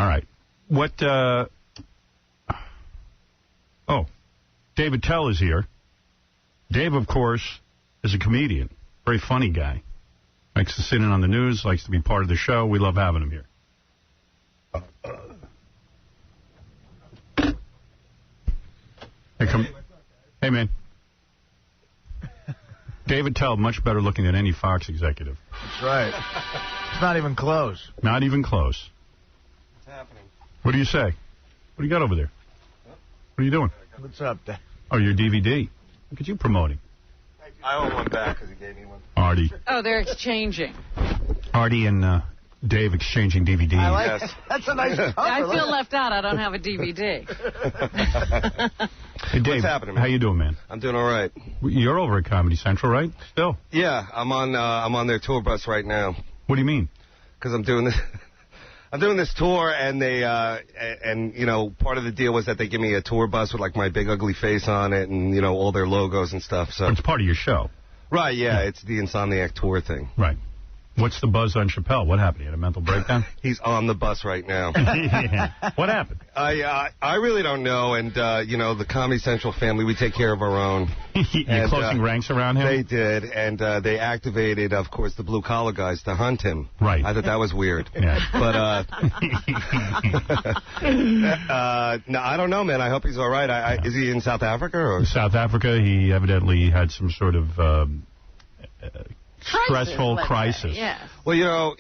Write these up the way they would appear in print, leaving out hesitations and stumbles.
All right. What, oh, Dave Attel is here. Dave, of course, is a comedian. Very funny guy. Likes to sit in on the news, likes to be part of the show. We love having him here. Hey, man. David Tell, much better looking than any Fox executive. That's right. It's not even close. Not even close. What's happening? What do you say? What do you got over there? What are you doing? What's up, Dave? Oh, your DVD. Look at you promoting. I owe one back because he gave me one. Artie. Oh, they're exchanging. Artie and Dave exchanging DVDs. I like it. That's a nice cover. I feel left out. I don't have a DVD. Hey, Dave, what's happening, man? How you doing, man? I'm doing all right. You're over at Comedy Central, right? Still? Yeah, I'm on their tour bus right now. What do you mean? Because I'm doing this. I'm doing this tour, and they, and you know, part of the deal was that they give me a tour bus with like my big ugly face on it, and you know, all their logos and stuff. So it's part of your show. Right? Yeah, it's the Insomniac tour thing. Right. What's the buzz on Chappelle? What happened? He had a mental breakdown? He's on the bus right now. Yeah. What happened? I really don't know, and you know, the Comedy Central family, we take care of our own. You're closing ranks around him? They did, and they activated, of course, the blue-collar guys to hunt him. Right. I thought that was weird. Yeah. But, no, I don't know, man. I hope he's all right. Is he in South Africa? Or? South Africa, he evidently had some sort of stressful crisis. Yes. Well, you know,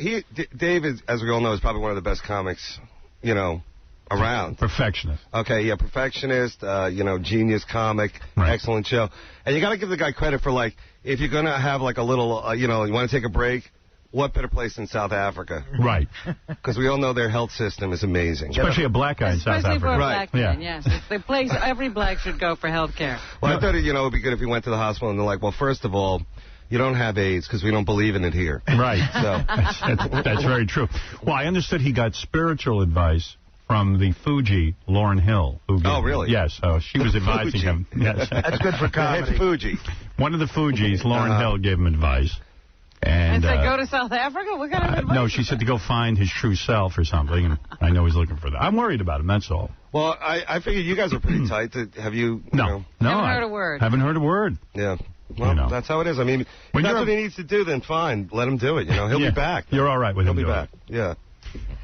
Dave, as we all know, is probably one of the best comics, you know, around. Perfectionist. Okay, yeah, perfectionist, you know, genius comic, right. Excellent show. And you got to give the guy credit for, like, if you're going to have, like, a little, you know, you want to take a break, what better place than South Africa? Right. Because we all know their health system is amazing. Especially a black guy in South Africa. Especially for a black man, yes. It's the place every black should go for health care. Well, I thought, you know, it would be good if he went to the hospital and they're like, well, first of all, you don't have AIDS because we don't believe in it here. Right. So that's very true. Well, I understood he got spiritual advice from the Fuji, Lauryn Hill. Oh, really? Yes. She was advising him. Yes. That's good for comedy. It's Fuji. One of the Fujis, Lauryn Hill, gave him advice. And said, go to South Africa? What kind of advice? No, she said to go find his true self or something. And I know he's looking for that. I'm worried about him, that's all. Well, I figured you guys are pretty tight. Have you? No. Haven't heard a word. Haven't heard a word. Yeah. Well, you know. That's how it is. I mean, if that's what he needs to do, then fine. Let him do it. You know, he'll be back. You're all right with him. He'll be back. Yeah.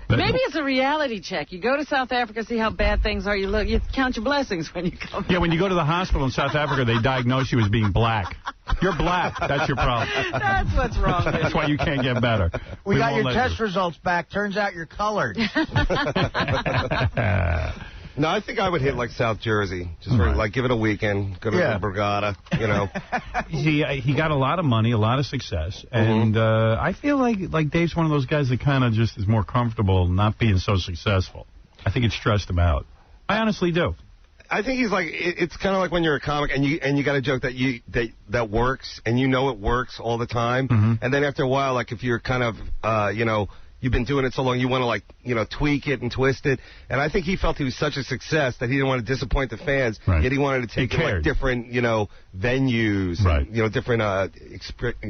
Maybe it's a reality check. You go to South Africa, see how bad things are. You count your blessings when you come back. Yeah, when you go to the hospital in South Africa, they diagnose you as being black. You're black. That's your problem. That's what's wrong with That's why you can't get better. We got your test results back. Turns out you're colored. No, I think I would hit like South Jersey. Just like give it a weekend, go to the Borgata, you know. He got a lot of money, a lot of success, and I feel like Dave's one of those guys that kind of just is more comfortable not being so successful. I think it stressed him out. I honestly do. I think he's like, it's kind of like when you're a comic and you got a joke that works and you know it works all the time, and then after a while, like if you're kind of you know, you've been doing it so long, you want to, like, you know, tweak it and twist it. And I think he felt he was such a success that he didn't want to disappoint the fans, yet he wanted to take it like different, you know, venues, and, you know, different,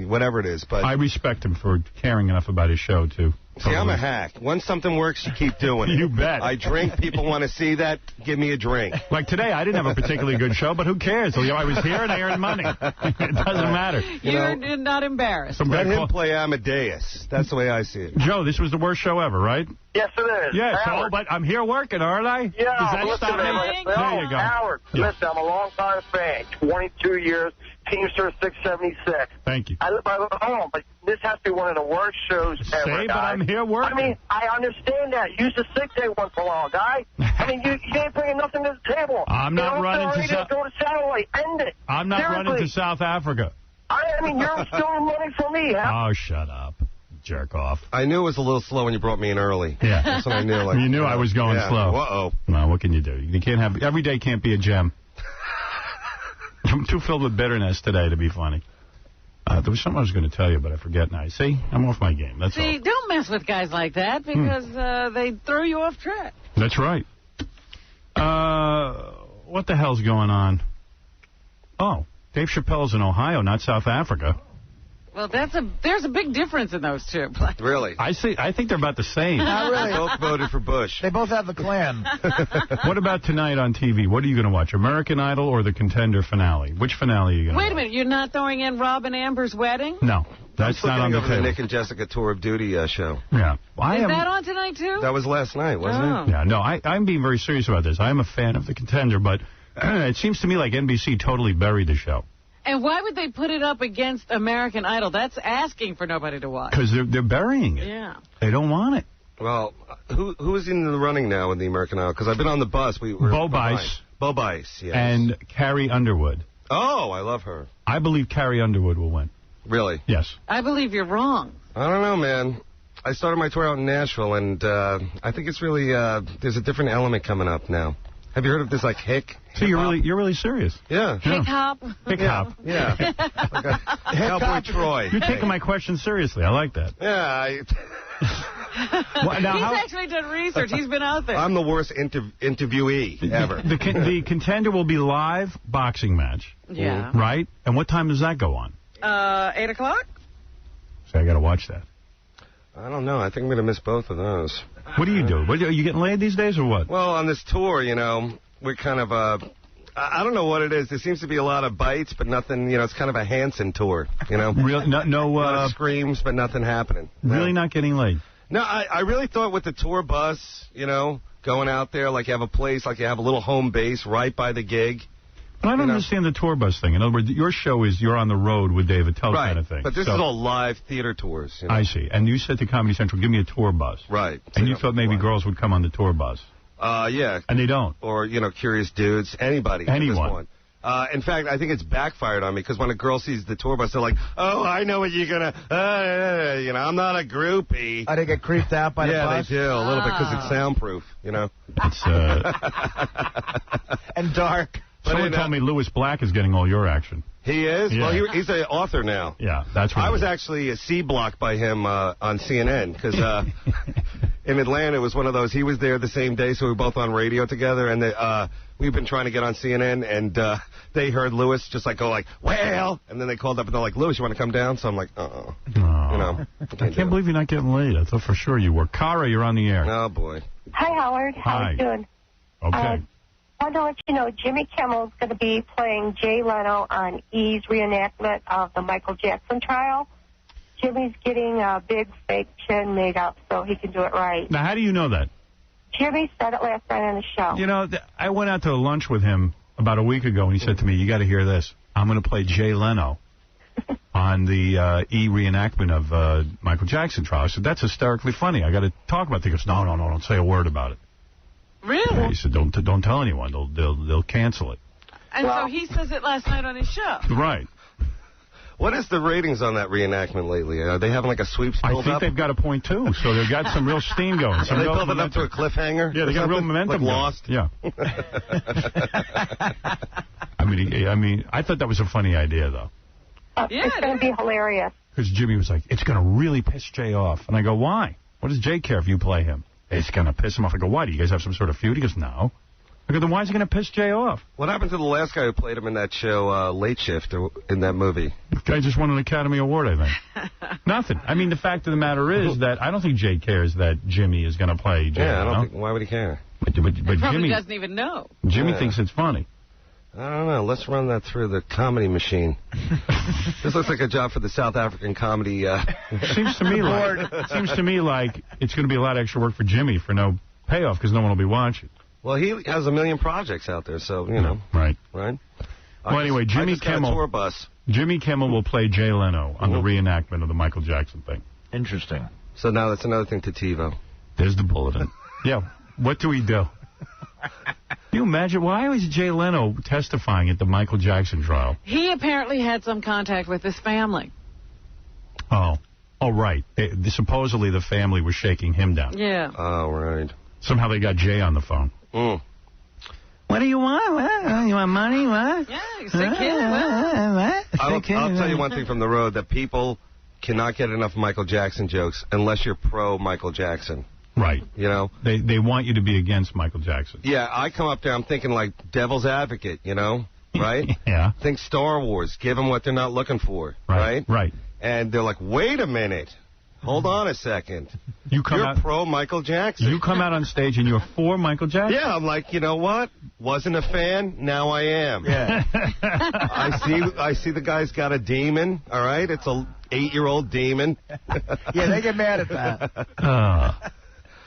whatever it is. But I respect him for caring enough about his show, too. See, I'm a hack. Once something works, you keep doing it. You bet. I drink. People want to see that. Give me a drink. Like today, I didn't have a particularly good show, but who cares? You know, I was here and I earned money. It doesn't matter. You're not embarrassed. Let him play Amadeus. That's the way I see it. Joe, this was the worst show ever, right? Yes, it is. Yeah, so, but I'm here working, aren't I? Yeah, Does that stop me? There you go. Howard, listen, I'm a long-time fan. 22 years, Teamster 676. Thank you. I live by home, but this has to be one of the worst shows ever, but I'm here working. I mean, I understand that. Use the sick day once in a while, guy. I mean, you ain't bringing nothing to the table. I'm not running to go to satellite. End it. I'm not running to South Africa. I mean, you're stealing money from me. Oh, shut up. Jerk off. I knew it was a little slow when you brought me in early. Yeah. That's what I knew. Like, you knew I was going slow. Uh-oh. No, what can you do? You can't have... Every day can't be a gem. I'm too filled with bitterness today to be funny. There was something I was going to tell you, but I forget now. See? I'm off my game. That's all. See, don't mess with guys like that because they throw you off track. That's right. What the hell's going on? Oh, Dave Chappelle's in Ohio, not South Africa. Well, there's a big difference in those two. Really? I think they're about the same. Not really. They both voted for Bush. They both have the Klan. What about tonight on TV? What are you going to watch, American Idol or the Contender finale? Which finale are you going to watch? Wait a minute, you're not throwing in Rob and Amber's wedding? No, that's not on the over table. the Nick and Jessica Tour of Duty show. Yeah. Well, Is that on tonight, too? That was last night, wasn't it? Yeah, no, I'm being very serious about this. I'm a fan of the Contender, but it seems to me like NBC totally buried the show. And why would they put it up against American Idol? That's asking for nobody to watch. Because they're burying it. Yeah. They don't want it. Well, who is in the running now in the American Idol? Because I've been on the bus. We were Bo Bice. Bo Bice, yes. And Carrie Underwood. Oh, I love her. I believe Carrie Underwood will win. Really? Yes. I believe you're wrong. I don't know, man. I started my tour out in Nashville, and I think it's really there's a different element coming up now. Have you heard of this, like, hick? So you're really serious? Yeah. Hick hop? Hick hop. Yeah. Like a Cowboy Troy. You're taking my question seriously. I like that. Yeah. Well, now, He's actually done research. He's been out there. I'm the worst interviewee ever. The Contender will be live boxing match. Yeah. Right? And what time does that go on? 8 o'clock? So I got to watch that. I don't know. I think I'm going to miss both of those. What do you do? Are you getting laid these days or what? Well, on this tour, we're kind of I don't know what it is. There seems to be a lot of bites, but nothing, it's kind of a Hanson tour, Really? No, a lot of screams, but nothing happening. Really not getting laid? No, I really thought with the tour bus, going out there, like you have a place, like you have a little home base right by the gig. But I don't understand the tour bus thing. In other words, your show is you're on the road with Dave Attel kind of thing. But this is all live theater tours. I see. And you said to Comedy Central, give me a tour bus. Right. And you thought maybe girls would come on the tour bus. Yeah. And they don't. Or, curious dudes. Anybody. Anyone. At this point. In fact, I think it's backfired on me because when a girl sees the tour bus, they're like, oh, I know what you're going to, I'm not a groupie. I didn't get creeped out by the bus? Yeah, they do, a little bit because it's soundproof, It's, and dark. Someone told me Louis Black is getting all your action. He is? Yeah. Well, he's an author now. Yeah, that's right. I was actually a C-block by him on CNN because in Atlanta it was one of those, he was there the same day, so we were both on radio together, and we've been trying to get on CNN, and they heard Louis just go well, and then they called up and they're like, Louis, you want to come down? So I'm like, Oh. I can't believe you're not getting laid. I thought for sure you were. Cara, you're on the air. Oh, boy. Hi, Howard. How Hi. you doing? Okay. I want to let you know Jimmy Kimmel's going to be playing Jay Leno on E's reenactment of the Michael Jackson trial. Jimmy's getting a big fake chin made up so he can do it right. Now, how do you know that? Jimmy said it last night on the show. I went out to lunch with him about a week ago, and he said to me, you got to hear this. I'm going to play Jay Leno on the E reenactment of Michael Jackson trial. I said, that's hysterically funny. I got to talk about it. He goes, no, don't say a word about it. Really? He said, don't tell anyone. They'll cancel it. And so he says it last night on his show. Right. What is the ratings on that reenactment lately? Are they having a sweeps build I think they've got a point, too. So they've got some real steam going. Are they building up to a cliffhanger? Yeah, they got real momentum. Like Lost? Yeah. I mean, I thought that was a funny idea, though. It's going to be hilarious. Because Jimmy was like, it's going to really piss Jay off. And I go, why? What does Jay care if you play him? It's going to piss him off. I go, why? Do you guys have some sort of feud? He goes, no. I go, then why is he going to piss Jay off? What happened to the last guy who played him in that show, Late Shift, in that movie? The guy just won an Academy Award, I think. Nothing. I mean, the fact of the matter is that I don't think Jay cares that Jimmy is going to play Jay. Yeah, I don't think, why would he care? But Probably Jimmy doesn't even know. Jimmy thinks it's funny. I don't know. Let's run that through the comedy machine. This looks like a job for the South African comedy. Seems to me like it's going to be a lot of extra work for Jimmy for no payoff because no one will be watching. Well, he has a million projects out there, so, Right. Right? Well, anyway, Jimmy tour bus. Jimmy Kimmel will play Jay Leno on the reenactment of the Michael Jackson thing. Interesting. So now that's another thing to TiVo. There's the bulletin. Yeah. What do we do? Can you imagine? Why was Jay Leno testifying at the Michael Jackson trial? He apparently had some contact with his family. Oh, right. Supposedly the family was shaking him down. Yeah. Oh, right. Somehow they got Jay on the phone. Mm. What do you want? What? You want money? What? Yeah, you sick kid. What? I'll tell you one thing from the road, that people cannot get enough Michael Jackson jokes unless you're pro Michael Jackson. Right. They want you to be against Michael Jackson. Yeah, I come up there, I'm thinking like devil's advocate, right? Yeah. Think Star Wars. Give them what they're not looking for, right? Right. and they're like, wait a minute. Hold on a second. You're pro Michael Jackson. You come out on stage and you're for Michael Jackson? Yeah, I'm like, you know what? Wasn't a fan, now I am. Yeah. I see the guy's got a demon, all right? It's a 8-year-old demon. Yeah, they get mad at that.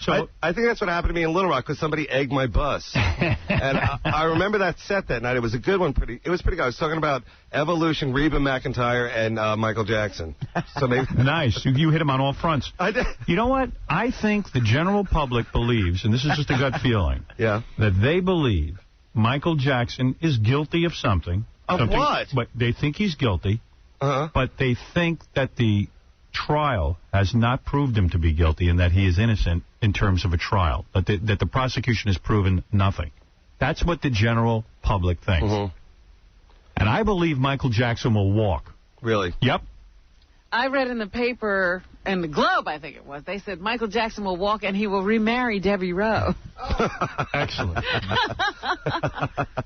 So I think that's what happened to me in Little Rock because somebody egged my bus. And I remember that set that night. It was a good one. It was pretty good. I was talking about Evolution, Reba McEntire, and Michael Jackson. So maybe nice. You hit him on all fronts. I did. You know what? I think the general public believes, and this is just a gut feeling, that they believe Michael Jackson is guilty of something. What? But they think he's guilty, but they think that the trial has not proved him to be guilty and that he is innocent in terms of a trial, that the prosecution has proven nothing. That's what the general public thinks. And I believe Michael Jackson will walk. Really? Yep. I read in the paper, in the Globe, I think it was, they said Michael Jackson will walk and he will remarry Debbie Rowe. Excellent.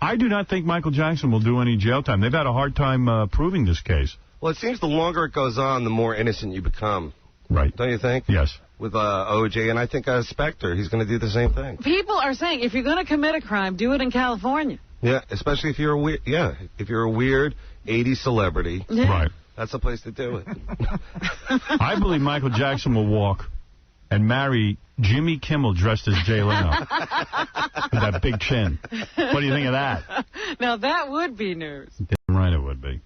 I do not think Michael Jackson will do any jail time. They've had a hard time proving this case. Well, it seems the longer it goes on, the more innocent you become. Right. Don't you think? Yes. With OJ, and I think Spectre, he's going to do the same thing. People are saying if you're going to commit a crime, do it in California. Yeah, especially if you're a weird, if you're a weird 80s celebrity. Yeah. Right. That's the place to do it. I believe Michael Jackson will walk and marry Jimmy Kimmel dressed as Jay Leno. With that big chin. What do you think of that? Now, that would be news. Damn right it would be.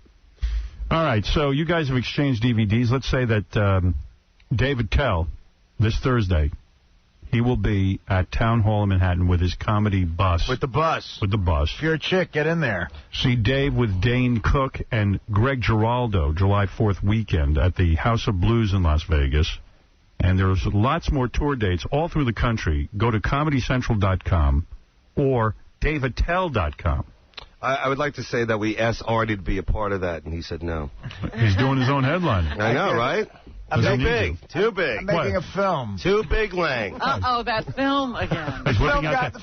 All right, so you guys have exchanged DVDs. Let's say that Dave Attel, this Thursday, he will be at Town Hall in Manhattan with his comedy bus. With the bus. With the bus. If you're a chick, get in there. See Dave with Dane Cook and Greg Giraldo, July 4th weekend at the House of Blues in Las Vegas. And there's lots more tour dates all through the country. Go to ComedyCentral.com or DaveAttell.com. I would like to say that we asked Artie to be a part of that, and he said no. He's doing his own headline. I know, right? Too big. Too big. I'm making a film. Too big, Lang. Uh-oh, that film again. The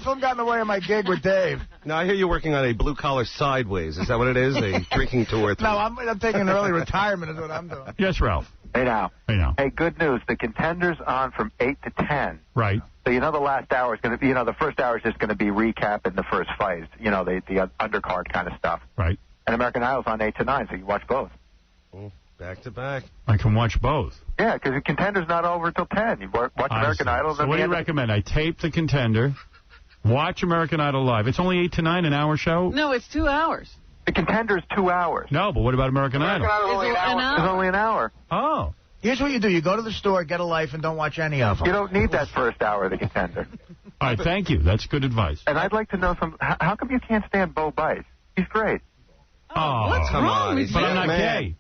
film got in the way of my gig with Dave. Now, I hear you're working on a blue-collar sideways. Is that what it is? A drinking tour? No, I'm taking an early retirement is what I'm doing. Yes, Ralph. Hey, now. Hey, now. Hey, good news. The Contender's on from 8 to 10. Right. So, you know, the last hour is going to be, the first hour is just going to be recapping the first fight, the undercard kind of stuff. Right. And American Idol's on 8 to 9, so you watch both. Back to back. I can watch both. Yeah, because the Contender's not over until 10. You watch American Idol. So what do you recommend? I tape the Contender, watch American Idol live. It's only 8 to 9, an hour show? No, it's 2 hours. The Contender's 2 hours. No, but what about American Idol? It's only an hour. Oh. Here's what you do. You go to the store, get a life, and don't watch any of them. You don't need that first hour of the Contender. All right, thank you. That's good advice. And I'd like to know how come you can't stand Bo Bice? He's great. Oh, what's wrong with you? But I'm not gay.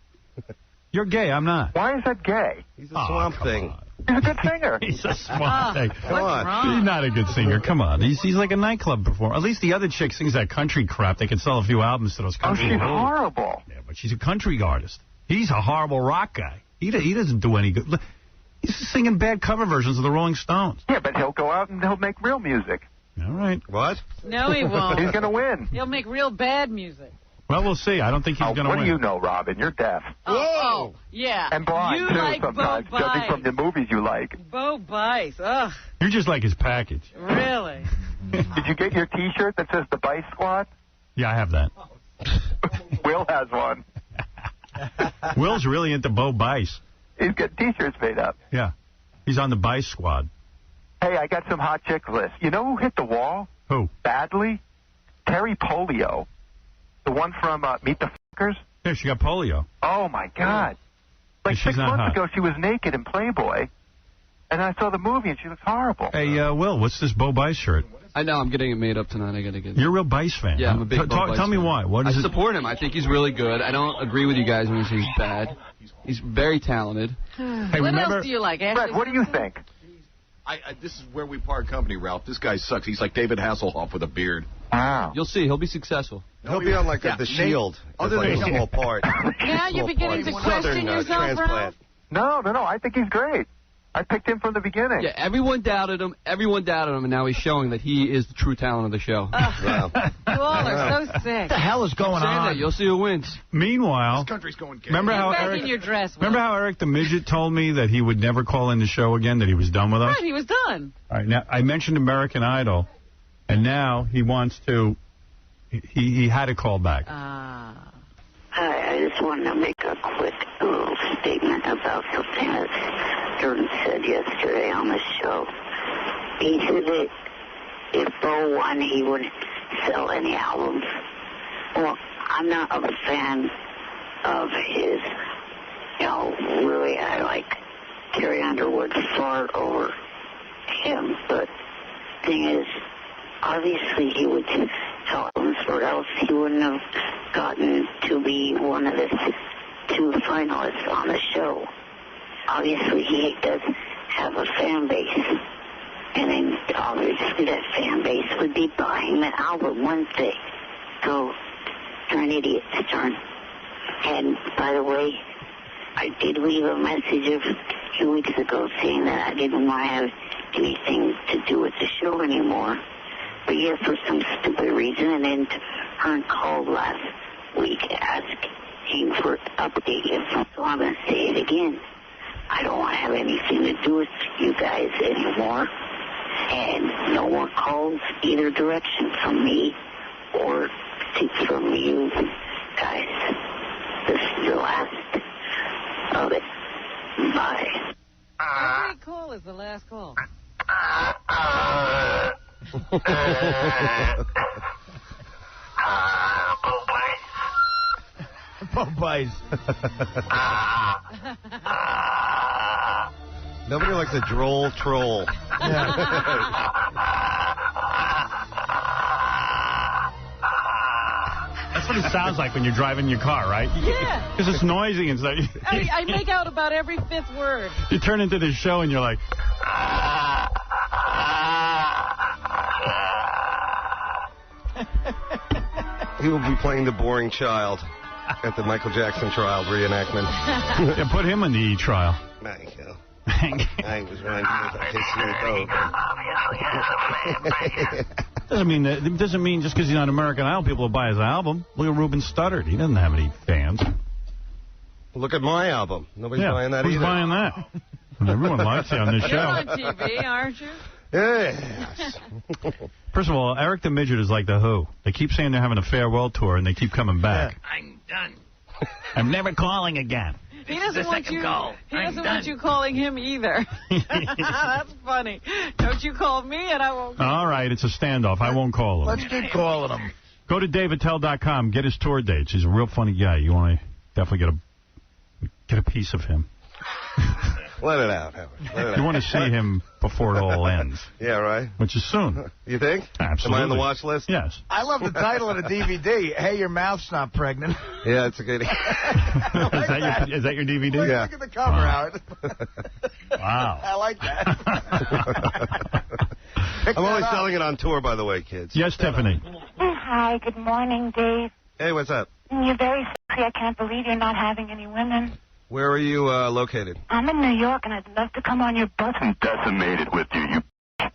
You're gay, I'm not. Why is that gay? He's a swamp thing. He's a good singer. He's a swamp thing. Come on. He's not a good singer. Come on. He's like a nightclub performer. At least the other chick sings that country crap. They can sell a few albums to those country she's horrible. Yeah, but she's a country artist. He's a horrible rock guy. He doesn't do any good. He's singing bad cover versions of the Rolling Stones. Yeah, but he'll go out and he'll make real music. All right. What? No, he won't. He's going to win. He'll make real bad music. Well, we'll see. I don't think he's going to win. What do you know, Robin? You're deaf. Oh, yeah. And blind, you too, like sometimes, Bo judging Bice. from the movies you like. Bo Bice. Ugh, You're just like his package. really? Did you get your T-shirt that says the Bice Squad? Yeah, I have that. Will has one. Will's really into Bo Bice. He's got T-shirts made up. Yeah. He's on the Bice squad. Hey, I got some hot chick list. You know who hit the wall? Who? Badly? Terry Polio. The one from Meet the Fuckers? Yeah, she got polio. Oh, my God. Like Yeah, she's 6 not months hot. ago, she was naked in Playboy. And I saw the movie, and she looks horrible. Hey, Will, what's this Bo Bice shirt? I know, I'm getting it made up tonight. I got to get it. You're a real Bice fan. Yeah, I'm a big Bo Bice Tell me fan. why. What I is it? support him. I think he's really good. I don't agree with you guys when you say he's bad. He's very talented. Hey, What remember? else do you like, Fred, Ashley? what do you think? This is where we part company, Ralph. This guy sucks. He's like David Hasselhoff with a beard. Wow. You'll see. He'll be successful. He'll be on like The Shield. Other It's than like a small part. Now you're beginning to question yourself, Ralph? Transplant. No. I think he's great. I picked him from the beginning. Yeah, everyone doubted him. And now he's showing that he is the true talent of the show. You all are so sick. What the hell is going Say on? that, you'll see who wins. Meanwhile, This country's going gay. remember how Back Eric... in your dress, Will. Remember how Eric the Midget told me that he would never call in the show again, that he was done with us? Right, he was done. All right, now, I mentioned American Idol, and now he wants to... He had to call back. Hi, I just wanted to make a quick little statement about something that Jordan said yesterday on the show. He said that if Bo won, he wouldn't sell any albums. Well, I'm not a fan of his, really, I like Carrie Underwood far over him, but the thing is, obviously he would sell albums, or else he wouldn't have gotten to be one of the 2 finalists on the show. Obviously, he does have a fan base, and then obviously that fan base would be buying the album, wouldn't they? So, you're an idiot, Stern. And, by the way, I did leave a message a few weeks ago saying that I didn't want to have anything to do with the show anymore. But yeah, for some stupid reason, and then Hearn called last week asking for an update, so I'm going to say it again. I don't want to have anything to do with you guys anymore, and no more calls either direction from me or from you guys. This is the last of it. Bye. Every call is the last call. Popeyes. Nobody likes a droll troll. That's what it sounds like when you're driving your car, right? Yeah. Because it's noisy and stuff. I make out about every 5th word. You turn into this show and you're like... He will be playing the boring child at the Michael Jackson trial reenactment. Yeah, put him in the E trial. Thank you. I was running Doesn't mean just because he's on American Idol, people will buy his album. Look at Ruben Studdard. He doesn't have any fans. Look at my album. Nobody's buying that who's either. buying that? Everyone likes you on this show. You're on TV, aren't you? Yes. First of all, Eric the Midget is like the Who. They keep saying they're having a farewell tour, and they keep coming back. I'm done. I'm never calling again. He doesn't want you. He doesn't want you calling him either. That's funny. Don't you call me, and I won't. All right, it's a standoff. I won't call him. Let's keep calling him. Go to DaveAttell.com. Get his tour dates. He's a real funny guy. You want to definitely get a piece of him. Let it out, Howard. Let it out. You want to see him before it all ends. Yeah, right? Which is soon. You think? Absolutely. Am I on the watch list? Yes. I love the title of the DVD. Hey, your mouth's not pregnant. Yeah, it's a good. Is that your DVD? Look, Yeah. look at the cover, Howard. Wow. I like that. I'm only selling it on tour, by the way, kids. Yes, Tiffany. Hi, good morning, Dave. Hey, what's up? You're very sexy. I can't believe you're not having any women. Where are you located? I'm in New York, and I'd love to come on your bus. I'm decimated with you.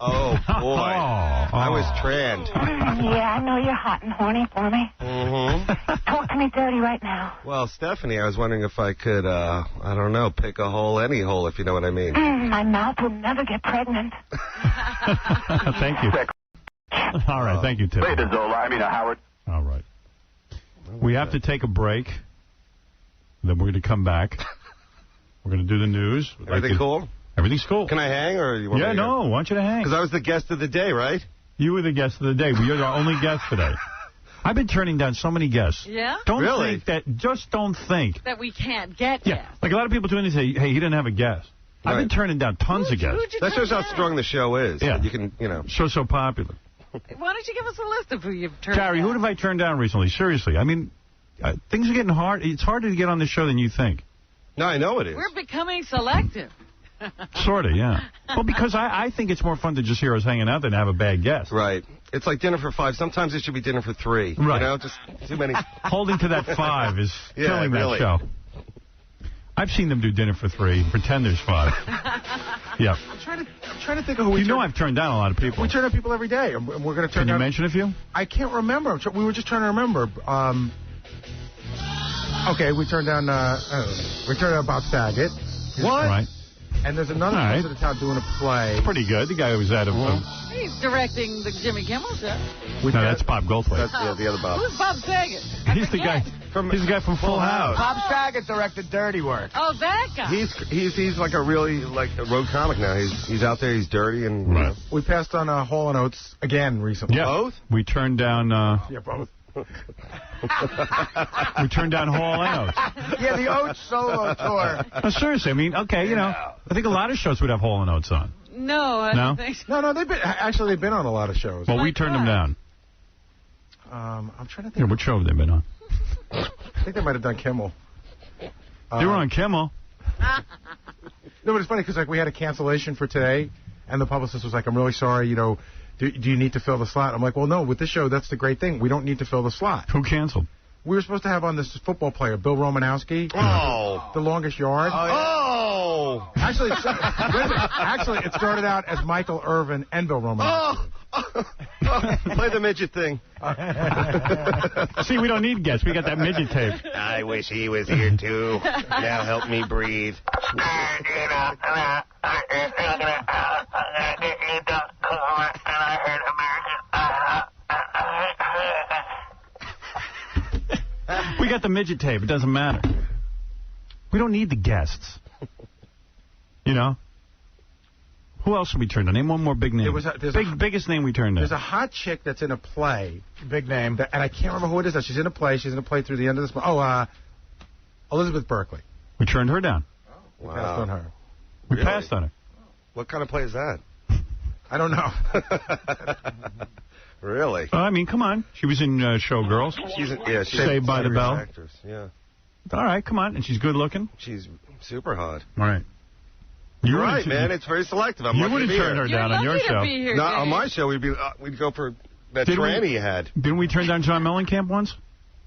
Oh, boy. I was tranned. Yeah, I know you're hot and horny for me. Mm-hmm. Talk to me dirty right now. Well, Stephanie, I was wondering if I could, I don't know, pick a hole, any hole, if you know what I mean. My mouth will never get pregnant. Thank you. All right, thank you, Tiffany. Later, Zola. Howard. All right. We have to take a break. Then we're going to come back. We're going to do the news. Everything cool? Everything's cool. Can I hang, or you want me to no, I want you to hang. Because I was the guest of the day, right? You were the guest of the day. You're our only guest today. I've been turning down so many guests. Yeah? Don't Really? don't think. That we can't get Yeah, guests. like a lot of people doing this say, hey, he didn't have a guest. I've been turning down tons of guests. That shows how strong the show is. Yeah. You can, So popular. Why don't you give us a list of who you've turned Gary, down? who have I turned down recently? Seriously. I mean, things are getting hard. It's harder to get on this show than you think. No, I know it is. We're becoming selective. Sort of, yeah. Well, because I think it's more fun to just hear us hanging out than have a bad guest. Right. It's like dinner for 5. Sometimes it should be dinner for 3. Right. Just too many. Holding to that 5 is Yeah, killing really. that show. I've seen them do dinner for 3. Pretend there's 5. Yeah. I'm trying to think of who we I've turned down a lot of people. We turn down people every day, and we're going to turn down... Can you mention a few? I can't remember. We were just trying to remember. Okay, we turned down Bob Saget. What? Right. And there's another person in town doing a play. It's pretty good. The guy who was out of... He's directing the Jimmy Kimmel show. No, that's Bob Goldthwait. That's the other Bob. Who's Bob Saget? He's the guy from Full House. Bob Saget directed Dirty Work. Oh, that guy. He's like a really a road comic now. He's out there. He's dirty and. You know. We passed on Hall & Oates again recently. Yeah. Both? We turned down. Yeah, both. We turned down Hall & Oates. Yeah, the Oates solo tour. No, seriously, I mean, okay, I think a lot of shows would have Hall & Oates on. No, I don't think so. No, they've been on a lot of shows. Well, we turned them down. I'm trying to think. Yeah, what show have they been on? I think they might have done Kimmel. They were on Kimmel. No, but it's funny because we had a cancellation for today, and the publicist was like, "I'm really sorry. Do you need to fill the slot?" I'm like, "Well, no. With this show, that's the great thing. We don't need to fill the slot." Who canceled? We were supposed to have on this football player, Bill Romanowski. Oh. The Longest Yard. Oh. Actually, it started out as Michael Irvin and Bill Romanowski. Play the midget thing. See, we don't need guests. We got that midget tape. I wish he was here, too. Now help me breathe. We got the midget tape. It doesn't matter. We don't need the guests. Who else we turned on? Name one more big name. Biggest name we turned on. There's a hot chick that's in a play. Big name. And I can't remember who it is. She's in a play. She's in a play through the end of this month. Oh, Elizabeth Berkley. We turned her down. We passed on her. We passed on her. What kind of play is that? I don't know. Really? I mean, come on. She was in Showgirls. She's Saved by the Bell. Actress, yeah. All right, come on. And she's good looking? She's super hot. All right. You're right, man. It's very selective. You wouldn't turn her down on your show. Not on my show. We'd go for that tranny you had. Didn't we turn down John Mellencamp once?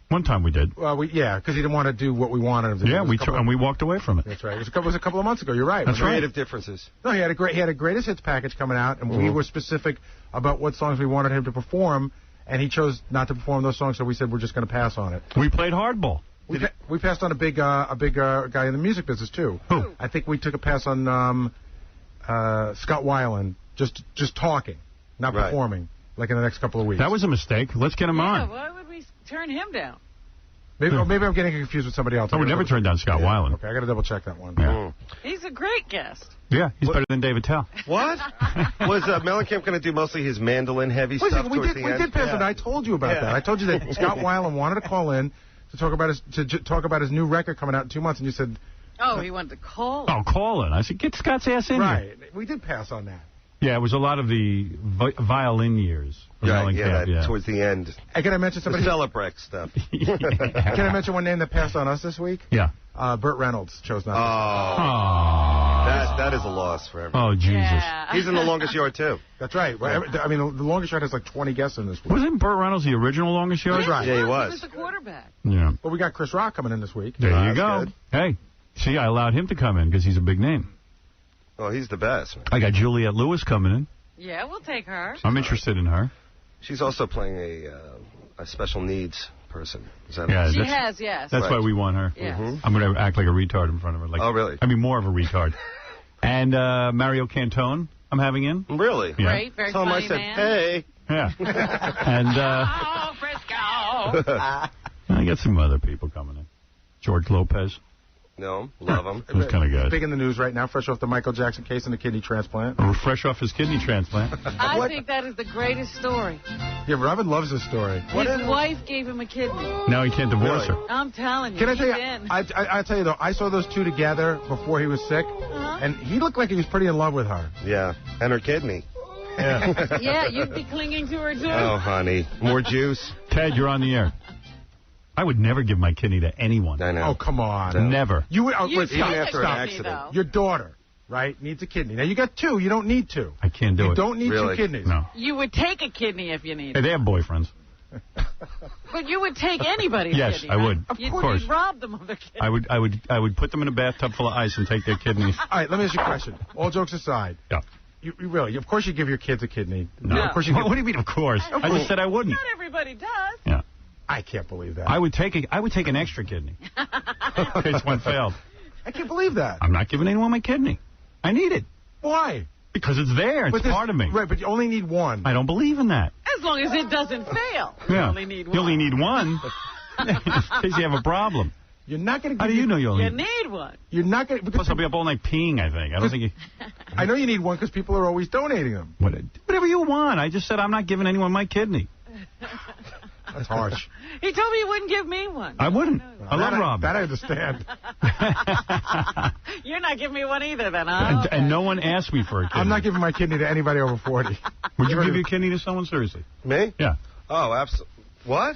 One time we did. Well, because he didn't want to do what we wanted him to do. Yeah, we walked away from it. That's right. It was a couple of months ago. You're right. That's right. Creative differences. No, he had a greatest hits package coming out, and we were specific about what songs we wanted him to perform, and he chose not to perform those songs, so we said we're just going to pass on it. We played hardball. We passed on a big guy in the music business too. Who? I think we took a pass on Scott Weiland, just talking, not performing, like in the next couple of weeks. That was a mistake. Let's get him on. Why would we turn him down? Maybe I'm getting confused with somebody else. I would never turn down Scott Weiland. Okay, I got to double check that one. Yeah. He's a great guest. Yeah, he's better than David Tell. What? Was Mellencamp going to do mostly his mandolin-heavy stuff towards the end? We did pass it. I told you about that. I told you that Scott Weiland wanted to call in to talk about his new record coming out in 2 months, and you said... Oh, he wanted to call. Oh, call in. I said, get Scott's ass in here. Right. We did pass on that. Yeah, it was a lot of the violin years. Towards the end. Can I mention somebody? The Celebrecht stuff. Can I mention one name that passed on us this week? Yeah. Burt Reynolds chose not to. Oh. That is a loss for everyone. Oh, Jesus. Yeah. He's in The Longest Yard, too. That's right. I mean, The Longest Yard has like 20 guests in this week. Wasn't Burt Reynolds the original Longest Yard? That's right. Yeah, he was. He was the quarterback. Yeah. Well, we got Chris Rock coming in this week. There you go. Good. Hey, see, I allowed him to come in because he's a big name. Oh, he's the best. I got Juliette Lewis coming in. Yeah, we'll take her. I'm interested in her. She's also playing a special needs person. Is that She has, yes. That's why we want her. Yes. I'm going to act like a retard in front of her. Oh, really? I mean, more of a retard. And Mario Cantone, I'm having in. Really? Yeah. Great, very Tell him funny I said, man. hey. Yeah. And Frisco! I got some other people coming in. George Lopez. No, love him. It was kind of good. Big in the news right now, fresh off the Michael Jackson case and the kidney transplant. Fresh off his kidney transplant. I think that is the greatest story. Yeah, Robin loves this story. His wife gave him a kidney. Now he can't divorce her. I'm telling you. Can I tell you? he's in. I tell you though, I saw those two together before he was sick, and he looked like he was pretty in love with her. Yeah, and her kidney. Yeah. Yeah, you'd be clinging to her too. Oh, honey. More juice. Ted, you're on the air. I would never give my kidney to anyone. I know. Oh, come on. No. Never. You would. You Wait, take stop, a after an stop. accident. though. Your daughter, right, needs a kidney. Now you got two. You don't need two. I can't do it. You don't need Really? two kidneys. No. You would take a kidney if you needed Hey, it. they have boyfriends. But you would take anybody's Yes, kidney. I would. Right? Of course. You'd rob them of their kidney. I would put them in a bathtub full of ice and take their kidneys. All right, let me ask you a question. All jokes aside. Yeah. You really, of course you give your kids a kidney. No. Of course you give... What do you mean, of course? I just said I wouldn't. Not everybody does. Yeah. I can't believe that. I would take an extra kidney in case one failed. I can't believe that. I'm not giving anyone my kidney. I need it. Why? Because it's there. It's part of me. Right, but you only need one. I don't believe in that. As long as it doesn't fail. Yeah. You only need one. You only need one in case you have a problem. You're not going to. How do you know you only? You need one. You're not going to. Plus, I'll be up all night peeing. I think. I don't think. You... I know you need one because people are always donating them. Whatever you want. I just said I'm not giving anyone my kidney. That's harsh. He told me he wouldn't give me one. I wouldn't. I love Rob. That I understand. You're not giving me one either, then, huh? And no one asked me for a kidney. I'm not giving my kidney to anybody over 40. Would you give your kidney to someone, seriously? Me? Yeah. Oh, absolutely. What?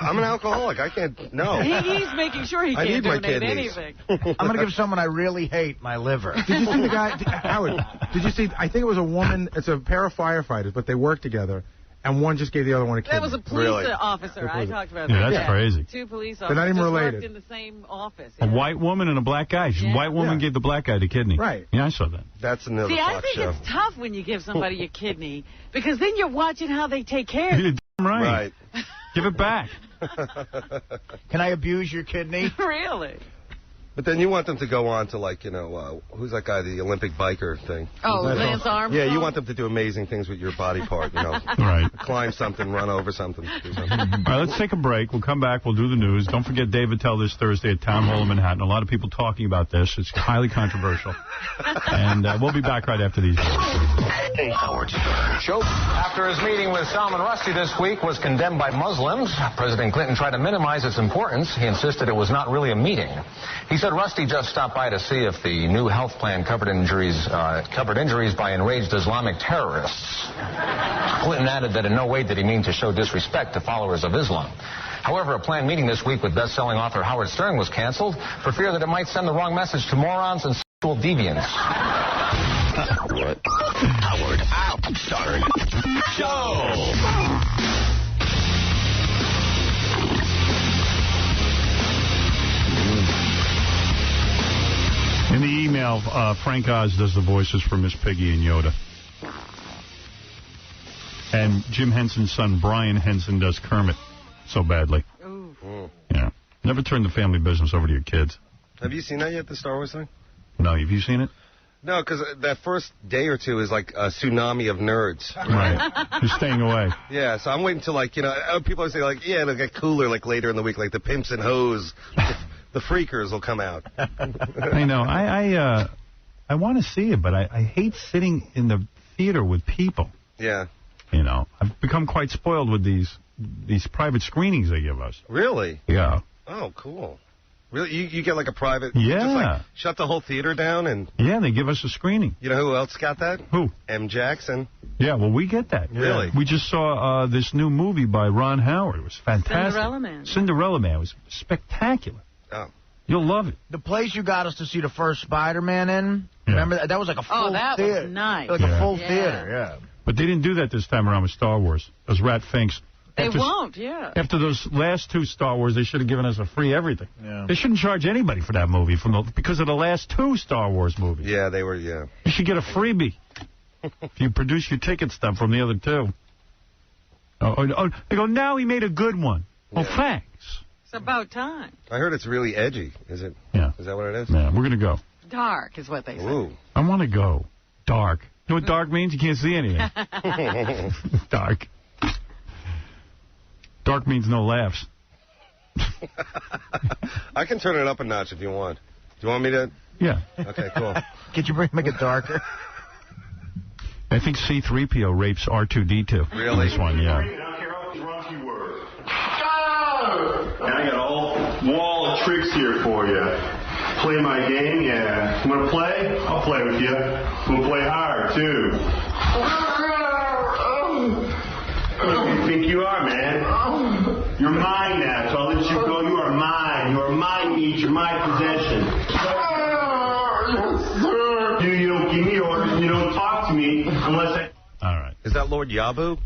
I'm an alcoholic. I can't. No. He's making sure he can't donate anything. I'm going to give someone I really hate my liver. Did you see the guy, Howard? Did you see? I think it was a woman. It's a pair of firefighters, but they work together. And one just gave the other one a kidney. That was a police officer. I talked about that. Yeah, that's crazy. Two police officers. They're not even just related. Worked in the same office. A white woman and a black guy. White woman gave the black guy the kidney. Right. Yeah, I saw that. That's another See, I Fox think show. it's tough when you give somebody a kidney because then you're watching how they take care of You're it. damn right. Give it back. Can I abuse your kidney? Really? But then you want them to go on to, like, you know, who's that guy, the Olympic biker thing? Oh, Lance Armstrong? Yeah, you want them to do amazing things with your body part, you know. Right. Climb something, run over something, do something. All right, let's take a break. We'll come back. We'll do the news. Don't forget David Tell this Thursday at Town Hall in Manhattan. A lot of people talking about this. It's highly controversial. And we'll be back right after these. Hey, Howard Stern. Show. After his meeting with Salman Rushdie this week was condemned by Muslims, President Clinton tried to minimize its importance. He insisted it was not really a meeting. He said Rushdie just stopped by to see if the new health plan covered injuries by enraged Islamic terrorists. Clinton added that in no way did he mean to show disrespect to followers of Islam. However, a planned meeting this week with best-selling author Howard Stern was canceled for fear that it might send the wrong message to morons and sexual deviants. What? Howard Stern Show. In the email, Frank Oz does the voices for Miss Piggy and Yoda. And Jim Henson's son, Brian Henson, does Kermit so badly. Ooh. Yeah. Never turn the family business over to your kids. Have you seen that yet, the Star Wars thing? No, have you seen it? No, because that first day or two is like a tsunami of nerds. Right. You're staying away. Yeah, so I'm waiting till, like, you know, people always say, like, yeah, it'll get cooler, like, later in the week, like the pimps and hoes, the freakers will come out. I know. I want to see it, but I hate sitting in the theater with people. Yeah. You know, I've become quite spoiled with these private screenings they give us. Really? Yeah. Oh, cool. Really? You get like a private... Yeah. Just like shut the whole theater down and... Yeah, they give us a screening. You know who else got that? Who? M. Jackson. Yeah, well, we get that. Really? We just saw this new movie by Ron Howard. It was fantastic. Cinderella Man. It was spectacular. Oh. You'll love it. The place you got us to see the first Spider-Man in, remember that was like a full that theater. was nice. Like a full theater, yeah. But they didn't do that this time around with Star Wars. Those rat finks. They won't, yeah. After those last two Star Wars, they should have given us a free everything. Yeah. They shouldn't charge anybody for that movie because of the last two Star Wars movies. Yeah, they were, yeah. You should get a freebie if you produce your ticket stuff from the other two. They go, now he made a good one. Well, thanks. It's about time. I heard it's really edgy. Is it? Yeah. Is that what it is? Yeah, we're going to go. Dark is what they say. Ooh. I want to go. Dark. You know what dark means? You can't see anything. Dark. Dark means no laughs. I can turn it up a notch if you want. Do you want me to? Yeah. Okay, cool. Could you make it darker? I think C-3PO rapes R2-D2. Really? This one, yeah. And I got a whole wall of tricks here for you. Play my game, yeah. You want to play? I'll play with you. We'll play hard, too. Who do you think you are, man? You're mine now, so I'll let you go. You are mine. You are mine, each. You're my possession. You don't give me orders, and you don't talk to me unless I... All right. Is that Lord Yabu?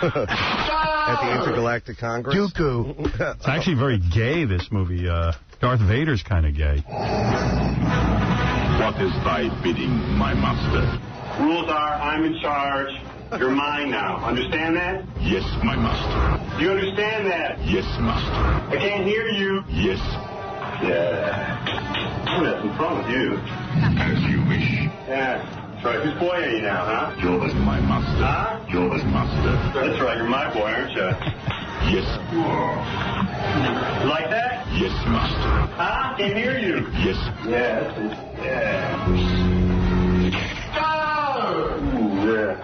At the Intergalactic Congress. Dooku. It's actually very gay, this movie. Darth Vader's kind of gay. What is thy bidding, my master? Rules are, I'm in charge. You're mine now. Understand that? Yes, my master. Do you understand that? Yes, master. I can't hear you. Yes. Yeah. Oh, that's what's wrong with you. As you wish. Yeah. That's right. Whose boy are you now, huh? You're my master. Huh? You're master. That's right. You're my boy, aren't you? Yes. You like that? Yes, master. Huh? Can't hear you. Yes. Yeah. Yeah. Ooh, yeah.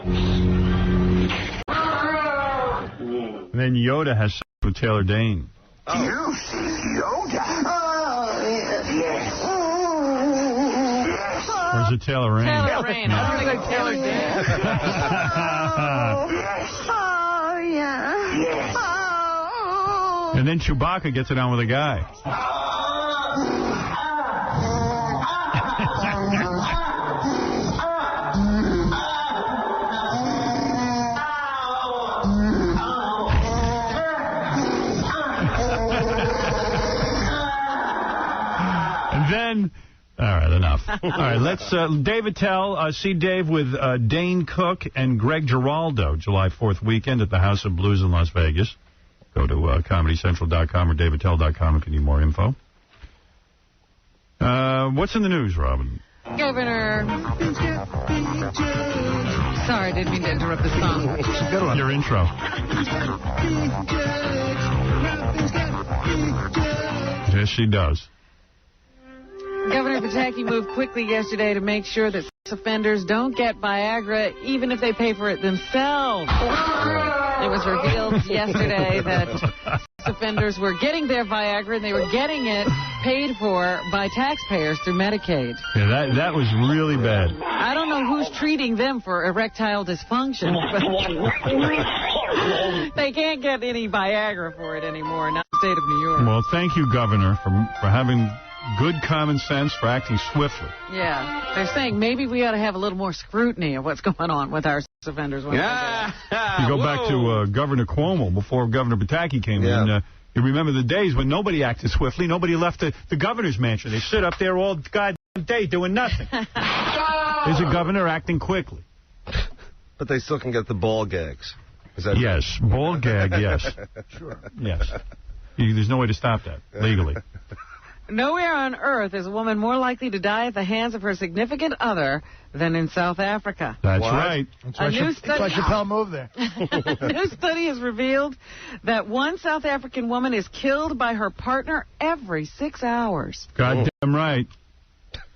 And then Yoda has sex with Taylor Dane. Oh. You see Yoda? Oh, yes. Or is it Taylor Rain? Taylor Rain. I don't think it's Taylor Dane. Oh, yeah. Yes. Oh. And then Chewbacca gets it on with a guy. Then, all right, enough. All right, let's, Dave Attel, see Dave with Dane Cook and Greg Giraldo, July 4th weekend at the House of Blues in Las Vegas. Go to ComedyCentral.com or DaveAttell.com if you need more info. What's in the news, Robin? Governor. Sorry, I didn't mean to interrupt the song. Your intro. Yes, she does. Governor Pataki moved quickly yesterday to make sure that sex offenders don't get Viagra, even if they pay for it themselves. It was revealed yesterday that sex offenders were getting their Viagra, and they were getting it paid for by taxpayers through Medicaid. Yeah, that was really bad. I don't know who's treating them for erectile dysfunction, but they can't get any Viagra for it anymore, not in the state of New York. Well, thank you, Governor, for having good common sense, for acting swiftly. Yeah. They're saying maybe we ought to have a little more scrutiny of what's going on with our sex offenders. You go back to Governor Cuomo before Governor Pataki came in. You remember the days when nobody acted swiftly. Nobody left the governor's mansion. They sit up there all goddamn day doing nothing. There's a governor acting quickly. But they still can get the ball gags. Is that yes, ball gag, yes. Sure. Yes. There's no way to stop that legally. Nowhere on earth is a woman more likely to die at the hands of her significant other than in South Africa. That's right. That's why Chappelle moved there. A new study has revealed that one South African woman is killed by her partner every 6 hours. Goddamn right.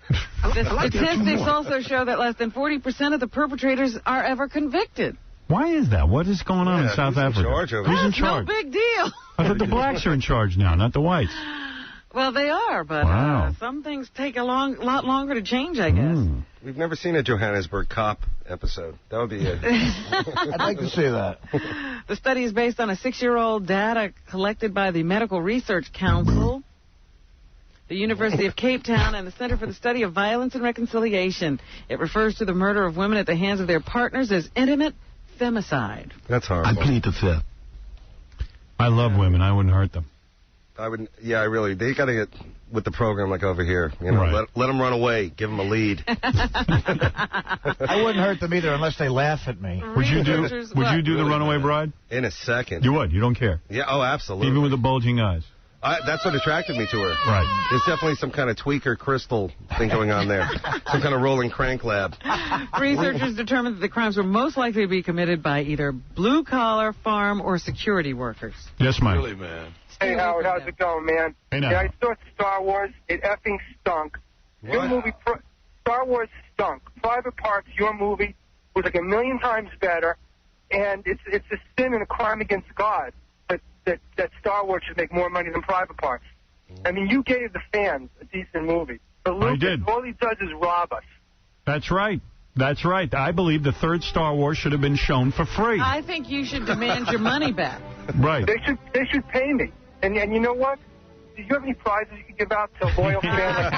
The statistics also show that less than 40% of the perpetrators are ever convicted. Why is that? What is going on in South Africa? Who's in charge? No big deal. I thought the blacks are in charge now, not the whites. Well, they are, but some things take a lot longer to change, I guess. We've never seen a Johannesburg cop episode. That would be it. I'd like to see that. The study is based on a 6-year-old data collected by the Medical Research Council, the University of Cape Town, and the Center for the Study of Violence and Reconciliation. It refers to the murder of women at the hands of their partners as intimate femicide. That's horrible. I plead the fifth. I love women. I wouldn't hurt them. I would, I really. They got to get with the program like over here. You know, let them run away. Give them a lead. I wouldn't hurt them either unless they laugh at me. Would you do the Runaway Bride? In a second. You would. You don't care. Yeah. Oh, absolutely. Even with the bulging eyes. That's what attracted me to her. Right. There's definitely some kind of tweaker crystal thing going on there. Some kind of rolling crank lab. Researchers determined that the crimes were most likely to be committed by either blue-collar, farm, or security workers. Yes, Mike. Really, man. Hey, Howard, how's it going, man? Hey, now. Yeah, I saw Star Wars. It effing stunk. What? Your movie, Star Wars stunk. Private Parts, your movie, was like 1,000,000 times better, and it's a sin and a crime against God that Star Wars should make more money than Private Parts. I mean, you gave the fans a decent movie. But Lucas, I did. All he does is rob us. That's right. That's right. I believe the third Star Wars should have been shown for free. I think you should demand your money back. Right. They should pay me. And you know what? Do you have any prizes you could give out to loyal fans?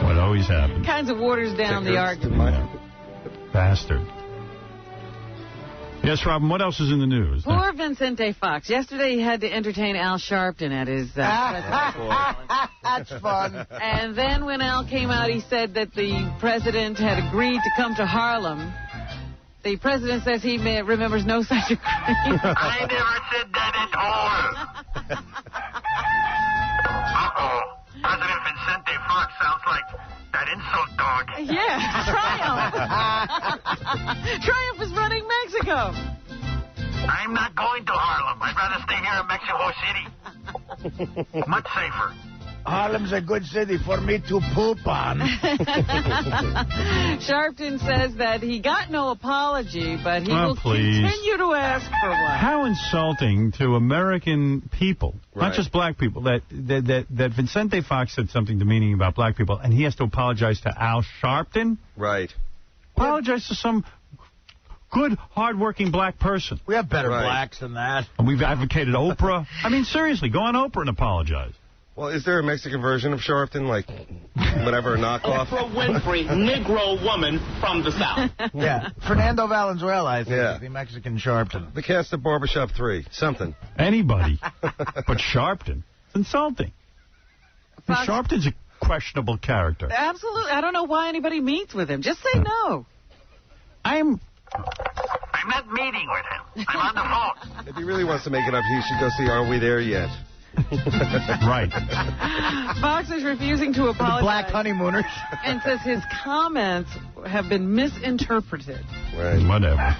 What always happens. Kinds of waters down the argument. Bastard. Yes, Robin, what else is in the news? Poor Vicente Fox. Yesterday he had to entertain Al Sharpton at his That's fun. And then when Al came out, he said that the president had agreed to come to Harlem. The president says he remembers no such agreement. I never said that at all. Uh-oh. President Vicente Fox sounds like that insult dog. Yeah, Triumph. Triumph is running Mexico. I'm not going to Harlem. I'd rather stay here in Mexico City. Much safer. Harlem's a good city for me to poop on. Sharpton says that he got no apology, but he will continue to ask for one. How insulting to American people, not just black people, that Vicente Fox said something demeaning about black people, and he has to apologize to Al Sharpton? Right. Apologize to some good, hard-working black person. We have better blacks than that. And we've advocated Oprah. I mean, seriously, go on Oprah and apologize. Well, is there a Mexican version of Sharpton, like whatever, a knockoff? Oprah Winfrey, Negro woman from the South. Yeah, Fernando Valenzuela, I think, is the Mexican Sharpton. The cast of Barbershop 3, something. Anybody but Sharpton. It's insulting. Sharpton's a questionable character. Absolutely. I don't know why anybody meets with him. Just say no. I'm not meeting with him. I'm on the phone. If he really wants to make it up, he should go see Are We There Yet? Right. Fox is refusing to apologize. The black honeymooners. And says his comments have been misinterpreted. Right. Whatever.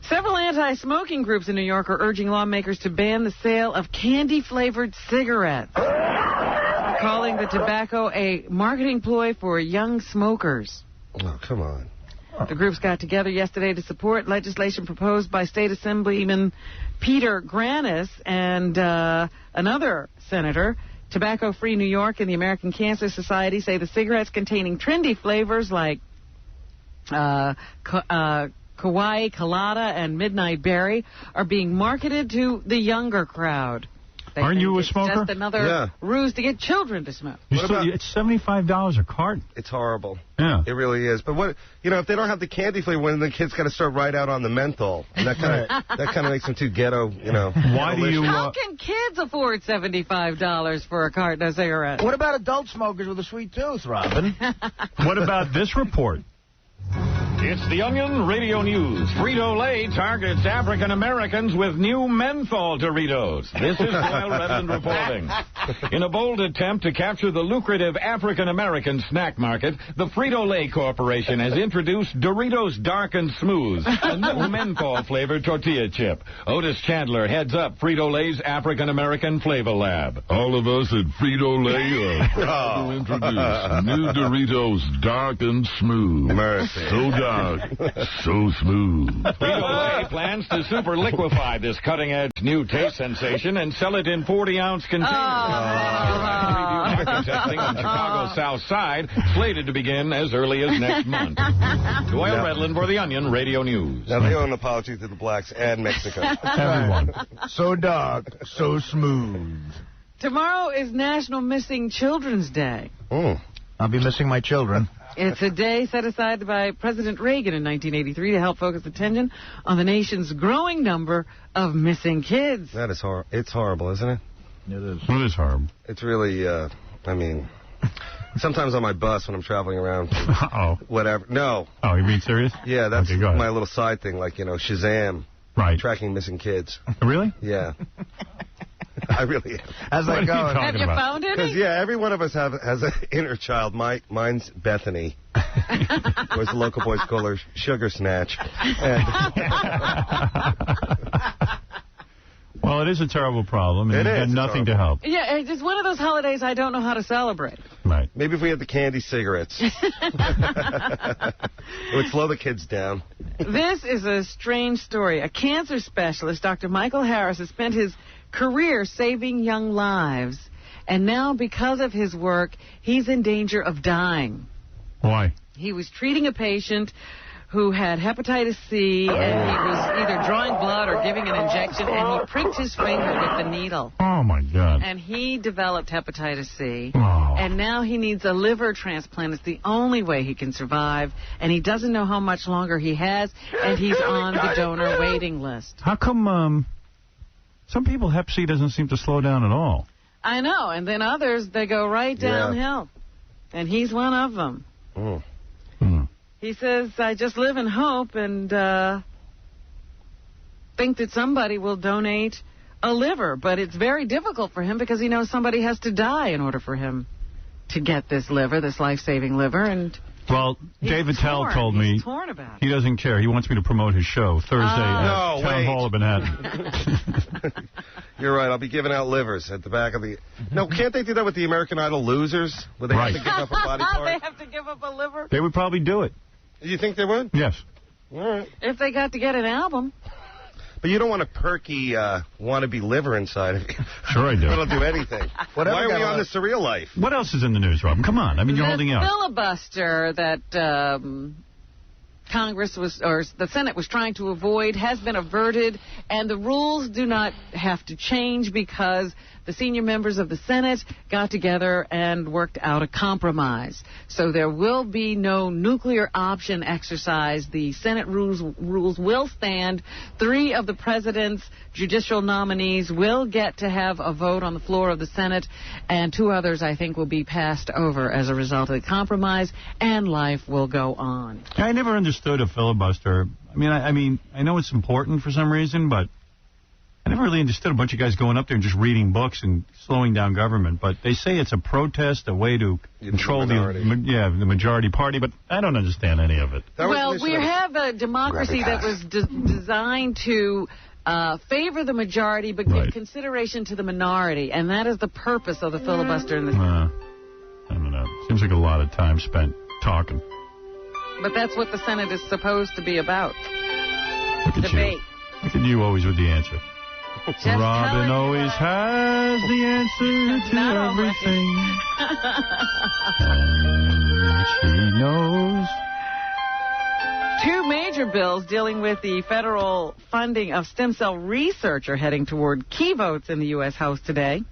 Several anti-smoking groups in New York are urging lawmakers to ban the sale of candy-flavored cigarettes, calling the tobacco a marketing ploy for young smokers. Oh, come on. The groups got together yesterday to support legislation proposed by State Assemblyman Peter Granis and another senator. Tobacco Free New York and the American Cancer Society say the cigarettes containing trendy flavors like Kawaii Colada and Midnight Berry are being marketed to the younger crowd. Aren't you a smoker? Just another ruse to get children to smoke. It's $75 a carton. It's horrible. Yeah. It really is. But what, if they don't have the candy flavor, then the kids got to start right out on the menthol, and that kind of makes them too ghetto. Why do you? How can kids afford $75 for a carton of cigarettes? What about adult smokers with a sweet tooth, Robin? What about this report? It's the Onion Radio News. Frito-Lay targets African Americans with new menthol Doritos. This is Royal Redland reporting. In a bold attempt to capture the lucrative African American snack market, the Frito-Lay Corporation has introduced Doritos Dark and Smooth, a new menthol-flavored tortilla chip. Otis Chandler heads up Frito-Lay's African American Flavor Lab. All of us at Frito-Lay are proud to introduce new Doritos Dark and Smooth. Mercy. So dark, so smooth. Frito-Lay plans to super liquefy this cutting-edge new taste sensation and sell it in 40-ounce containers. Preview market testing on Chicago's South Side, slated to begin as early as next month. Doyle Redland for the Onion Radio News. Now, they owe an apology to the blacks and Mexico. Everyone. So dark, so smooth. Tomorrow is National Missing Children's Day. Oh. I'll be missing my children. It's a day set aside by President Reagan in 1983 to help focus attention on the nation's growing number of missing kids. That is horrible. It's horrible, isn't it? It is. It is horrible. It's really, sometimes on my bus when I'm traveling around. Uh-oh. Whatever. No. Oh, you being serious? Yeah, that's okay, go ahead. my little side thing, like, Shazam. Right. Tracking missing kids. Really? Yeah. I really am. How's that going? Have you found any? Because, every one of us has an inner child. Mine's Bethany. Whereas the local boys call her Sugar Snatch. Well, it is a terrible problem, and you've done nothing to help. Yeah, it's one of those holidays I don't know how to celebrate. Right. Maybe if we had the candy cigarettes. It would slow the kids down. This is a strange story. A cancer specialist, Dr. Michael Harris, has spent his career saving young lives, and now because of his work, he's in danger of dying. Why? He was treating a patient who had hepatitis C, and he was either drawing blood or giving an injection, and he pricked his finger with the needle. Oh, my God. And he developed hepatitis C, Oh. and now he needs a liver transplant. It's the only way he can survive, and he doesn't know how much longer he has, and he's on the donor waiting list. How come some people, hep C doesn't seem to slow down at all? I know, and then others, they go right downhill, and he's one of them. Oh. He says, I just live in hope and think that somebody will donate a liver. But it's very difficult for him because he knows somebody has to die in order for him to get this liver, this life-saving liver. And well, Dave Attel told me torn about he doesn't care. He wants me to promote his show Thursday at Town Hall of Manhattan. You're right. I'll be giving out livers at the back of the... No, can't they do that with the American Idol losers? Where they have to give up a body part? They have to give up a liver? They would probably do it. You think they would? Yes. All right. If they got to get an album. But you don't want a perky, wannabe liver inside of you. Sure I do. It'll do anything. Why are we on the surreal life? What else is in the news, Robin? Come on. I mean, you're holding out. The filibuster that Congress was, or the Senate was trying to avoid has been averted, and the rules do not have to change because the senior members of the Senate got together and worked out a compromise. So there will be no nuclear option exercise. The Senate rules will stand. 3 of the president's judicial nominees will get to have a vote on the floor of the Senate, and 2 others, I think, will be passed over as a result of the compromise, and life will go on. I never understood a filibuster. I mean, I know it's important for some reason, but I never really understood a bunch of guys going up there and just reading books and slowing down government. But they say it's a protest, a way to control the majority party. But I don't understand any of it. Well, we have a democracy that was designed to favor the majority but give consideration to the minority. And that is the purpose of the filibuster in this. I don't know. Seems like a lot of time spent talking. But that's what the Senate is supposed to be about. Look at Debate. you. Look at you always with the answer. Robin always has the answer to everything. And she knows. 2 major bills dealing with the federal funding of stem cell research are heading toward key votes in the U.S. House today.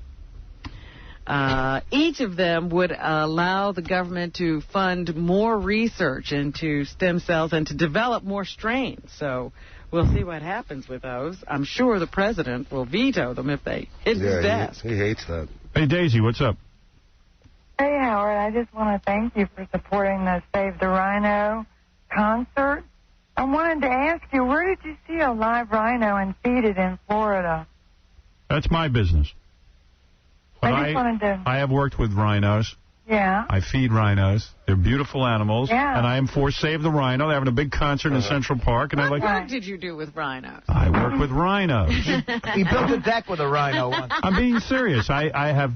Each of them would allow the government to fund more research into stem cells and to develop more strains. So we'll see what happens with those. I'm sure the president will veto them if they hit his desk. He hates that. Hey, Daisy, what's up? Hey, Howard, I just want to thank you for supporting the Save the Rhino concert. I wanted to ask you, where did you see a live rhino and feed it in Florida? That's my business. But I have worked with rhinos. Yeah. I feed rhinos. They're beautiful animals. Yeah. And I am for Save the Rhino. They're having a big concert in Central Park. And What work did you do with rhinos? I work with rhinos. He built a deck with a rhino once. I'm being serious. I have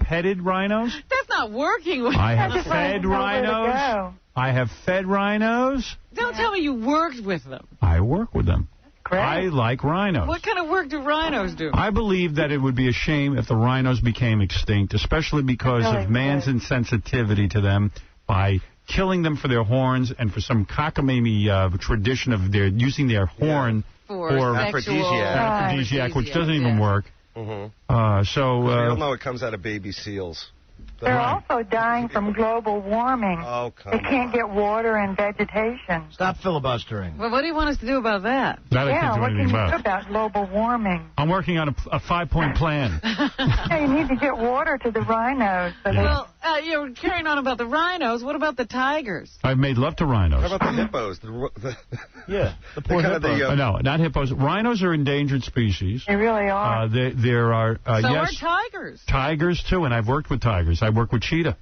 petted rhinos. That's not working with I have fed rhinos. I have fed rhinos. Don't tell me you worked with them. I work with them. Great. I like rhinos. What kind of work do rhinos do? I believe that it would be a shame if the rhinos became extinct, especially because of man's insensitivity to them by killing them for their horns and for some cockamamie tradition of their using their horn for aphrodisiac, which doesn't even work. We all know it comes out of baby seals. They're also dying from global warming. Oh, they can't get water and vegetation. Stop filibustering. Well, what do you want us to do about that? That I can't do what anything can you about. do about global warming? I'm working on a 5-point plan. Hey, you need to get water to the rhinos. So Well, you're carrying on about the rhinos. What about the tigers? I've made love to rhinos. How about the hippos? The poor hippos. No, not hippos. Rhinos are endangered species. They really are. There are, So yes, are tigers. Tigers, too, and I've worked with tigers. I work with cheetah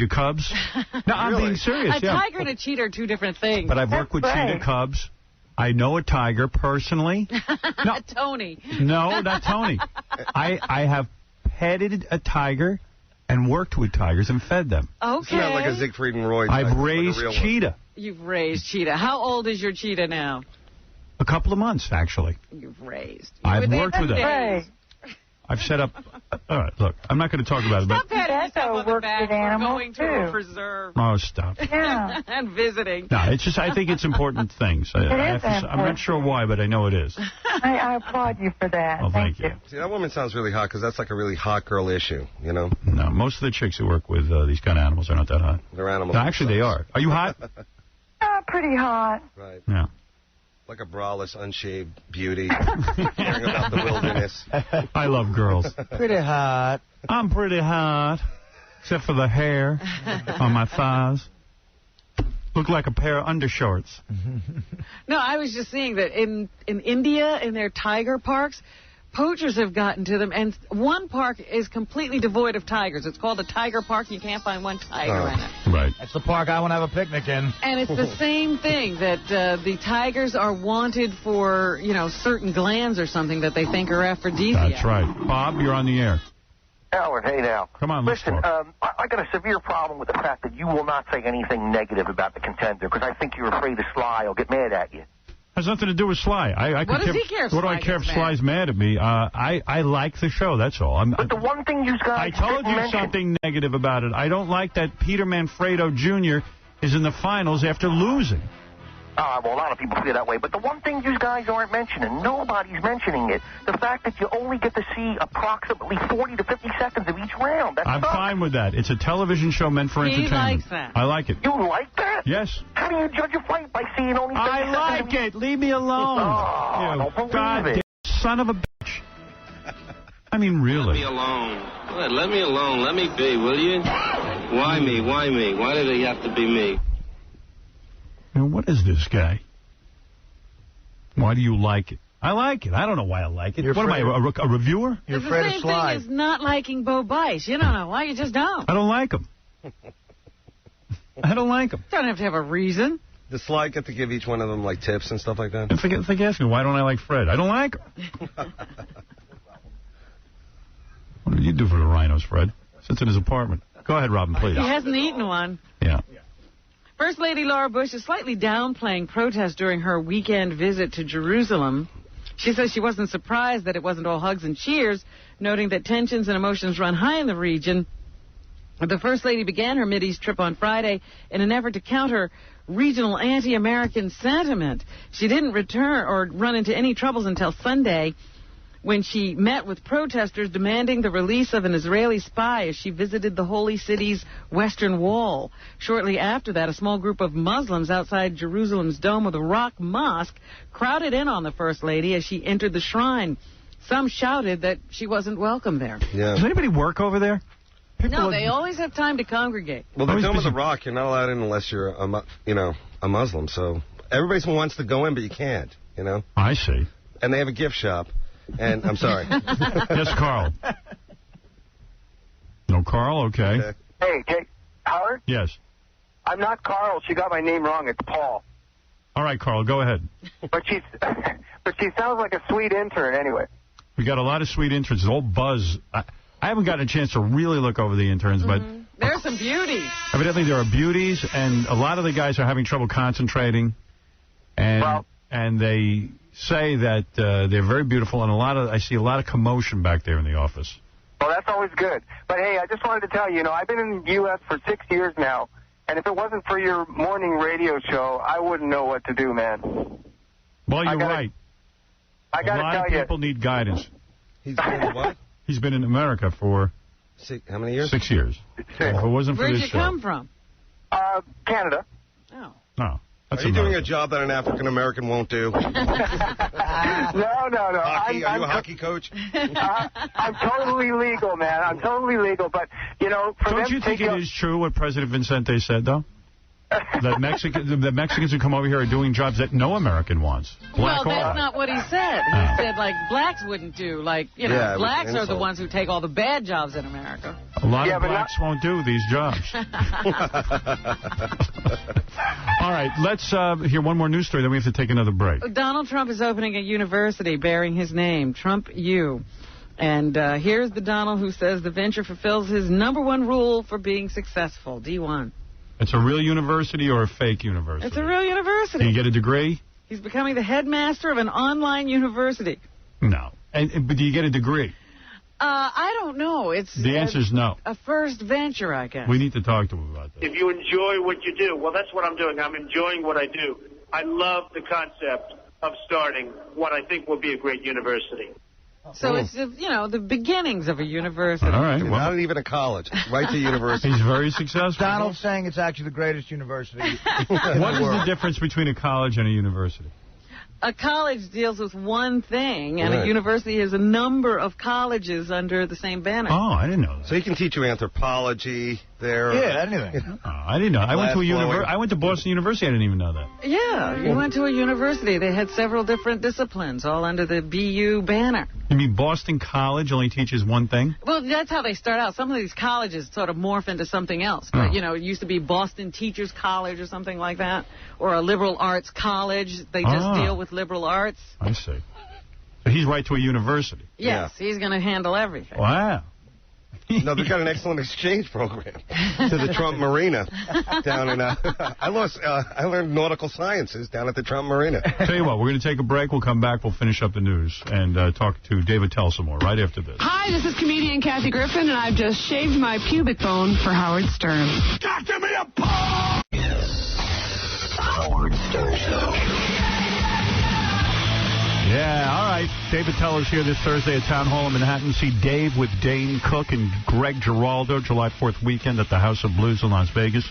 cubs. No, I'm being serious, A tiger and a cheetah are 2 different things. But I've worked with cheetah cubs. I know a tiger personally. No, Tony. No, not Tony. I have petted a tiger and worked with tigers and fed them. Okay. It's not like a Siegfried and Roy. I've raised cheetah. You've raised cheetah. How old is your cheetah now? A couple of months, actually. You've raised. I've worked with them. Hey. I've set up All right, look, I'm not going to talk about it, but... Stop patting yourself on the back for going to a preserve. Oh, stop. Yeah. And visiting. No, it's just, I think it's important things. I'm not sure why, but I know it is. I applaud you for that. Well, thank you. See, that woman sounds really hot because that's like a really hot girl issue, you know? No, most of the chicks who work with these kind of animals are not that hot. They're animals. No, actually, they are. Are you hot? Pretty hot. Right. Yeah. Like a braless, unshaved beauty, caring about the wilderness. I love girls. Pretty hot. I'm pretty hot, except for the hair on my thighs. Look like a pair of undershorts. No, I was just seeing that in India, in their tiger parks, poachers have gotten to them, and one park is completely devoid of tigers. It's called a tiger park. You can't find one tiger in it. Right. That's the park I want to have a picnic in. And it's the same thing, that the tigers are wanted for, certain glands or something that they think are aphrodisiac. That's right. Bob, you're on the air. Howard, hey now. Come on, let's listen. talk. I got a severe problem with the fact that you will not say anything negative about the contender because I think you're afraid of Sly will get mad at you. Has nothing to do with Sly. What does he care if What do I care if Sly's mad at me? I like the show, that's all. But the one thing you guys I told you something negative about it. I don't like that Peter Manfredo Jr. is in the finals after losing. Well, a lot of people feel that way. But the one thing you guys aren't mentioning, nobody's mentioning it, the fact that you only get to see approximately 40 to 50 seconds of each round. I'm fine with that. It's a television show meant for entertainment. He likes that. I like it. You like that? Yes. How do you judge a fight by seeing only 30 I like it. Leave me alone. I don't believe goddamn it. son of a bitch. I mean, really. Let me alone. Let me alone. Let me be, will you? Why me? Why me? Why did it have to be me? What is this guy? Why do you like it? I like it. I don't know why I like it. What am I, a reviewer? You're afraid of Sly. It's the same thing as not liking Bo Bice. You don't know why. You just don't. I don't like him. I don't like him. Don't have to have a reason. Does Sly get to give each one of them, like, tips and stuff like that? It's like asking me, why don't I like Fred? I don't like her. What did you do for the rhinos, Fred? Sits in his apartment. Go ahead, Robin, please. He hasn't eaten one. Yeah. First Lady Laura Bush is slightly downplaying protests during her weekend visit to Jerusalem. She says she wasn't surprised that it wasn't all hugs and cheers, noting that tensions and emotions run high in the region. The First Lady began her Mideast trip on Friday in an effort to counter regional anti-American sentiment. She didn't return or run into any troubles until Sunday, when she met with protesters demanding the release of an Israeli spy as she visited the holy city's Western Wall. Shortly after that, a small group of Muslims outside Jerusalem's Dome of the Rock Mosque crowded in on the First Lady as she entered the shrine. Some shouted that she wasn't welcome there. Yeah. Does anybody work over there? No, they always have time to congregate. Well, the Dome of the Rock, you're not allowed in unless you're, a Muslim. So everybody wants to go in, but you can't, I see. And they have a gift shop. And I'm sorry. Yes, Carl. No, Carl? Okay. Hey, Howard? Yes. I'm not Carl. She got my name wrong. It's Paul. All right, Carl, go ahead. But she sounds like a sweet intern anyway. We got a lot of sweet interns. All buzz. I haven't gotten a chance to really look over the interns, but there's some beauties. Evidently there are beauties, and a lot of the guys are having trouble concentrating. And they say that they're very beautiful, and I see a lot of commotion back there in the office. Well, that's always good. But, hey, I just wanted to tell you, I've been in the U.S. for 6 years now, and if it wasn't for your morning radio show, I wouldn't know what to do, man. Well, you're right. I got to tell you. A lot of people need guidance. He's been what? He's been in America for... How many years? 6 years. If it wasn't for Where'd this you show... come from? Canada. Oh. No. Are you doing a job that an African-American won't do? No. Hockey? Are you a hockey coach? I'm totally legal, man. I'm totally legal. But, for Don't you think it is true what President Vicente said, though? That the Mexicans who come over here are doing jobs that no American wants. Well, that's not what he said. He said, blacks wouldn't do. Blacks are the ones who take all the bad jobs in America. A lot of blacks won't do these jobs. All right, let's hear one more news story, then we have to take another break. Donald Trump is opening a university bearing his name, Trump U. And here's the Donald who says the venture fulfills his #1 rule for being successful, D1. It's a real university or a fake university? It's a real university. Can you get a degree? He's becoming the headmaster of an online university. No. But do you get a degree? I don't know. The answer's no. A first venture, I guess. We need to talk to him about that. If you enjoy what you do, well, that's what I'm doing. I'm enjoying what I do. I love the concept of starting what I think will be a great university. So it's, the beginnings of a university. All right. Well, not even a college. Right to university. He's very successful. Donald's saying it's actually the greatest university. What is the difference between a college and a university? A college deals with one thing, and Right. a university has a number of colleges under the same banner. Oh, I didn't know that. So he can teach you anthropology there. Yeah, anything. Oh, I didn't know. I went to Boston University. I didn't even know that. Yeah, you went to a university. They had several different disciplines, all under the BU banner. You mean Boston College only teaches one thing? Well, that's how they start out. Some of these colleges sort of morph into something else. But, it used to be Boston Teachers College or something like that, or a liberal arts college. They just deal with liberal arts. I see. So he's right to a university. Yes, he's going to handle everything. Wow. No, they've got an excellent exchange program to the Trump Marina down in. I learned nautical sciences down at the Trump Marina. Tell you what, we're going to take a break. We'll come back. We'll finish up the news and talk to David Attel some more right after this. Hi, this is comedian Kathy Griffin, and I've just shaved my pubic bone for Howard Stern. God, give me a pause! Howard Stern Show. Yeah, all right. David Attel is here this Thursday at Town Hall in Manhattan. See Dave with Dane Cook and Greg Giraldo, July 4th weekend at the House of Blues in Las Vegas.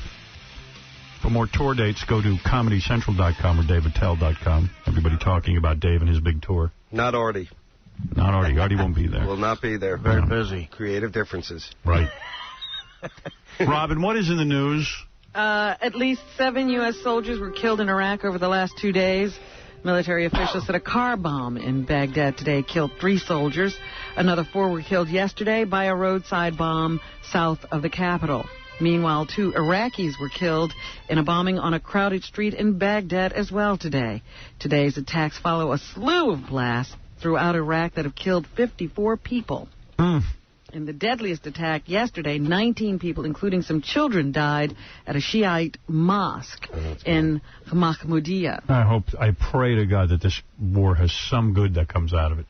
For more tour dates, go to ComedyCentral.com or DaveAttell.com. Everybody talking about Dave and his big tour. Not Artie. Not Artie. Artie won't be there. Will not be there. Very busy. Creative differences. Right. Robin, what is in the news? At least 7 U.S. soldiers were killed in Iraq over the last 2 days. Military officials said a car bomb in Baghdad today killed 3 soldiers. Another 4 were killed yesterday by a roadside bomb south of the capital. Meanwhile, 2 Iraqis were killed in a bombing on a crowded street in Baghdad as well today. Today's attacks follow a slew of blasts throughout Iraq that have killed 54 people. In the deadliest attack yesterday, 19 people, including some children, died at a Shiite mosque in Mahmoudiyah. I pray to God that this war has some good that comes out of it.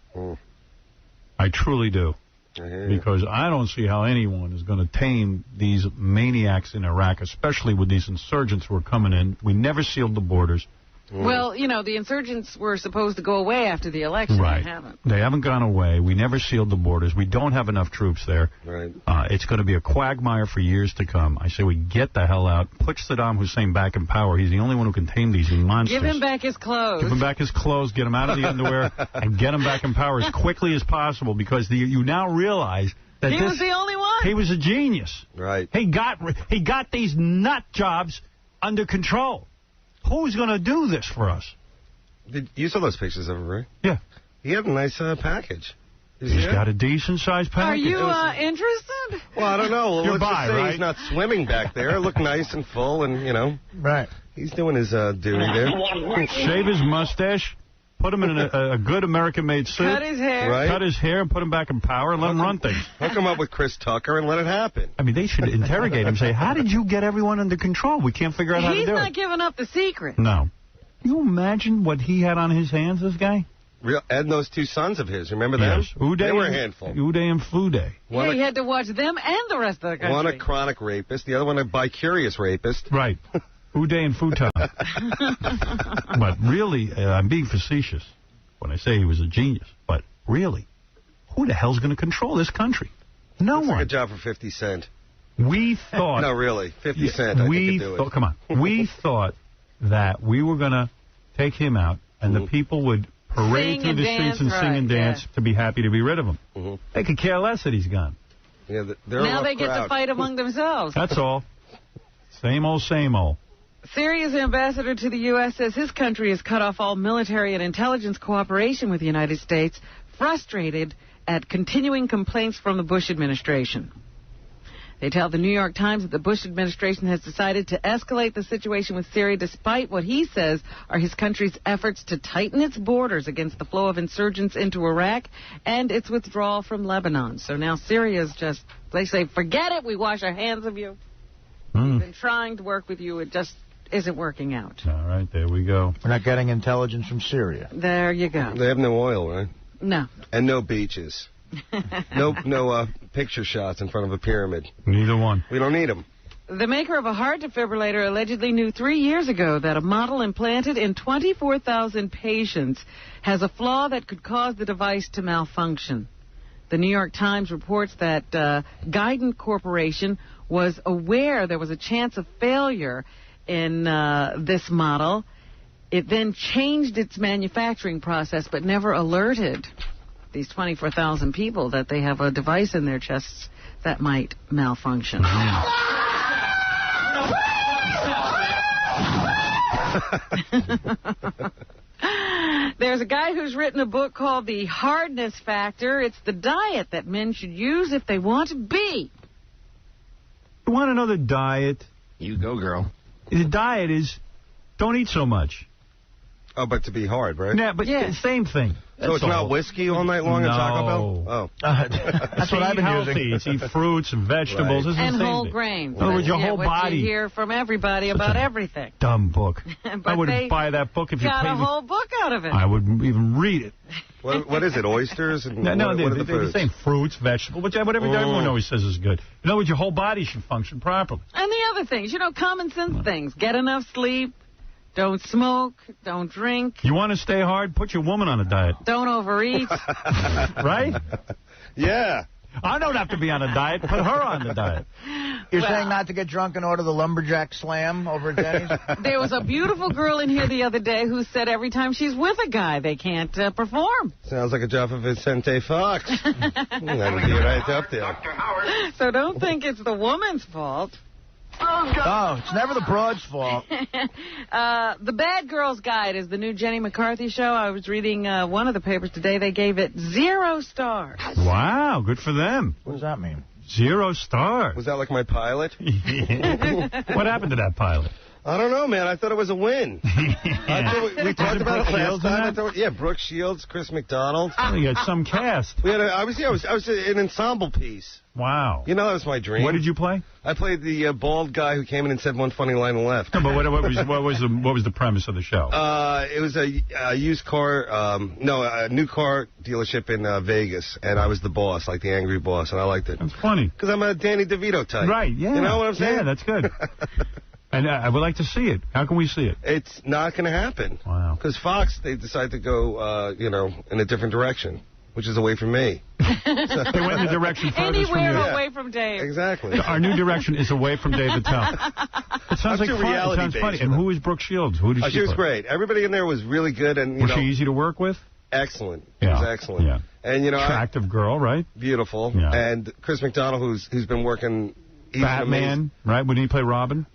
I truly do. Because I don't see how anyone is going to tame these maniacs in Iraq, especially with these insurgents who are coming in. We never sealed the borders. Well, the insurgents were supposed to go away after the election. Right. They haven't. They haven't gone away. We never sealed the borders. We don't have enough troops there. Right. It's going to be a quagmire for years to come. I say we get the hell out. Put Saddam Hussein back in power. He's the only one who can tame these monsters. Give him back his clothes. Give him back his clothes. Get him out of the underwear and get him back in power as quickly as possible because you now realize that he was the only one. He was a genius. Right. He got these nut jobs under control. Who's going to do this for us? You saw those pictures of him, right? Yeah. He had a nice package. He's got a decent-sized package. Are you interested? Well, I don't know. You're Let's just say right? he's not swimming back there. It looked nice and full, and, Right. he's doing his duty there. Shave his mustache, put him in a good American-made suit. Cut his hair. Right. Cut his hair and put him back in power and let him run things. Hook him up with Chris Tucker and let it happen. I mean, they should interrogate him, say, how did you get everyone under control? We can't figure out how to He's do not it. giving up the secret. No. Can you imagine what he had on his hands, this guy? And those 2 sons of his, remember them? Yes. Uday they were a handful. Uday and Fuday. Yeah, he had to watch them and the rest of the country. One a chronic rapist, the other one a bicurious rapist. Right. Uday and Futon. But really, I'm being facetious when I say he was a genius. But really, who the hell's going to control this country? No one. Like a job for 50 Cent. We thought... No, really. 50 Cent, I think could do it. Come on. We thought that we were going to take him out and the people would parade through the streets and sing and dance to be happy to be rid of him. They could care less that he's gone. Yeah, they're now they get to fight among themselves. That's all. Same old, same old. Syria's ambassador to the U.S. says his country has cut off all military and intelligence cooperation with the United States, frustrated at continuing complaints from the Bush administration. They tell the New York Times that the Bush administration has decided to escalate the situation with Syria despite what he says are his country's efforts to tighten its borders against the flow of insurgents into Iraq and its withdrawal from Lebanon. So now Syria's just, they say, forget it, we wash our hands of you. We've been trying to work with you, it just isn't working out. All right, there we go. We're not getting intelligence from Syria. There you go. They have no oil, right? No. And no beaches. No picture shots in front of a pyramid. Neither one. We don't need them. The maker of a heart defibrillator allegedly knew 3 years ago that a model implanted in 24,000 patients has a flaw that could cause the device to malfunction. The New York Times reports that Guidant Corporation was aware there was a chance of failure in this model. It then changed its manufacturing process but never alerted these 24,000 people that they have a device in their chests that might malfunction. There's a guy who's written a book called The Hardness Factor. It's the diet that men should use if they want to be. You want another diet? You go, girl. The diet is don't eat so much. Oh, but to be hard, right? Yeah, but same thing. So it's not whiskey all night long and Taco Bell? Oh. That's what I've been using. It's eat fruits and vegetables. Right. And whole grains. In other words, your whole what body. You hear from everybody about everything. Dumb book. But I wouldn't buy that book if you got paid a me. whole book out of it. I wouldn't even read it. What is it, oysters? And No, what are the they're foods? saying fruits, vegetables, whatever everyone always says is good. In other words, your whole body should function properly. And the other things, common sense things. Get enough sleep. Don't smoke. Don't drink. You want to stay hard? Put your woman on a diet. Don't overeat. Right? Yeah. I don't have to be on a diet. Put her on the diet. You're saying not to get drunk and order the lumberjack slam over at Denny's? There was a beautiful girl in here the other day who said every time she's with a guy, they can't perform. Sounds like a job for Vicente Fox. That'll be right up there. So don't think it's the woman's fault. Oh, it's never the broad's fault. The Bad Girls Guide is the new Jenny McCarthy show. I was reading one of the papers today. They gave it 0 stars. Wow, good for them. What does that mean? 0 stars. Was that like my pilot? What happened to that pilot? I don't know, man. I thought it was a win. We talked about it last time. Yeah, Brooke Shields, Chris McDonald. You had some cast. I was an ensemble piece. Wow. That was my dream. What did you play? I played the bald guy who came in and said one funny line and left. No, but what was the premise of the show? It was a used car, a new car dealership in Vegas, and I was the boss, like the angry boss, and I liked it. That's funny. Because I'm a Danny DeVito type. Right, yeah. You know what I'm saying? Yeah, that's good. And I would like to see it. How can we see it? It's not going to happen. Wow. Because Fox, they decided to go, in a different direction, which is away from me. They went in the direction furthest from you. Anywhere away from Dave. Exactly. Our new direction is away from Dave Attell. It sounds like fun. It sounds funny. And who is Brooke Shields? Who did she She was play? great. Everybody in there was really good. And Was she easy to work with? Excellent. Yeah. It was excellent. Yeah. And, attractive girl, right? Beautiful. Yeah. And Chris McDonald, who's been working... Batman, right? Wouldn't he play Robin?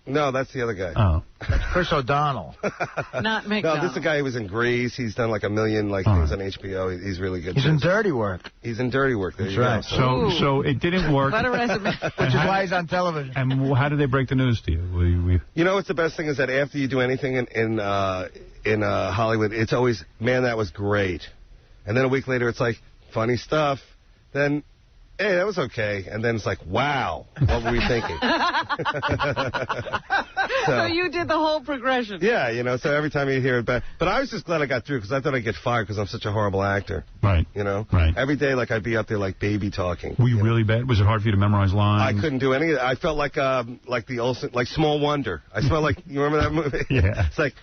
No, that's the other guy. Oh. That's Chris O'Donnell. Not McDonald. No, this is the guy who was in Grease. He's done like a million things on HBO. He's really good. He's in Dirty Work. He's in Dirty Work. There That's you right. go. So it didn't work. What a resume. Which is why he's on television. And how did they break the news to you? What's the best thing is that after you do anything in Hollywood, it's always, man, that was great. And then a week later, it's like, funny stuff. Then, hey, that was okay. And then it's like, wow, what were we thinking? So you did the whole progression. Yeah, so every time you hear it back. But I was just glad I got through because I thought I'd get fired because I'm such a horrible actor. Right. Right. Every day, I'd be up there baby talking. Were you really bad? Was it hard for you to memorize lines? I couldn't do any of that. I felt like the Olsen, like Small Wonder. I smelled like, you remember that movie? Yeah. It's like,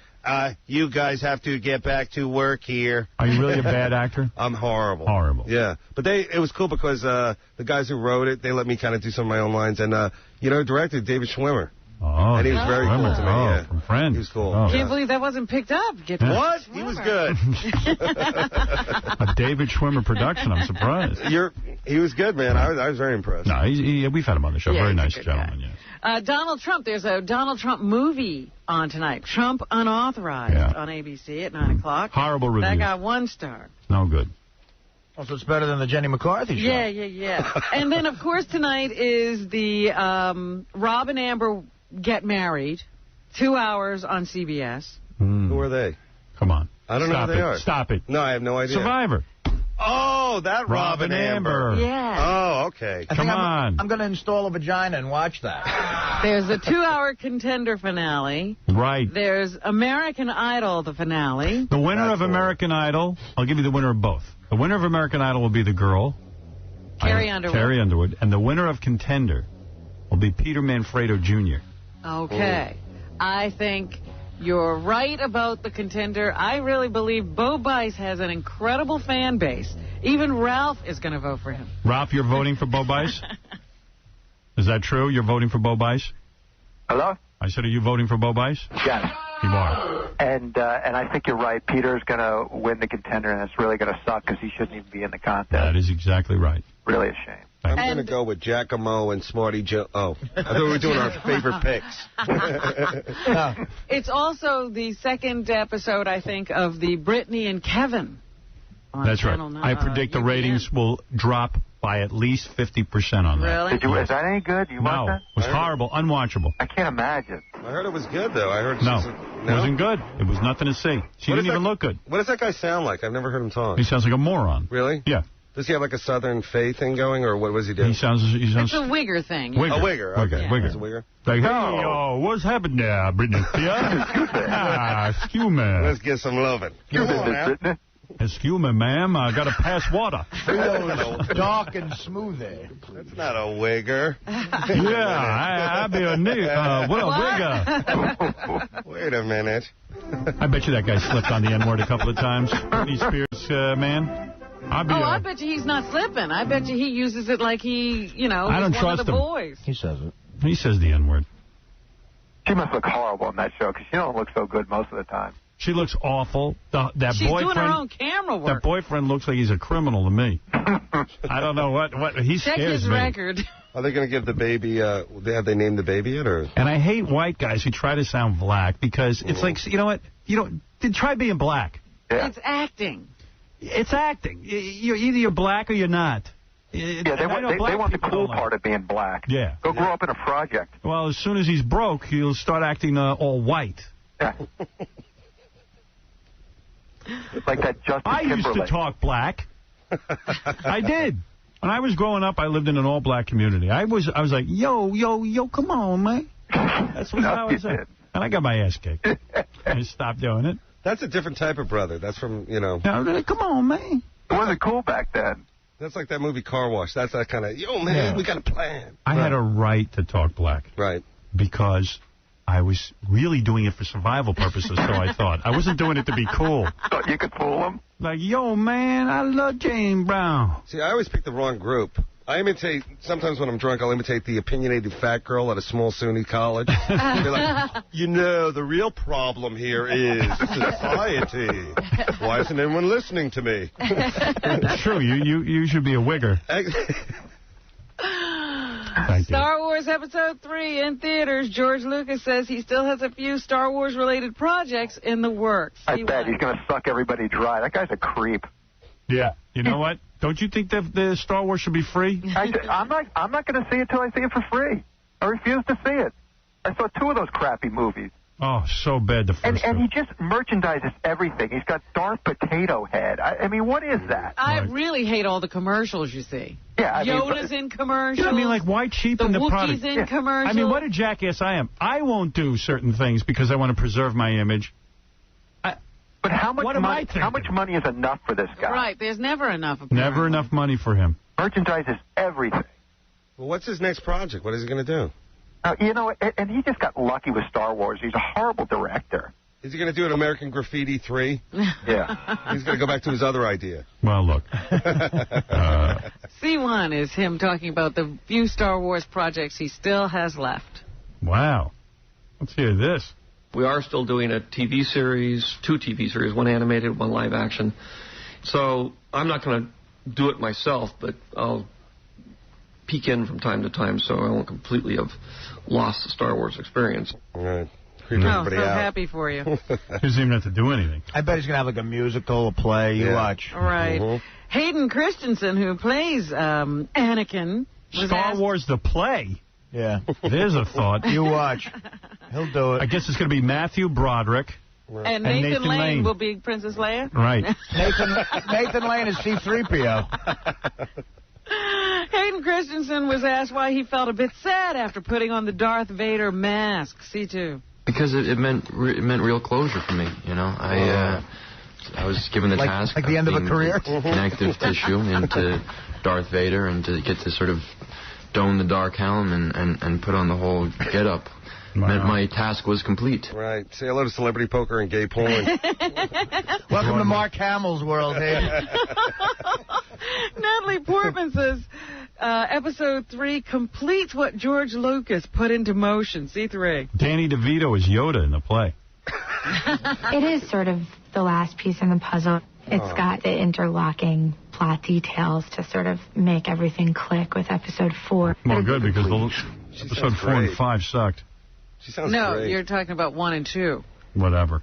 you guys have to get back to work here. Are you really a bad actor? I'm horrible. Horrible. Yeah. But it was cool because the guys who wrote it, they let me kind of do some of my own lines. And, directed David Schwimmer. Oh, and he was very cool to me. Yeah. From Friends. He was cool. Oh. Can't believe that wasn't picked up. What? He was good. A David Schwimmer production. I'm surprised. He was good, man. I was very impressed. No, we've had him on the show. Yeah, very he's a nice good gentleman. Yeah. Donald Trump. There's a Donald Trump movie on tonight. Trump Unauthorized on ABC at 9 o'clock. Horrible reviews. That got 1 star. No good. Oh, so it's better than the Jenny McCarthy show. Yeah. And then, of course, tonight is the Rob and Amber Get Married. 2 hours on CBS. Who are they? Come on. I don't know who they are. Stop it. No, I have no idea. Survivor. Oh, Oh, that Robin Amber. Yeah. Oh, okay. Come on. I'm going to install a vagina and watch that. There's a 2-hour Contender finale. Right. There's American Idol, the finale. The winner of American Idol, I'll give you the winner of both. The winner of American Idol will be the girl. Carrie Underwood. Carrie Underwood. And the winner of Contender will be Peter Manfredo Jr. Okay. I think you're right about the Contender. I really believe Bo Bice has an incredible fan base. Even Ralph is going to vote for him. Ralph, you're voting for Bo Bice? Is that true? You're voting for Bo Bice? Hello? I said, are you voting for Bo Bice? Yes. You are. And I think you're right. Peter's going to win the Contender, and it's really going to suck because he shouldn't even be in the contest. That is exactly right. Really a shame. I'm going to go with Giacomo and Smarty Joe. Oh, I thought we were doing our favorite picks. It's also the second episode, I think, of the Brittany and Kevin. That's right. I predict the ratings will drop by at least 50% on that. Really? Is that any good? You watch that? It was horrible, unwatchable. I can't imagine. I heard it was good, though. I heard No, it wasn't good. It was nothing to see. She didn't even look good. What does that guy sound like? I've never heard him talk. He sounds like a moron. Really? Yeah. Does he have like a Southern Faye thing going, or what was he doing? He sounds It's a wigger thing. Wigger. A wigger. Okay. Wigger. He's a wigger. Like, hey, what's happened there, Brittany? Excuse me. Let's get some loving. Excuse me, ma'am. I got to pass water. Dark and smooth there. That's not a wigger. Yeah, I'd be a nigger. What a wigger. Wait a minute. I bet you that guy slipped on the N-word a couple of times. Britney Spears, man. I bet you he's not slipping. I bet you he uses it like he, I don't was one trust of the him. boys. He says it. He says the N-word. She must look horrible in that show because she don't look so good most of the time. She looks awful. That She's boyfriend, doing her own camera work. That boyfriend looks like he's a criminal to me. I don't know what he Check scares his me. record. Are they going to give the baby, have they named the baby yet? Or? And I hate white guys who try to sound black because it's like, you know what? Try being black. Yeah. It's acting. It's acting. Either you're black or you're not. They want the cool part of being black. Yeah. Go grow up in a project. Well, as soon as he's broke, he'll start acting all white. Yeah. Like that Justin I used to Timberlake. talk black. I did. When I was growing up, I lived in an all-black community. I was like, yo, come on, man. That's what I was saying. And I got my ass kicked. I stopped doing it. That's a different type of brother. That's from, Come on, man. It wasn't cool back then. That's like that movie Car Wash. That's that kind of, man, we got a plan. I had a right to talk black. Right. Because I was really doing it for survival purposes, so I thought. I wasn't doing it to be cool. Thought you could fool him? Like, yo, man, I love James Brown. See, I always pick the wrong group. I imitate, sometimes when I'm drunk, I'll imitate the opinionated fat girl at a small SUNY college. Be like, the real problem here is society. Why isn't anyone listening to me? It's true. You should be a wigger. Star Wars Episode 3 in theaters. George Lucas says he still has a few Star Wars-related projects in the works. I bet he's going to suck everybody dry. That guy's a creep. Yeah. You know what? Don't you think that the Star Wars should be free? I'm not going to see it till I see it for free. I refuse to see it. I saw 2 of those crappy movies. Oh, so bad the first And he just merchandises everything. He's got Darth Potato Head. I mean, what is that? I really hate all the commercials you see. Yeah, Yoda's in commercials. I mean, like, why cheapen the product? Wookiees in commercials. I mean, what a jackass I am. I won't do certain things because I want to preserve my image. But how much How much money is enough for this guy? Right, there's never enough. Never enough money for him. Merchandises everything. Well, what's his next project? What is he going to do? And he just got lucky with Star Wars. He's a horrible director. Is he going to do an American Graffiti 3? Yeah. He's going to go back to his other idea. Well, look. C1 is him talking about the few Star Wars projects he still has left. Wow. Let's hear this. We are still doing a TV series, 2 TV series, 1 animated, 1 live action. So I'm not going to do it myself, but I'll peek in from time to time so I won't completely have lost the Star Wars experience. All right. Happy for you. He doesn't even have to do anything. I bet he's going to have like a musical, a play. You watch. All right. Hayden Christensen, who plays Anakin. Star Wars the play? Yeah. There's a thought. You watch. He'll do it. I guess it's going to be Matthew Broderick. And Nathan Lane will be Princess Leia? Right. Nathan Lane is C-3PO. Hayden Christensen was asked why he felt a bit sad after putting on the Darth Vader mask. C2. Because it meant real closure for me, you know. I was given the task like the end of a career, connective tissue into Darth Vader, and to get to sort of don the dark helm and put on the whole get-up. Meant my task was complete. Right. Say hello to celebrity poker and gay porn. Welcome to Mark Hamill's world here. Natalie Portman says Episode 3 completes what George Lucas put into motion. C3. Danny DeVito is Yoda in the play. It is sort of the last piece in the puzzle. It's got the interlocking plot details to sort of make everything click with Episode 4. Well, good, because Episode 4 and 5 sucked. She sounds no, great. You're talking about 1 and 2. Whatever.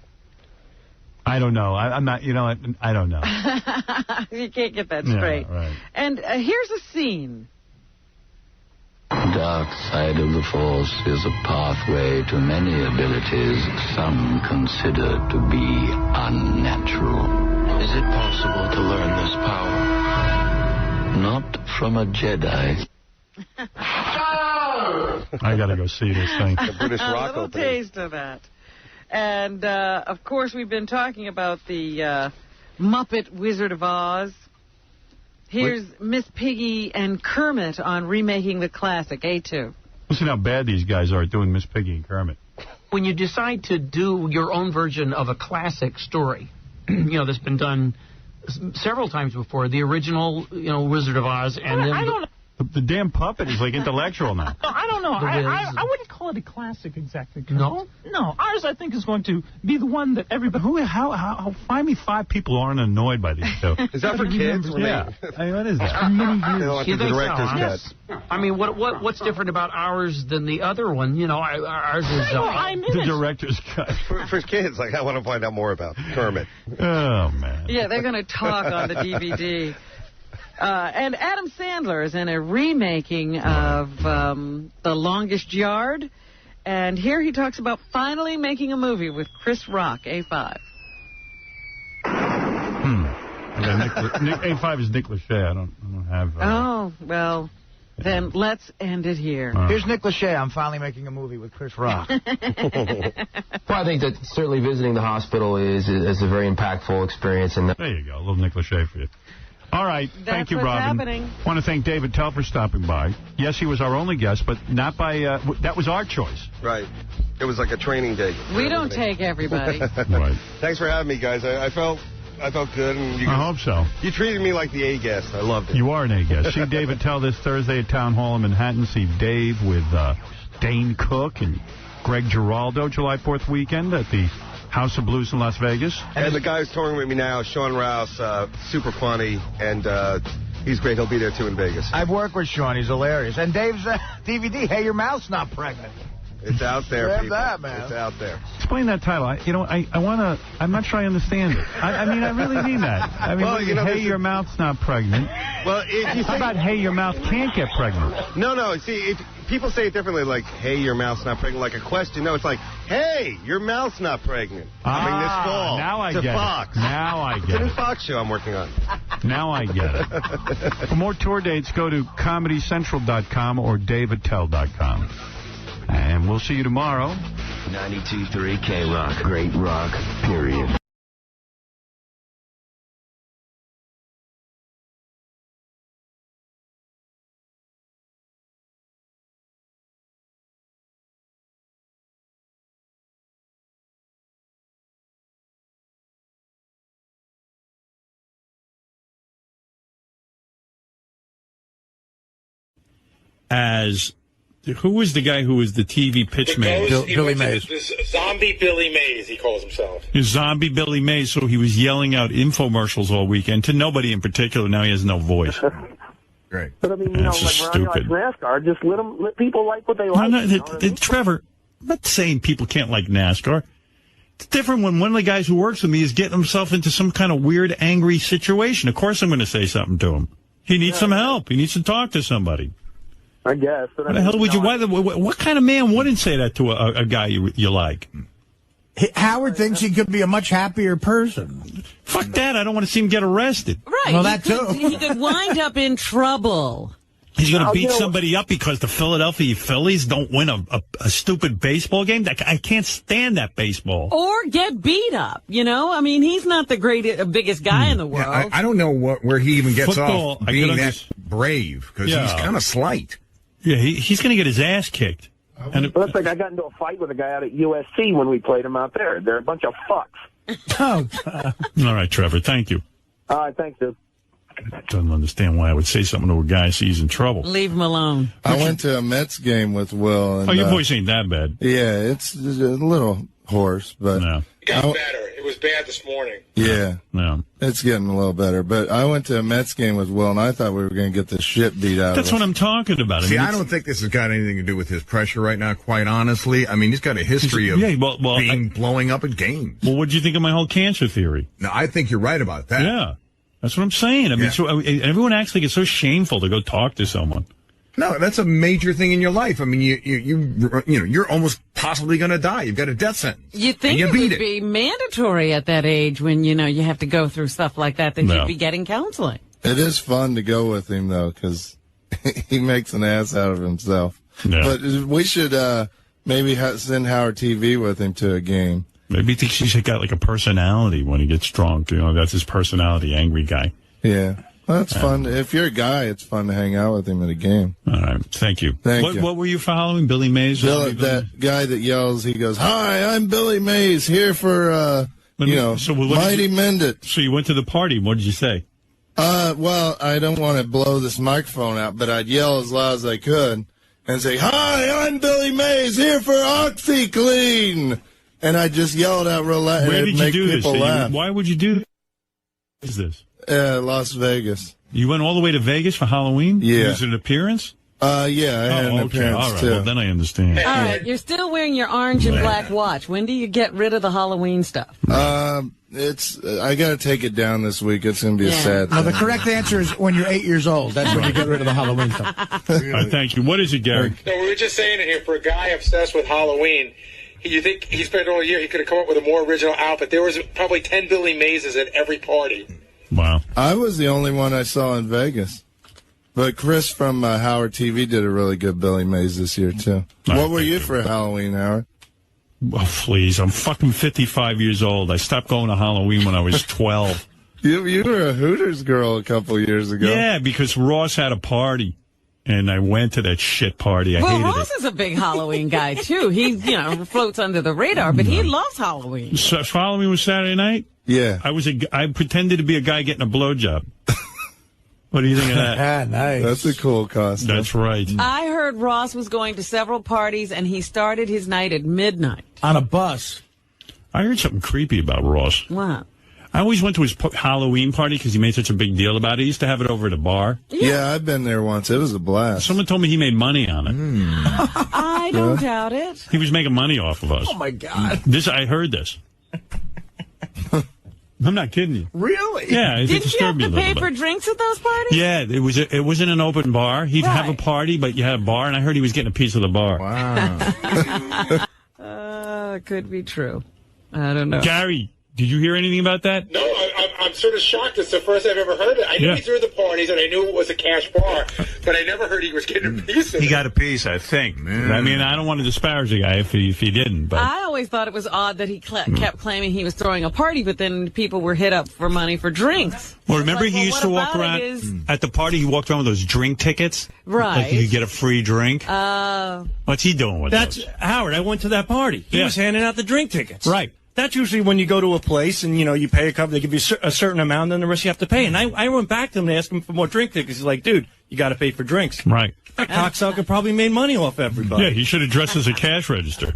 I don't know. I'm not, you know, I don't know. You can't get that straight. Yeah, right. And here's a scene. The dark side of the Force is a pathway to many abilities some consider to be unnatural. Is it possible to learn this power? Not from a Jedi. I got to go see this thing. The British A rock little opening. taste of that. And, of course, we've been talking about the Muppet Wizard of Oz. Here's Miss Piggy and Kermit on remaking the classic, A2. Listen how bad these guys are at doing Miss Piggy and Kermit. When you decide to do your own version of a classic story, you know, that's been done several times before, the original, you know, Wizard of Oz, and then... I don't know. The damn puppet is like intellectual now. No, I don't know. I wouldn't call it a classic exactly. No? No. Ours, I think, is going to be the one that everybody... How find me 5 people who aren't annoyed by these shows. Is that for kids? Yeah. I mean, what is that? For many years. They want the director's cut. Yes. I mean, what's different about ours than the other one? You know, ours is... the director's cut. For kids, like, I want to find out more about Kermit. Oh, man. Yeah, they're going to talk on the DVD. And Adam Sandler is in a remaking of The Longest Yard. And here he talks about finally making a movie with Chris Rock, A5. A5 is Nick Lachey. I don't have... Oh, well, then let's end it here. Here's Nick Lachey. I'm finally making a movie with Chris Rock. Well, I think that certainly visiting the hospital is a very impactful experience. And there you go. A little Nick Lachey for you. All right. Thank you, Robin. Happening. Want to thank David Tell for stopping by. Yes, he was our only guest, but not by... that was our choice. Right. It was like a training day. We don't take everybody. Right. Thanks for having me, guys. I felt good. And you I hope so. You treated me like the A guest. I loved it. You are an A guest. See David Tell this Thursday at Town Hall in Manhattan. See Dave with Dane Cook and Greg Giraldo July 4th weekend at the House of Blues in Las Vegas. And the guy who's touring with me now, Sean Rouse, super funny, and he's great. He'll be there, too, in Vegas. I've worked with Sean. He's hilarious. And Dave's DVD, Hey, Your Mouth's Not Pregnant. It's out there, Grab people. that, man. It's out there. Explain that title. I'm not sure I understand it. I mean, I really mean that. I mean, Well, you know, hey, your mouth's not pregnant. Well, if you How about, hey, your mouth can't get pregnant? No. See, people say it differently, like, hey, your mouth's not pregnant, like a question. No, it's like, hey, your mouth's not pregnant. Coming this fall. Now I to get Fox. it. Now I It's get a new it. Fox show I'm working on. Now I get it. For more tour dates, go to ComedyCentral.com or DavidTell.com. And we'll see you tomorrow. 92.3 K-Rock. Great rock, period. As... Who was the guy who was the TV pitchman? Billy Mays. Zombie Billy Mays, he calls himself. Zombie Billy Mays, so he was yelling out infomercials all weekend to nobody in particular. Now he has no voice. Great. But I mean, you know, like stupid. NASCAR, just let people like what they like. Trevor, I'm not saying people can't like NASCAR. It's different when one of the guys who works with me is getting himself into some kind of weird, angry situation. Of course I'm going to say something to him. He needs some help. He needs to talk to somebody. I guess. But What the hell would you? What kind of man wouldn't say that to a guy you like? Howard thinks he could be a much happier person. Fuck that. I don't want to see him get arrested. Right. Well, that too. He could wind up in trouble. He's going to beat somebody up because the Philadelphia Phillies don't win a stupid baseball game. I can't stand that baseball. Or get beat up, you know? I mean, he's not the biggest guy in the world. Yeah, I don't know where he even gets Football, off being that brave, because he's kind of slight. Yeah, he's going to get his ass kicked. And that's like I got into a fight with a guy out at USC when we played him out there. They're a bunch of fucks. All right, Trevor, thank you. All right, thanks, dude. Doesn't understand why I would say something to a guy he's in trouble. Leave him alone. I went to a Mets game with Will. And, your voice ain't that bad. Yeah, it's a little hoarse, but... No. It got better. It was bad this morning. Yeah. No. It's getting a little better. But I went to a Mets game with Will, and I thought we were going to get the shit beat out of us. That's what I'm talking about. See, I don't think this has got anything to do with his pressure right now, quite honestly. I mean, he's got a history of blowing up at games. Well, what did you think of my whole cancer theory? No, I think you're right about that. Yeah. That's what I'm saying. I mean, everyone acts like it's so shameful to go talk to someone. No, that's a major thing in your life. I mean, you're almost possibly going to die. You've got a death sentence. You think it would be mandatory at that age when, you have to go through stuff like that you'd be getting counseling. It is fun to go with him, though, because he makes an ass out of himself. Yeah. But we should maybe send Howard TV with him to a game. Maybe he thinks he's got like a personality when he gets drunk. That's his personality, angry guy. Yeah. Well, that's fun. If you're a guy, it's fun to hang out with him at a game. All right. Thank you. Thank you. What were you following? Billy Mays? That guy that yells, he goes, "Hi, I'm Billy Mays, here for, Mighty Mendit." So you went to the party. What did you say? Well, I don't want to blow this microphone out, but I'd yell as loud as I could and say, "Hi, I'm Billy Mays, here for OxyClean." And I just yelled out real loud. Where did you do this? Laugh. Why would you do this? What is this? Las Vegas. You went all the way to Vegas for Halloween? Yeah. Was it an appearance? Yeah, I had an appearance, all right. too. Well, then I understand. All right, you're still wearing your orange and black watch. When do you get rid of the Halloween stuff? I got to take it down this week. It's going to be a sad thing. No, the correct answer is when you're 8 years old. That's when you get rid of the Halloween stuff. All right, thank you. What is it, Gary? No, we were just saying it here. For a guy obsessed with Halloween, you think he spent all year, he could have come up with a more original outfit. There was probably 10 Billy Mazes at every party. Wow. I was the only one I saw in Vegas. But Chris from Howard TV did a really good Billy Mays this year, too. What were you for Halloween, Howard? Oh, please. I'm fucking 55 years old. I stopped going to Halloween when I was 12. You were a Hooters girl a couple years ago. Yeah, because Ross had a party. And I went to that shit party. I hated Ross is a big Halloween guy, too. He, floats under the radar, but he loves Halloween. So Halloween was Saturday night? Yeah. I pretended to be a guy getting a blowjob. What do you think of that? Nice. That's a cool costume. That's right. I heard Ross was going to several parties, and he started his night at midnight. On a bus. I heard something creepy about Ross. What? I always went to his Halloween party because he made such a big deal about it. He used to have it over at a bar. Yeah, I've been there once. It was a blast. Someone told me he made money on it. I don't doubt it. He was making money off of us. Oh, my God. I heard this. I'm not kidding you. Really? Yeah, it Didn't you disturbed have me a to little pay for bit. drinks at those parties? Yeah, it wasn't an open bar. He'd have a party, but you had a bar, and I heard he was getting a piece of the bar. Wow. It could be true. I don't know. Gary, did you hear anything about that? No, I'm sort of shocked. It's the first I've ever heard it. I knew he threw the parties, and I knew it was a cash bar, but I never heard he was getting a piece of it. He got a piece, I think. I mean, I don't want to disparage the guy if he didn't. But I always thought it was odd that he kept claiming he was throwing a party, but then people were hit up for money for drinks. Well, remember he used to walk around at the party. He walked around with those drink tickets, right? Like you could get a free drink. What's he doing with That's those? Howard. I went to that party. He was handing out the drink tickets. Right. That's usually when you go to a place and, you pay a couple, they give you a certain amount, and then the rest you have to pay. And I went back to him and asked him for more drink tickets. He's like, dude, you got to pay for drinks. Right. That cocksucker probably made money off everybody. Yeah, he should have dressed as a cash register.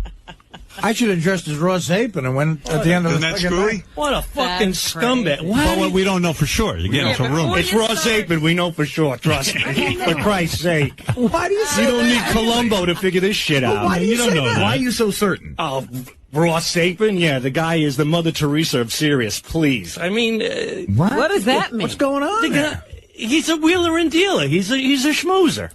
I should have dressed as Ross Apin and went at the end of the Isn't that screwy? What a fucking scumbag. Well, we don't know for sure. Again, it's a rumor. It's Ross Apin. We know for sure. Trust me. For Christ's sake. Why do you say You don't need Columbo to figure this shit out. Why do you don't say know that? Why are you so certain? Oh, Ross Apin? Yeah, the guy is the Mother Teresa of Sirius. Please. I mean... what does that mean? What's going on? He's a wheeler and dealer. He's a schmoozer.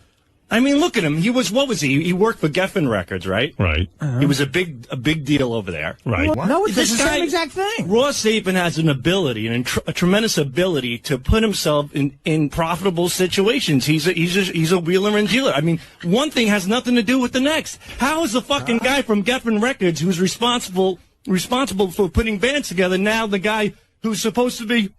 I mean, look at him. He was, what was he? He worked for Geffen Records, right? Right. He was a big deal over there. Right. No, it's the This guy- same exact thing. Ross Apin has an ability, a tremendous ability to put himself in profitable situations. He's a wheeler and dealer. I mean, one thing has nothing to do with the next. How is the fucking guy from Geffen Records, who's responsible for putting bands together, now the guy who's supposed to be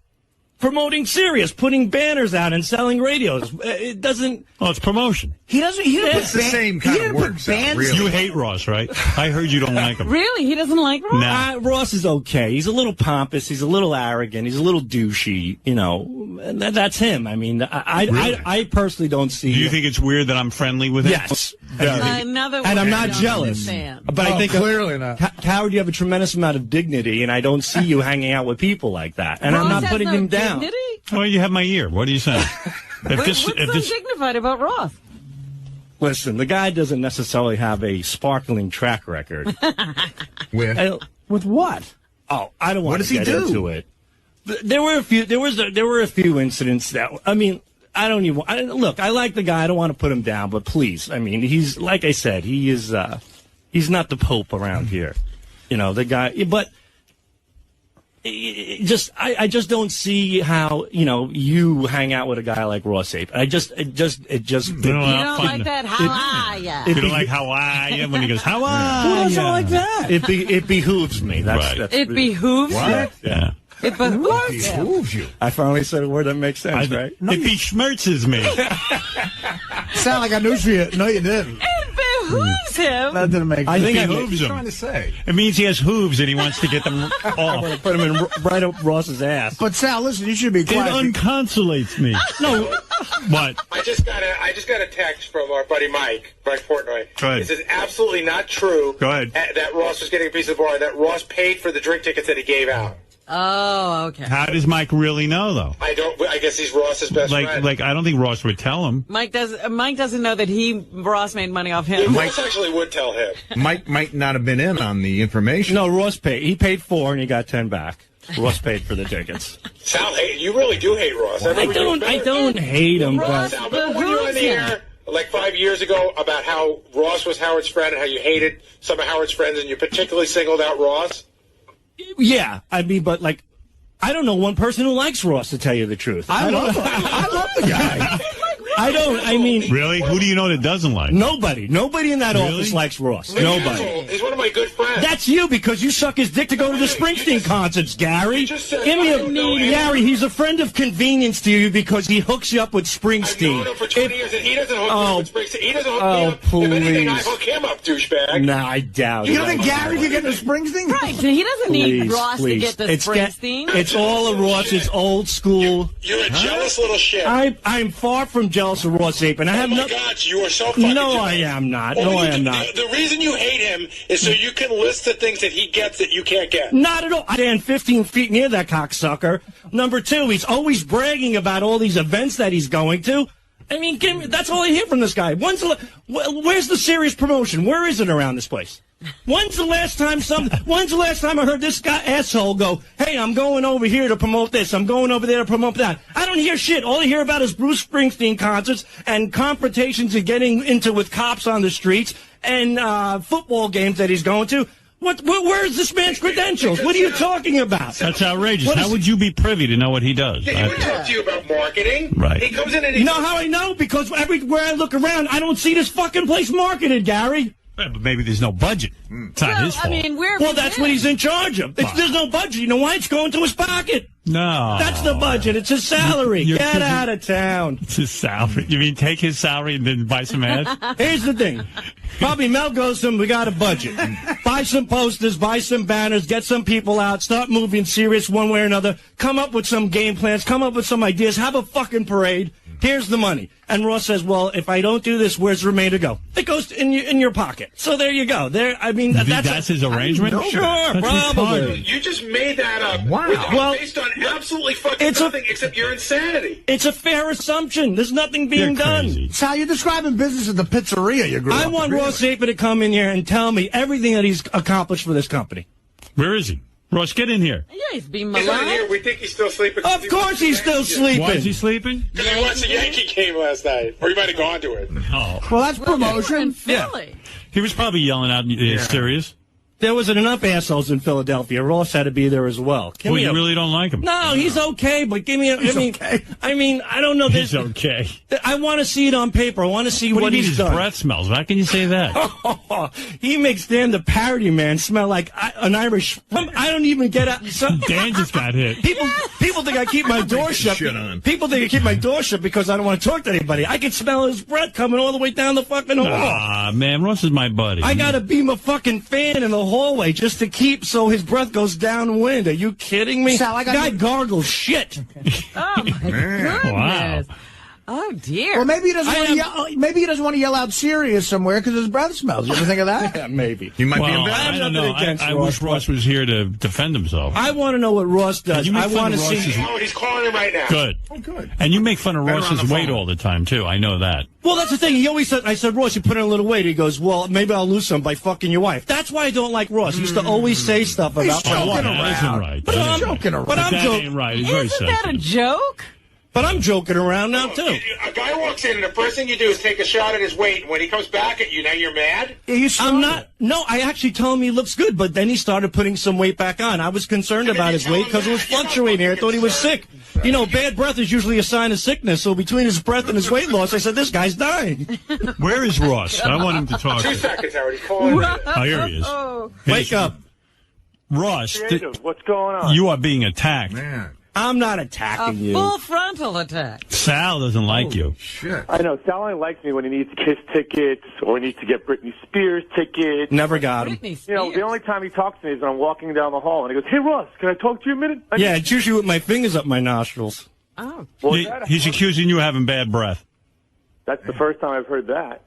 promoting Sirius, putting banners out and selling radios? It doesn't. Oh, it's promotion. He doesn't. He didn't It's the same kind of work. bands. You hate Ross, right? I heard you don't like him. Really? He doesn't like Ross? Nah. Ross is okay. He's a little pompous. He's a little arrogant. He's a little douchey. You know, and that's him. I mean, I personally don't see. Do you think it's weird that I'm friendly with him? Yes. Another And I'm word not I don't jealous. understand. But I think clearly not. Howard, you have a tremendous amount of dignity, and I don't see you hanging out with people like that. And I'm Ross not has putting no him down. dignity? Well, you have my ear. What are you saying? What's so dignified about Ross? Listen, the guy doesn't necessarily have a sparkling track record. With what? Oh, I don't What want does to he get do? into it. There were a few incidents that, I mean, I don't even look. I like the guy. I don't want to put him down, but please, I mean, he's, like I said, he's not the Pope around here. You know, the guy, but I just don't see how, you know, you hang out with a guy like Ross Apin. You don't like that? How are ya? You don't like how are ya when he goes, how are Who doesn't ya? like that? It behooves me. That's It behooves you? Yeah. It behooves you. I finally said a word that makes sense, right? It beschmertzes me. Sound like I knew you. No, you didn't. It behooves him. That didn't make sense. I think It I behooves him. trying to say? It means he has hooves and he wants to get them I'm off. going to put him in right up Ross's ass. But Sal, listen, you should be It quiet. unconsolates me. No. What? I just got a text from our buddy Mike Portnoy. Go ahead. It says absolutely not true. Go ahead. That Ross was getting a piece of the bar. That Ross paid for the drink tickets that he gave out. Oh, okay. How does Mike really know, though? I guess he's Ross's best friend. Like I don't think Ross would tell him. Mike doesn't know that Ross made money off him. Ross actually would tell him. Mike might not have been in on the information. No, Ross paid. He paid 4 and he got 10 back. Ross paid for the tickets. Sal, you really do hate Ross. I don't hate him, but Sal, remember when you were on the air like 5 years ago about how Ross was Howard's friend and how you hated some of Howard's friends and you particularly singled out Ross? yeah, I mean, but like, I don't know one person who likes Ross, to tell you the truth. I love the guy. I don't. I mean, really, who do you know that doesn't like? Nobody in that office likes Ross. Nobody. He's one of my good friends. That's you because you suck his dick to go to the Springsteen concerts, Gary. Give me a Gary. He's a friend of convenience to you because he hooks you up with Springsteen. I've known him for 20 years, and he doesn't hook me up with Springsteen. He doesn't hook me up. Please. If anything, I hook him up, douchebag. Nah, I doubt it. You don't think Gary can get to Springsteen? Right. He doesn't need Please, Ross to get to Springsteen. It's all of Ross's old school. You're a jealous little shit. I'm far from jealous of Ross Apin. I have my God, you are so fucking No, jealous. I am not. Well, No, I am not. The reason you hate him is so you can list the things that he gets that you can't get. Not at all. I stand 15 feet near that cocksucker. Number 2, he's always bragging about all these events that he's going to. I mean, that's all I hear from this guy. Where's the serious promotion? Where is it around this place? When's the last time I heard this guy asshole go, hey, I'm going over here to promote this, I'm going over there to promote that? I don't hear shit. All I hear about is Bruce Springsteen concerts and confrontations he's getting into with cops on the streets and football games that he's going to. Where's this man's credentials? What are you talking about? That's outrageous. How would you be privy to know what he does? Yeah, he would talk to you about marketing. Right. He comes in and You know how I know? Because everywhere I look around, I don't see this fucking place marketed, Gary. Yeah, but maybe there's no budget. It's not his fault. I mean, well, that's what he's in charge of. There's no budget. You know why? It's going to his pocket. No. That's the budget. It's his salary. Get out of town. It's his salary. You mean take his salary and then buy some ads? Here's the thing. Probably Mel goes to him, we got a budget. Buy some posters, buy some banners, get some people out, start moving serious one way or another, come up with some game plans, come up with some ideas, have a fucking parade. Here's the money. And Ross says, well, if I don't do this, where's the remainder go? It goes in your pocket. So there you go. I mean, that's his arrangement? Sure, That's probably. You just made that up. Wow. Based on absolutely fucking nothing except your insanity. It's a fair assumption. There's nothing being done. Sal, you're describing business at the pizzeria you grew up I want in. Ross Apin to come in here and tell me everything that he's accomplished for this company. Where is he? Ross, get in here. Yeah, he's being He's not maligned. here. We think he's still sleeping. Of course he's still sleeping. Why is he sleeping? Because he watched the Yankee game last night. Or he might have gone to it. No. Well, that's promotion. In Philly. He was probably yelling out serious. There wasn't enough assholes in Philadelphia. Ross had to be there as well. Well, you really don't like him. No, he's okay, but give me I don't know. He's okay. I want to see it on paper. I want to see What what do you mean he's his done. breath smells? How can you say that? He makes Stan the parody man smell like an Irish. I don't even get out. Dan just got hit. People think I keep my door shut. People think I keep my door shut because I don't want to talk to anybody. I can smell his breath coming all the way down the fucking hall. Ah, man, Ross is my buddy. I got to beam a fucking fan in the hallway just to keep so his breath goes downwind. Are you kidding me? Sal, Guy gargles shit. Oh, my goodness. Wow. Oh, dear. Well, maybe he doesn't want to yell. Maybe he doesn't want to yell out serious somewhere because his breath smells. You ever think of that? Yeah, maybe. He might be Well, embarrassed. I don't know. I wish Ross was here to defend himself. I want to know what Ross does. You make I fun want of to see. Ross's- Oh, he's calling him right now. Good. Oh, good. And you make fun of Better on Ross's the weight phone. all the time, too. I know that. Well, that's the thing. He always said, I said, Ross, you put on a little weight. He goes, well, maybe I'll lose some by fucking your wife. That's why I don't like Ross. He used to always say stuff about my joking wife. around. That isn't right. But That I'm isn't joking right. around. But I'm That joking. ain't right. He's very Isn't that a sensitive. joke? But I'm joking around now, too. A guy walks in, and the first thing you do is take a shot at his weight. And when he comes back at you, now you're mad? I'm not. No, I actually told him he looks good, but then he started putting some weight back on. I was concerned about his weight because it was fluctuating. I thought he was sick. You know, bad breath is usually a sign of sickness. So between his breath and his weight loss, I said, this guy's dying. Where is Ross? I want him to talk. 2 seconds, Howard. He's calling. Oh, here he is. Oh. Wake up. Ross, What's going on? you are being attacked. Man. I'm not A attacking you. full frontal attack. Sal doesn't like you. Shit. I know. Sal only likes me when he needs Kiss tickets or he needs to get Britney Spears tickets. Never got him. Britney Spears. You know, the only time he talks to me is when I'm walking down the hall and he goes, "Hey, Russ, can I talk to you a minute?" Yeah, it's usually with my fingers up my nostrils. Oh. Well, He's accusing you of having bad breath. That's the first time I've heard that.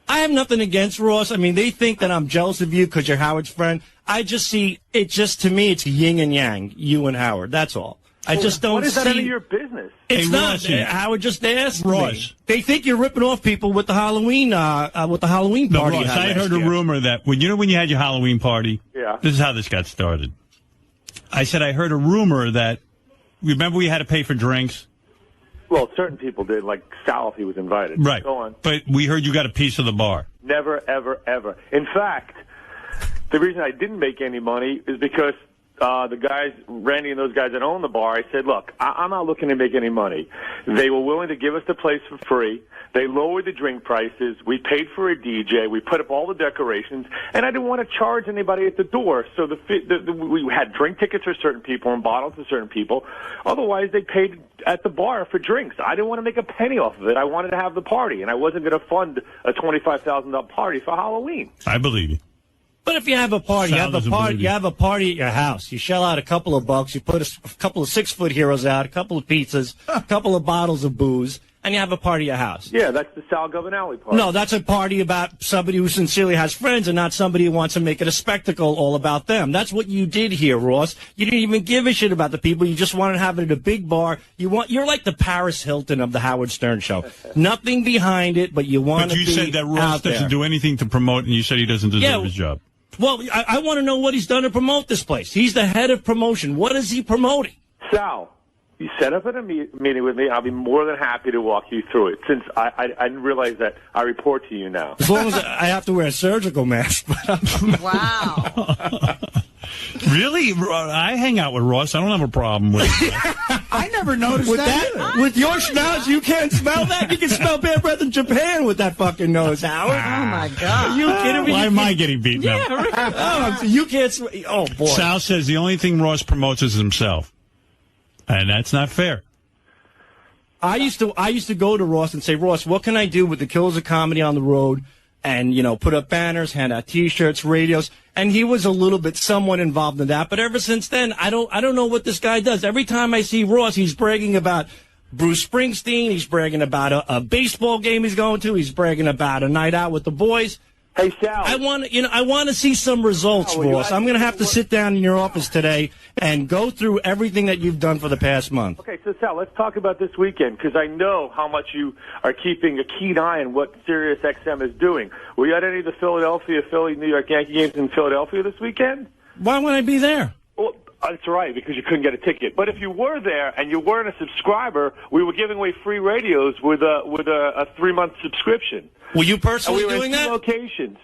I have nothing against Ross. I mean, they think that I'm jealous of you because you're Howard's friend. I just see it. Just to me, it's yin and yang. You and Howard. That's all. I just don't What is see. that any of your business? It's Hey, not. Rossi. Howard just asked Ross. me. They think you're ripping off people with the Halloween No, party. Ross, you had I last heard a year. rumor that when you had your Halloween party. Yeah. This is how this got started. I said I heard a rumor that. Remember we had to pay for drinks. Well, certain people did, like Sal if he was invited. Right. Go on. But we heard you got a piece of the bar. Never, ever, ever. In fact, the reason I didn't make any money is because the guys, Randy and those guys that own the bar, I said, look, I'm not looking to make any money. They were willing to give us the place for free. They lowered the drink prices. We paid for a DJ. We put up all the decorations. And I didn't want to charge anybody at the door. So we had drink tickets for certain people and bottles for certain people. Otherwise, they paid at the bar for drinks. I didn't want to make a penny off of it. I wanted to have the party. And I wasn't going to fund a $25,000 party for Halloween. I believe you. But if you have a party, Sal you have a doesn't party. believe You you. have a party at your house. You shell out a couple of bucks. You put a couple of 6-foot heroes out, a couple of pizzas, a couple of bottles of booze, and you have a party at your house. Yeah, that's the Sal Governale party. No, that's a party about somebody who sincerely has friends and not somebody who wants to make it a spectacle all about them. That's what you did here, Ross. You didn't even give a shit about the people. You just wanted to have it at a big bar. You're like the Paris Hilton of the Howard Stern show. Nothing behind it, but you want But to you be said that Ross out doesn't there. do anything to promote, and you said he doesn't deserve Yeah. his job. Well, I want to know what he's done to promote this place. He's the head of promotion. What is he promoting? Sal, you set up a meeting with me. I'll be more than happy to walk you through it. Since I didn't realize that I report to you now. As long as I have to wear a surgical mask. Wow. Really? I hang out with Ross. I don't have a problem with it. I never noticed With that. that, with your schnauz, you can't smell that? You can smell bad breath in Japan with that fucking nose, Howard. Oh, my God. Are you kidding me? Why am I getting beaten up? Oh, so you can't smell. Oh, boy. Sal says the only thing Ross promotes is himself. And that's not fair. I used to go to Ross and say, Ross, what can I do with the Killers of Comedy on the road? And, put up banners, hand out T-shirts, radios. And he was a little bit somewhat involved in that. But ever since then, I don't know what this guy does. Every time I see Ross, he's bragging about Bruce Springsteen. He's bragging about a baseball game he's going to. He's bragging about a night out with the boys. Hey, Sal. I want to see some results, Ross. I'm going to have to sit down in your office today and go through everything that you've done for the past month. Okay, so Sal, let's talk about this weekend because I know how much you are keeping a keen eye on what Sirius XM is doing. Were you at any of the Philly, New York Yankee games in Philadelphia this weekend? Why would I be there? That's right, because you couldn't get a ticket. But if you were there and you weren't a subscriber, we were giving away free radios with a 3-month subscription. Were you personally and we were doing in 2 that? locations.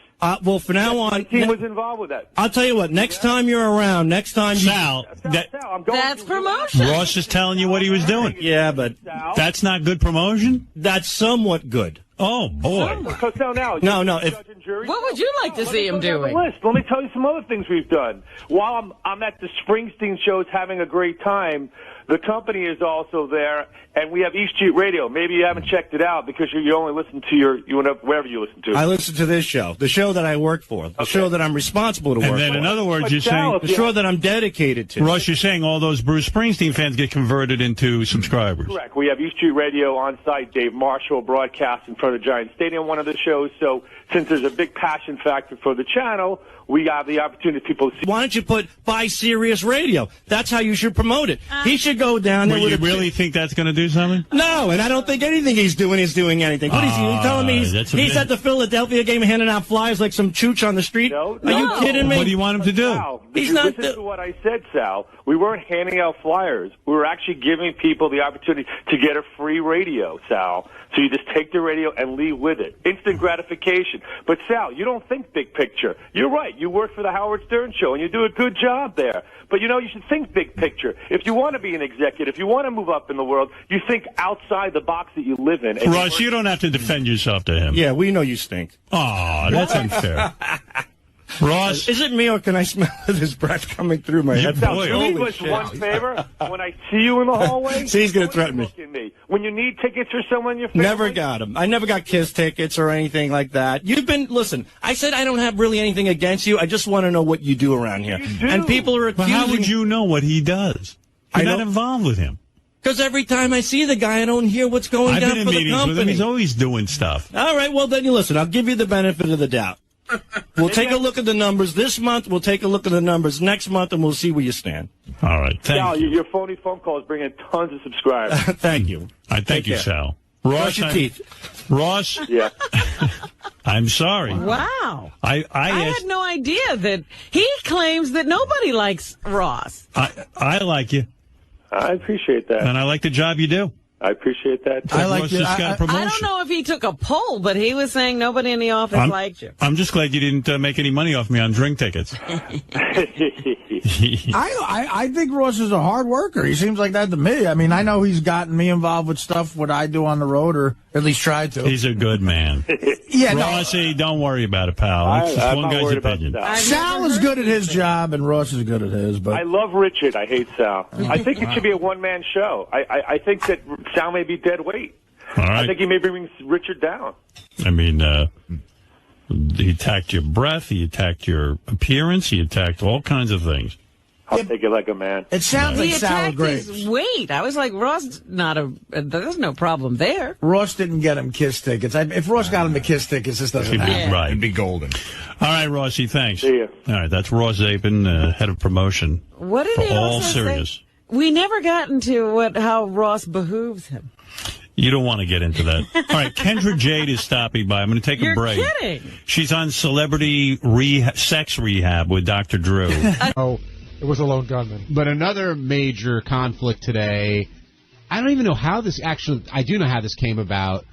Well, from now on, My team was involved with that. I'll tell you what. Next time you're around, next time you... Sal, That's promotion. Ross is telling you what he was doing. Yeah, but... That's not good promotion? That's somewhat good. Oh, boy. Because now, No, if... What would you like to see him doing? Let me tell you some other things we've done. While I'm at the Springsteen shows having a great time, the company is also there, and we have East Street Radio. Maybe you haven't checked it out because you only listen to wherever you listen to. I listen to this show, the show that I work for, the show that I'm responsible to work for. And then, in other words, you're saying... The show that I'm dedicated to. Ross, you're saying all those Bruce Springsteen fans get converted into subscribers. Correct. We have East Street Radio on site. Dave Marshall broadcasts in front of Giant Stadium, one of the shows. So since there's a big passion factor for the channel, we have the opportunity for people to see. Why don't you buy Sirius Radio? That's how you should promote it. He should go down there You really think that's going to do something? No, and I don't think anything he's doing is doing anything. What is he telling me? He's at the Philadelphia game handing out flyers like some chooch on the street? Are you kidding me? What do you want him to do? Sal, listen to what I said, Sal. We weren't handing out flyers. We were actually giving people the opportunity to get a free radio, Sal. So you just take the radio and leave with it. Instant gratification. But, Sal, you don't think big picture. You're right. You work for the Howard Stern Show, and you do a good job there. But, you should think big picture. If you want to be an executive, if you want to move up in the world, you think outside the box that you live in. And Ross, you don't have to defend yourself to him. Yeah, we know you stink. Oh, that's unfair. Ross, is it me or can I smell his breath coming through my head? Now, do me one favor. When I see you in the hallway, see, he's going to threaten me. Look at me. When you need tickets for someone in your family. Never got them. I never got Kiss tickets or anything like that. Listen, I said I don't have really anything against you. I just want to know what you do around here. You do. And people are accusing... Well, how would you know what he does? You're not involved with him. Because every time I see the guy, I don't hear what's going down for the company. I've been in meetings with him. He's always doing stuff. All right, well, then you listen. I'll give you the benefit of the doubt. We'll take a look at the numbers this month. We'll take a look at the numbers next month, and we'll see where you stand. All right. Sal, your phony phone call is bringing tons of subscribers. Thank you. All right, thank you, Sal. Brush your teeth. Ross? Yeah. I'm sorry. Wow. I had no idea that he claims that nobody likes Ross. I like you. I appreciate that. And I like the job you do. I appreciate that. I like you. I don't know if he took a poll, but he was saying nobody in the office liked you. I'm just glad you didn't make any money off me on drink tickets. I think Ross is a hard worker. He seems like that to me. I mean, I know he's gotten me involved with stuff what I do on the road, or at least tried to. He's a good man. Yeah, Rossi, don't worry about it, pal. It's just one guy's opinion. Sal is good at his job, and Ross is good at his. But I love Richard. I hate Sal. I think it should be a one-man show. I think that Sal may be dead weight. All right. I think he may bring Richard down. I mean, he attacked your breath. He attacked your appearance. He attacked all kinds of things. I'll take it like a man. It sounds like sour grapes. His weight. I was like, Ross, there's no problem there. Ross didn't get him Kiss tickets. If Ross got him the Kiss tickets, this doesn't happen. Right. It'd be golden. All right, Rossi, thanks. See ya. All right, that's Ross Zapin, head of promotion. What did for he all also serious. say? We never got into how Ross behooves him. You don't want to get into that. All right, Kendra Jade is stopping by. I'm going to take a break. You're kidding. She's on celebrity sex rehab with Dr. Drew. Oh, it was a lone gunman. But another major conflict today, I don't even know how this actually, I do know how this came about.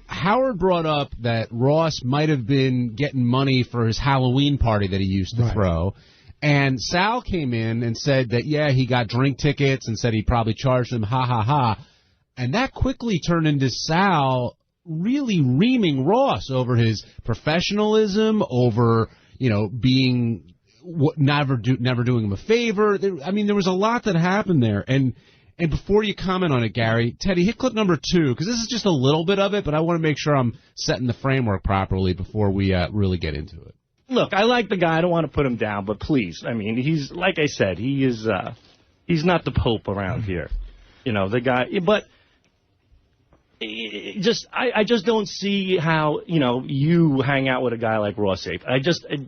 Howard brought up that Ross might have been getting money for his Halloween party that he used to throw. And Sal came in and said that, yeah, he got drink tickets and said he probably charged them, ha, ha, ha. And that quickly turned into Sal really reaming Ross over his professionalism, over, being never doing him a favor. There was a lot that happened there. And before you comment on it, Gary, Teddy, hit clip number 2, because this is just a little bit of it, but I want to make sure I'm setting the framework properly before we really get into it. Look, I like the guy. I don't want to put him down, but please, I mean, he's, like I said, he's not the Pope around here. The guy, but I just don't see how, you hang out with a guy like Ross Zapin. You don't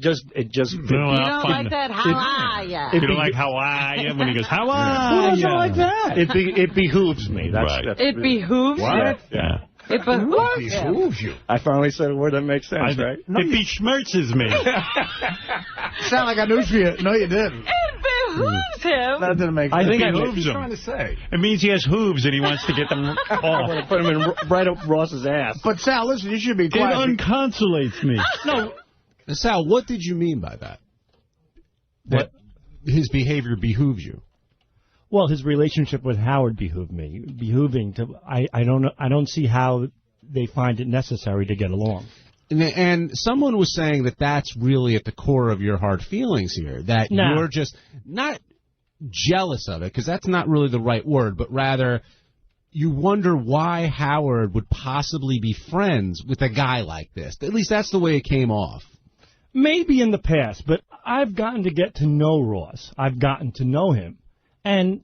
like that, how are ya? You don't like how are ya when he goes, how are ya? Who doesn't like that? It behooves me. It behooves you? Yeah. It behooves you. I finally said a word that makes sense, right? It besmirches me. Sound like I knew you. No, you didn't. It behooves him. That didn't make I sense. think it What behooves he's him. trying to say. It means he has hooves and he wants to get them off. I'm going to put him in right up Ross's ass. But Sal, listen, you should be It quiet. unconsolates me. No. Sal, what did you mean by that? That his behavior behooves you? Well, his relationship with Howard behooved me. Behooving to, I don't know. I don't see how they find it necessary to get along. And someone was saying that that's really at the core of your hard feelings here. That you're just not jealous of it, because that's not really the right word, but rather you wonder why Howard would possibly be friends with a guy like this. At least that's the way it came off. Maybe in the past, but I've gotten to get to know Ross. I've gotten to know him. And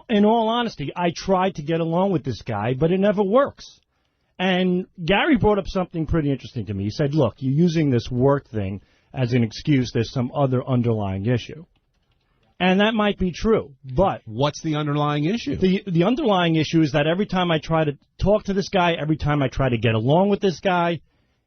in all honesty, I tried to get along with this guy, but it never works. And Gary brought up something pretty interesting to me. He said, look, you're using this work thing as an excuse. There's some other underlying issue. And that might be true, but... What's the underlying issue? The underlying issue is that every time I try to talk to this guy, every time I try to get along with this guy,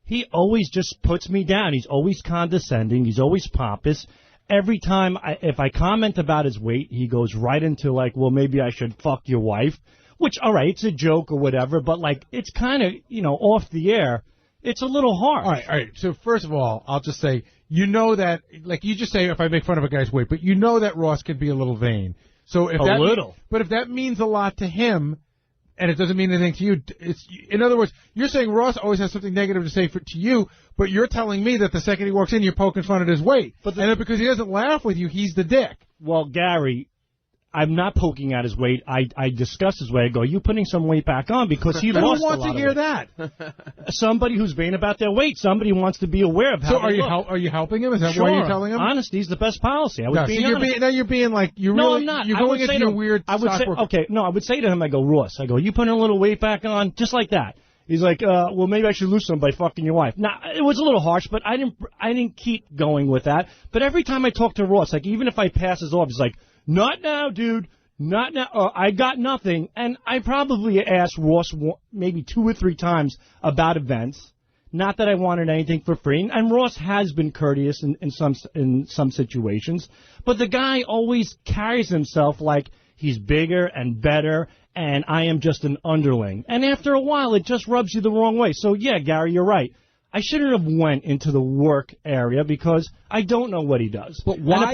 he always just puts me down. He's always condescending. He's always pompous. Every time, if I comment about his weight, he goes right into, like, well, maybe I should fuck your wife. Which, all right, it's a joke or whatever, but, like, it's kind of, off the air. It's a little hard. All right. So, first of all, I'll just say, you know that, like you just say if I make fun of a guy's weight, but you know that Ross can be a little vain. So if but if that means a lot to him, and it doesn't mean anything to you, in other words, you're saying Ross always has something negative to say to you, but you're telling me that the second he walks in, you're poking fun at his weight. And then because he doesn't laugh with you, he's the dick. Well, Gary, I'm not poking at his weight. I discuss his weight. I go, you putting some weight back on because he lost a lot of weight. Who wants to hear that? Somebody who's vain about their weight. Somebody wants to be aware of how So they are you helping him? Is that sure. why you're telling him? Honesty is the best policy. I was No, being so honest. now you're being like, No, really, I'm not. You're going into your weird I would say, okay, no, I would say to him, I go, Ross, you putting a little weight back on? Just like that. He's like, well, maybe I should lose some by fucking your wife. Now, it was a little harsh, but I didn't keep going with that. But every time I talk to Ross, like, even if I pass his off, he's like, not now, dude. Not now. I got nothing. And I probably asked Ross maybe 2 or 3 times about events. Not that I wanted anything for free. And Ross has been courteous in some situations. But the guy always carries himself like he's bigger and better, and I am just an underling. And after a while, it just rubs you the wrong way. So, yeah, Gary, you're right. I shouldn't have went into the work area because I don't know what he does. But why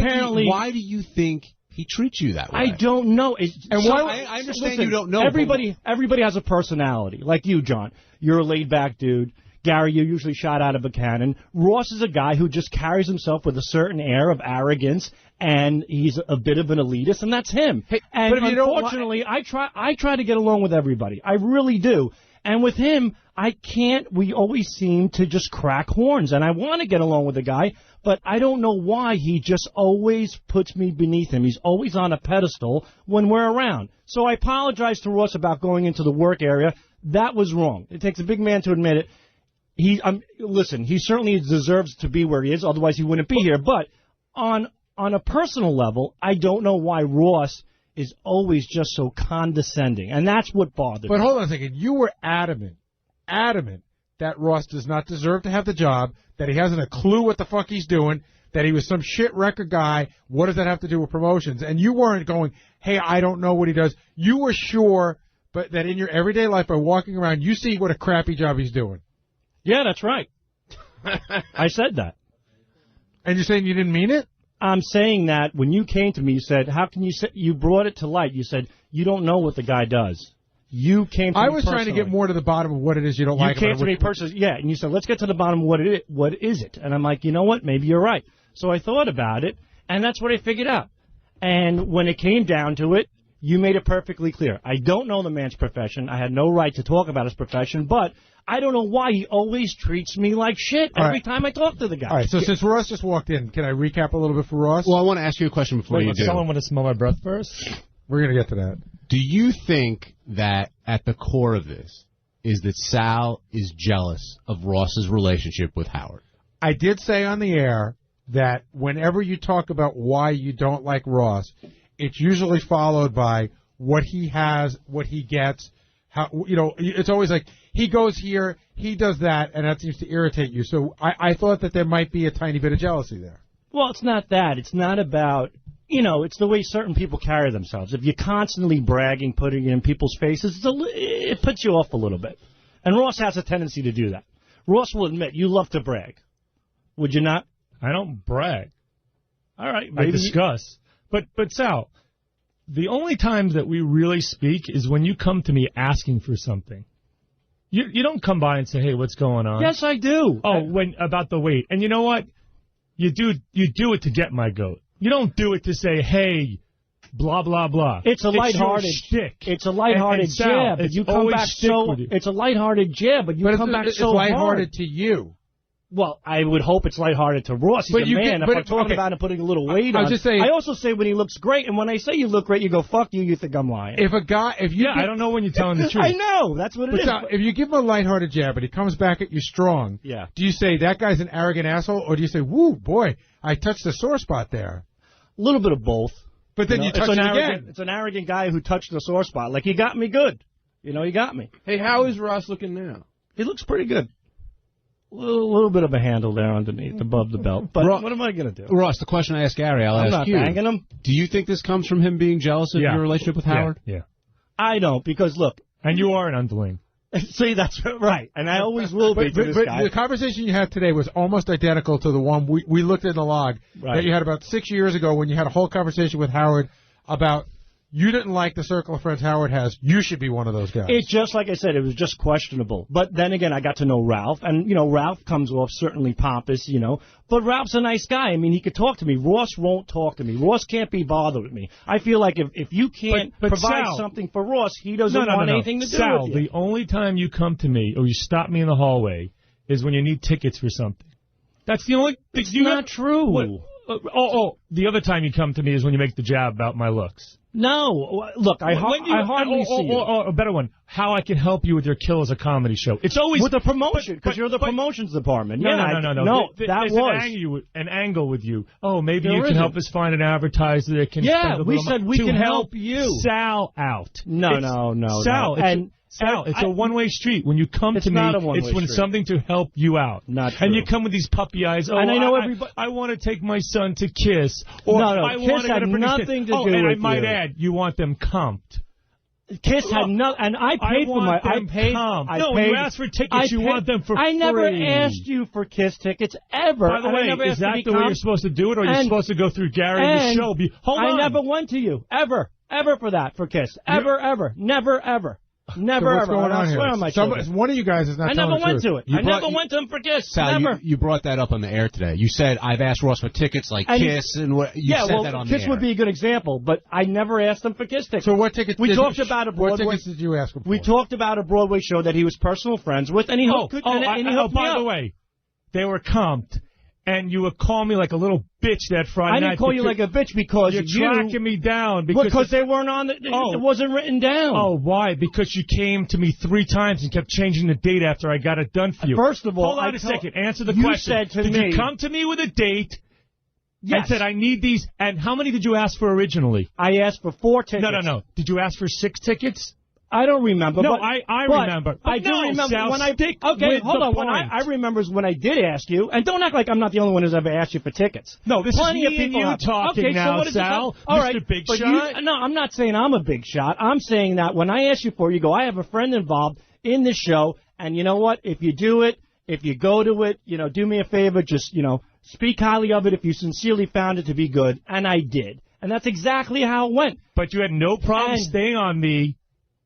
do you think he treats you that way? I don't know. I understand you don't know. Everybody has a personality. Like you, John. You're a laid-back dude. Gary, you're usually shot out of a cannon. Ross is a guy who just carries himself with a certain air of arrogance, and he's a bit of an elitist, and that's him. And but if you unfortunately, I try to get along with everybody. I really do. And with him, I can't. We always seem to just crack horns, and I want to get along with the guy, but I don't know why he just always puts me beneath him. He's always on a pedestal when we're around. So I apologize to Ross about going into the work area. That was wrong. It takes a big man to admit it. Listen, he certainly deserves to be where he is, otherwise he wouldn't be here. But on a personal level, I don't know why Ross is always just so condescending, and that's what bothered me. But hold on a second. You were adamant that Ross does not deserve to have the job, that he hasn't a clue what the fuck he's doing, that he was some shit record guy. What does that have to do with promotions? And you weren't going, hey, I don't know what he does. You were sure, but that in your everyday life, by walking around, you see what a crappy job he's doing. Yeah, that's right. I said that. And you're saying you didn't mean it? I'm saying that when you came to me, you said, how can you say, you brought it to light. You said, you don't know what the guy does. You came to me I was trying to get more to the bottom of what it is you don't like about it. You came to me personally, yeah, and you said, let's get to the bottom of what is it? And I'm like, you know what, maybe you're right. So I thought about it, and that's what I figured out. And when it came down to it, you made it perfectly clear. I don't know the man's profession. I had no right to talk about his profession, but I don't know why he always treats me like shit every time I talk to the guy. All right, so since Ross just walked in, can I recap a little bit for Ross? Well, I want to ask you a question before you do. Someone want to smell my breath first? We're going to get to that. Do you think that at the core of this is that Sal is jealous of Ross's relationship with Howard? I did say on the air that whenever you talk about why you don't like Ross, it's usually followed by what he has, what he gets. How, it's always like, he goes here, he does that, and that seems to irritate you. So I thought that there might be a tiny bit of jealousy there. Well, it's not that. It's not about, you know, it's the way certain people carry themselves. If you're constantly bragging, putting it in people's faces, it puts you off a little bit. And Ross has a tendency to do that. Ross will admit, you love to brag. Would you not? I don't brag. All right. I discuss. But Sal, the only times that we really speak is when you come to me asking for something. You don't come by and say, hey, what's going on? Yes, I do. Oh, about the weight. And you know what? You do it to get my goat. You don't do it to say, hey, blah, blah, blah. It's a lighthearted shtick. It's a lighthearted jab. It's you come back so. It's a lighthearted jab, but you come back so hard. It's lighthearted to you. Well, I would hope it's lighthearted to Ross. He's a man. If I'm talking about him putting a little weight on, I also say when he looks great, and when I say you look great, you go, fuck you, you think I'm lying. I don't know when you're telling the truth. I know, that's what it is. If you give him a lighthearted jab, but he comes back at you strong, do you say, that guy's an arrogant asshole, or do you say, woo, boy, I touched the sore spot there? A little bit of both. But then you touch it again. It's an arrogant guy who touched the sore spot. Like, he got me good. You know, he got me. Hey, how is Ross looking now? He looks pretty good. A little bit of a handle there underneath, above the belt. But what am I going to do? Ross, the question I asked Gary, I'll ask you. I'm not banging him. Do you think this comes from him being jealous of your relationship with Howard? Yeah. I don't, because, look. And you are an underling. See, that's right. And I always will be to this guy. The conversation you had today was almost identical to the one we looked in the log that you had about 6 years ago when you had a whole conversation with Howard about you didn't like the circle of friends Howard has. You should be one of those guys. It's just like I said. It was just questionable. But then again, I got to know Ralph. And, you know, Ralph comes off certainly pompous, you know. But Ralph's a nice guy. I mean, he could talk to me. Ross won't talk to me. Ross can't be bothered with me. I feel like if you can't provide Sal, something for Ross, he doesn't want anything to do with you. The only time you come to me or you stop me in the hallway is when you need tickets for something. That's the only thing. It's not true. The other time you come to me is when you make the jab about my looks. No. Look, I hardly see you. Or a better one, how I can help you with your Kill as a Comedy show. It's always... With the promotion, because you're the promotions department. No. There's an angle with you. Oh, maybe you can help us find an advertiser that can... Yeah, we said we can help you. Sal out. No. Sal, it's a one-way street. When you come to me, it's when something to help you out. Not true. And you come with these puppy eyes. Oh, and I know everybody. I want to take my son to Kiss. Or No, I Kiss had nothing to do with you. And I might add, you want them comped. Kiss had no, and I paid for my. I paid. You asked for tickets. You want them for free. I never asked you for Kiss tickets ever. By the way, is that the way you're supposed to do it, or are you supposed to go through Gary and the show? Hold on. I never went to you ever for that for Kiss. Ever, never, ever. Never, what's ever. going on here? One of you guys is not telling the truth. I never went to it. I never went to him for Kiss. Sal, never. You brought that up on the air today. You said, I've asked Ross for tickets like Kiss, and what you said that on the air. Kiss would be a good example, but I never asked him for Kiss tickets. So what tickets we talked about a Broadway. What tickets did you ask him for? We talked about a Broadway show that he was personal friends with, and he hooked me up. By the way, they were comped. And you would call me like a little bitch that Friday night. I didn't call you like a bitch because you're tracking me down. Because they weren't on it wasn't written down. Oh, why? Because you came to me 3 times and kept changing the date after I got it done for you. First of all, hold on a second. Answer the question. Did you come to me with a date? Yes. And said, I need these. And how many did you ask for originally? I asked for 4 tickets. No. Did you ask for 6 tickets? I don't remember. No, but, I remember. I do remember Sal, when I hold on. When I remember is when I did ask you, and don't act like I'm not the only one who's ever asked you for tickets. No, this Plenty is of people and you talking now, Sal. All Mr. right, Big Shot. No, I'm not saying I'm a big shot. I'm saying that when I ask you for it, you go, I have a friend involved in this show, and you know what? If you do it, if you go to it, do me a favor, just speak highly of it if you sincerely found it to be good, and I did, and that's exactly how it went. But you had no problem staying on me.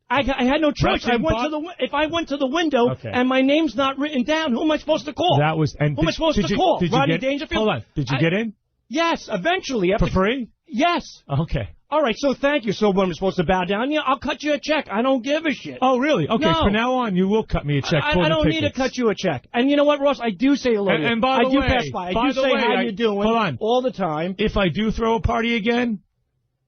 I had no choice. If I went to the window and my name's not written down, who am I supposed to call? Who am I supposed to call? Rodney Dangerfield? Hold on. Did you get in? Yes, eventually. For free? Yes. Okay. All right, so thank you. So when I'm supposed to bow down, I'll cut you a check. I don't give a shit. Oh, really? Okay, no. From now on, you will cut me a check for I don't need to cut you a check. And you know what, Ross? I do say hello. And by the way, pass by. I do say how you doing hold on. all the time. If I do throw a party again,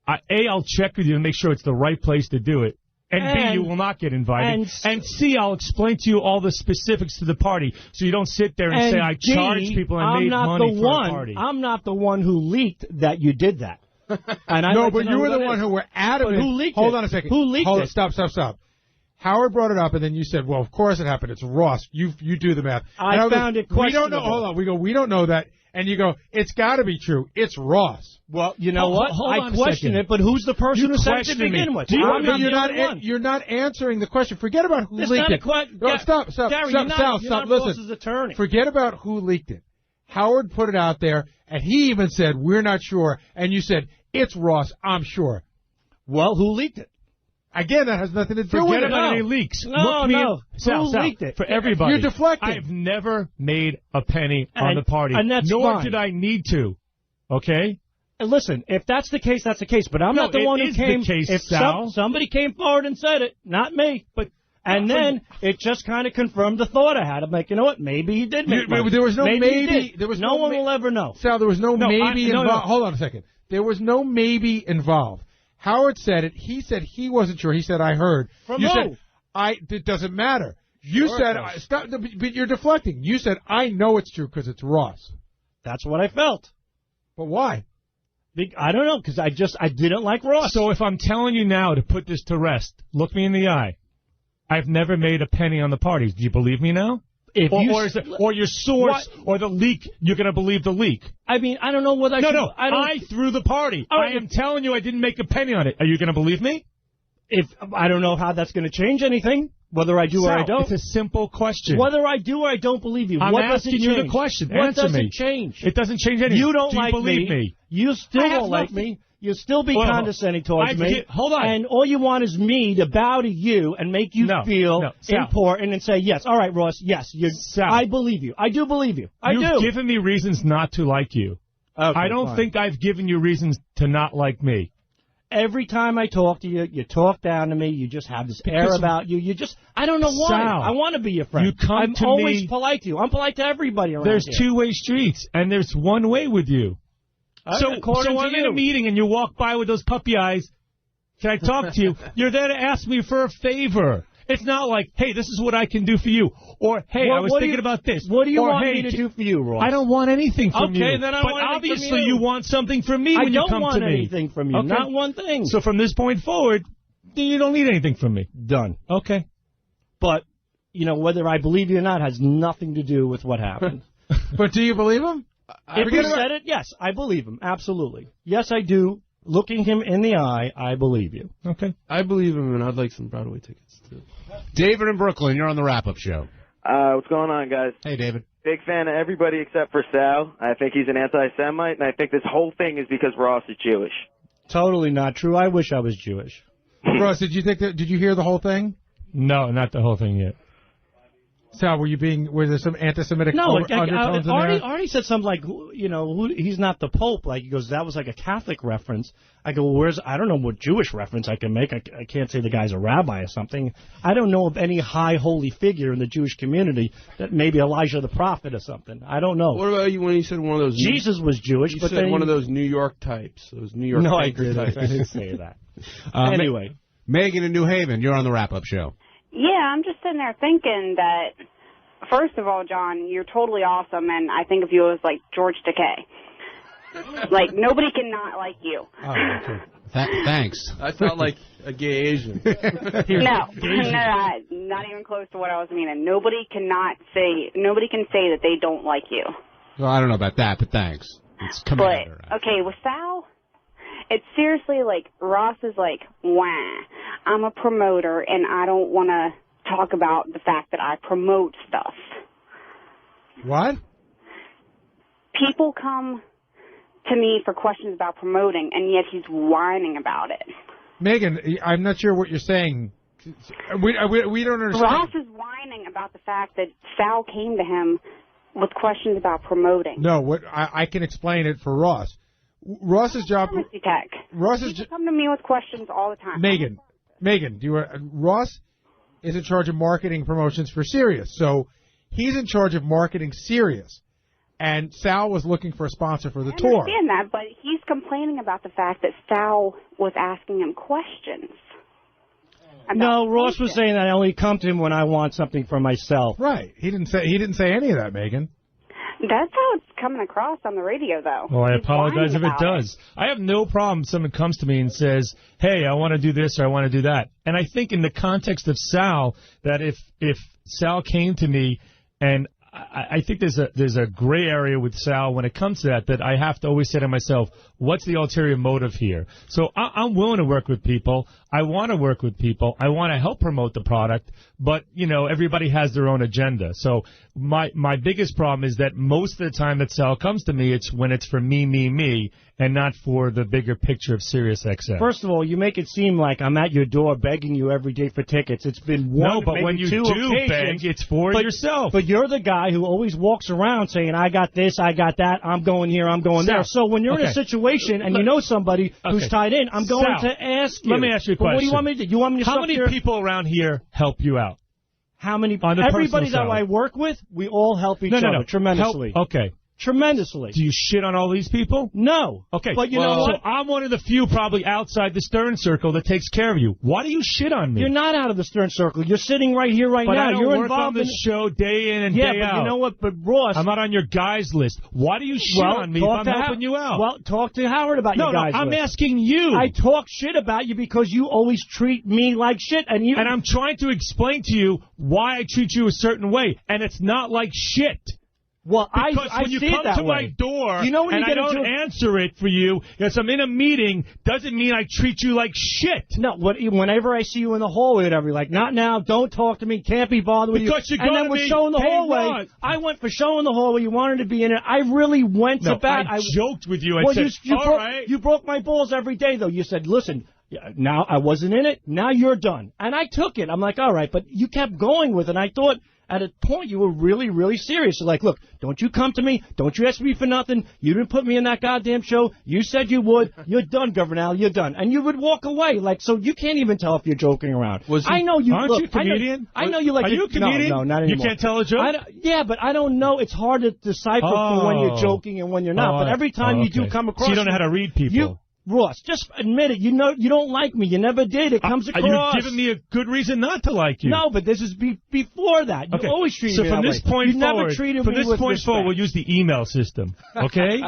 I'll check with you and make sure it's the right place to do it. And B, you will not get invited. And C, I'll explain to you all the specifics to the party, so you don't sit there and say, I charged people and made money for a party. I'm not the one who leaked that you did that. No, but you were the one who were adamant. Who leaked it? Hold on a second. Who leaked it? Stop. Howard brought it up, and then you said, well, of course it happened. It's Ross. You do the math. I found it questionable. We don't know. Hold on. We don't know that. and you go, it's got to be true. It's Ross. Well, you know what? I question it, but who's the person who said it to begin with? You're not answering the question. Forget about who leaked it. Stop, Gary, you're not listen. Ross's attorney. Forget about who leaked it. Howard put it out there, and he even said, we're not sure. And you said, it's Ross, I'm sure. Well, who leaked it? Again, that has nothing to do with it. Forget about any leaks. No. Sal, who leaked it? For everybody. You're deflecting. I've never made a penny on the party. And that's nor fine. did I need to. Okay? And listen, if that's the case, that's the case. But I'm not the one who came. If somebody came forward and said it, not me. And then it just kind of confirmed the thought I had. I'm like, you know what? Maybe he did make money. There was no maybe. There was no one will ever know. Sal, there was no maybe involved. Hold on a second. There was no maybe involved. Howard said it. He said he wasn't sure. He said, I heard. You said, it doesn't matter. You said, stop, but you're deflecting. You said, I know it's true because it's Ross. That's what I felt. But why? I don't know, because I didn't like Ross. So if I'm telling you now to put this to rest, look me in the eye. I've never made a penny on the parties. Do you believe me now? Or your source or the leak, you're going to believe the leak. I mean, I don't know whether I threw the party. I am telling you I didn't make a penny on it. Are you going to believe me? I don't know how that's going to change anything, whether I do or I don't. It's a simple question. Whether I do or I don't believe you. I'm what asking you the question. What Answer doesn't me. change? It doesn't change anything. You don't do you like believe me. You still don't like me. You'll still be condescending towards me. Hold on. And all you want is me to bow to you and make you feel important and say, yes, all right, Ross, yes, I believe you. I do believe you. You've given me reasons not to like you. Okay, I don't think I've given you reasons to not like me. Every time I talk to you, you talk down to me. You just have this air about you. I don't know why. Sal, I want to be your friend. I'm always polite to you. I'm polite to everybody around There's here. two-way streets, and there's one way with you. So I'm in a meeting and you walk by with those puppy eyes. Can I talk to you? You're there to ask me for a favor. It's not like, hey, this is what I can do for you. Or, hey, I was thinking about this. What do you or, want hey, me to do for you, Ross? I don't want anything from you. Okay, then I don't want anything obviously from you. want something from me when you come to me. I don't want anything from you. Okay. Not one thing. So from this point forward, you don't need anything from me. Done. Okay. But, whether I believe you or not has nothing to do with what happened. But do you believe him? If he said it, yes, I believe him. Absolutely. Yes, I do. Looking him in the eye, I believe you. Okay. I believe him, and I'd like some Broadway tickets, too. David in Brooklyn, you're on the wrap-up show. What's going on, guys? Hey, David. Big fan of everybody except for Sal. I think he's an anti-Semite, and I think this whole thing is because Ross is Jewish. Totally not true. I wish I was Jewish. Ross, did you hear the whole thing? No, not the whole thing yet. Sal, were there some anti-Semitic undertones in there? Artie said something like, he's not the Pope. Like, he goes, that was like a Catholic reference. I go, well, I don't know what Jewish reference I can make. I can't say the guy's a rabbi or something. I don't know of any high holy figure in the Jewish community that maybe Elijah the prophet or something. I don't know. What about you when you said one of those? Jesus was Jewish, you but said one of those New York types. Those New York anchor types. I didn't say that. Anyway. Megan in New Haven, you're on the wrap-up show. Yeah, I'm just sitting there thinking that, first of all, John, you're totally awesome, and I think of you as, like, George Takei. Like, nobody can not like you. Oh, okay. Thanks. I felt like a gay Asian. No, not even close to what I was meaning. Nobody can say that they don't like you. Well, I don't know about that, but thanks. It's commander. But, okay, with Sal, it's seriously like, Ross is like, wah, I'm a promoter, and I don't want to talk about the fact that I promote stuff. What? People come to me for questions about promoting, and yet he's whining about it. Megan, I'm not sure what you're saying. We don't understand. Ross is whining about the fact that Sal came to him with questions about promoting. No, I can explain it for Ross. Ross's job. People come to me with questions all the time. Megan, Ross is in charge of marketing promotions for Sirius, so he's in charge of marketing Sirius. And Sal was looking for a sponsor for the tour. I understand that, but he's complaining about the fact that Sal was asking him questions. No, Ross was saying that I only come to him when I want something for myself. Right. He didn't say any of that, Megan. That's how it's coming across on the radio, though. Well, I He's apologize if whining it about does. I have no problem if someone comes to me and says, hey, I want to do this or I want to do that. And I think in the context of Sal, that if Sal came to me and I think there's a gray area with Sal when it comes to that I have to always say to myself, what's the ulterior motive here? So I'm willing to work with people. I want to work with people. I want to help promote the product, but, everybody has their own agenda. So my biggest problem is that most of the time that Sal comes to me, it's when it's for me, and not for the bigger picture of Sirius XM. First of all, you make it seem like I'm at your door begging you every day for tickets. It's been one, no, but maybe when you two do occasions, beg, it's for yourself. But you're the guy who always walks around saying, I got this, I got that, I'm going here, I'm going there. So when you're in a situation and you know somebody who's tied in, I'm going to ask you. Let me ask you a question. What do you want me to do? You want me to How many people around here help you out? How many? On the Everybody that personal side. I work with, we all help each other tremendously. Okay. Tremendously. Do you shit on all these people? No. Okay. But you know what? So I'm one of the few probably outside the Stern Circle that takes care of you. Why do you shit on me? You're not out of the Stern Circle. You're sitting right here right but now. I don't You're work involved on the show day in and day out. Yeah, but you know what? But Ross, I'm not on your guys list. Why do you shit on me if I'm helping you out? Well, talk to Howard about your guys list. I'm asking you. I talk shit about you because you always treat me like shit, and I'm trying to explain to you why I treat you a certain way, and it's not like shit. Well, because I when you see come it that to way. my door you know when and you get I don't answer it for you, yes, I'm in a meeting, doesn't mean I treat you like shit. No, whenever I see you in the hallway, whatever, like, not now, don't talk to me, can't be bothered with you. Because you go and then to with me, show in the hey, hallway, Rod. I went for show in the hallway. You wanted to be in it. I really went to bat. I joked with you. I said, you broke my balls every day, though. You said, listen, now I wasn't in it. Now you're done. And I took it. I'm like, all right, but you kept going with it. And I thought, at a point, you were really, really serious. You're like, look, don't you come to me. Don't you ask me for nothing. You didn't put me in that goddamn show. You said you would. You're done, Governor Al. You're done. And you would walk away. Like, so you can't even tell if you're joking around. I know you. Aren't look, you a comedian? I know you like. Are you a comedian? No, not anymore. You can't tell a joke? Yeah, but I don't know. It's hard to decipher for when you're joking and when you're not. But every time you do come across, so you don't know how to read people. Ross, just admit it. You know you don't like me. You never did. It comes across. You're giving me a good reason not to like you. No, but this is before that. You always treated me from that this way. point you forward, never treated from me this with point respect. forward, we'll use the email system. Okay?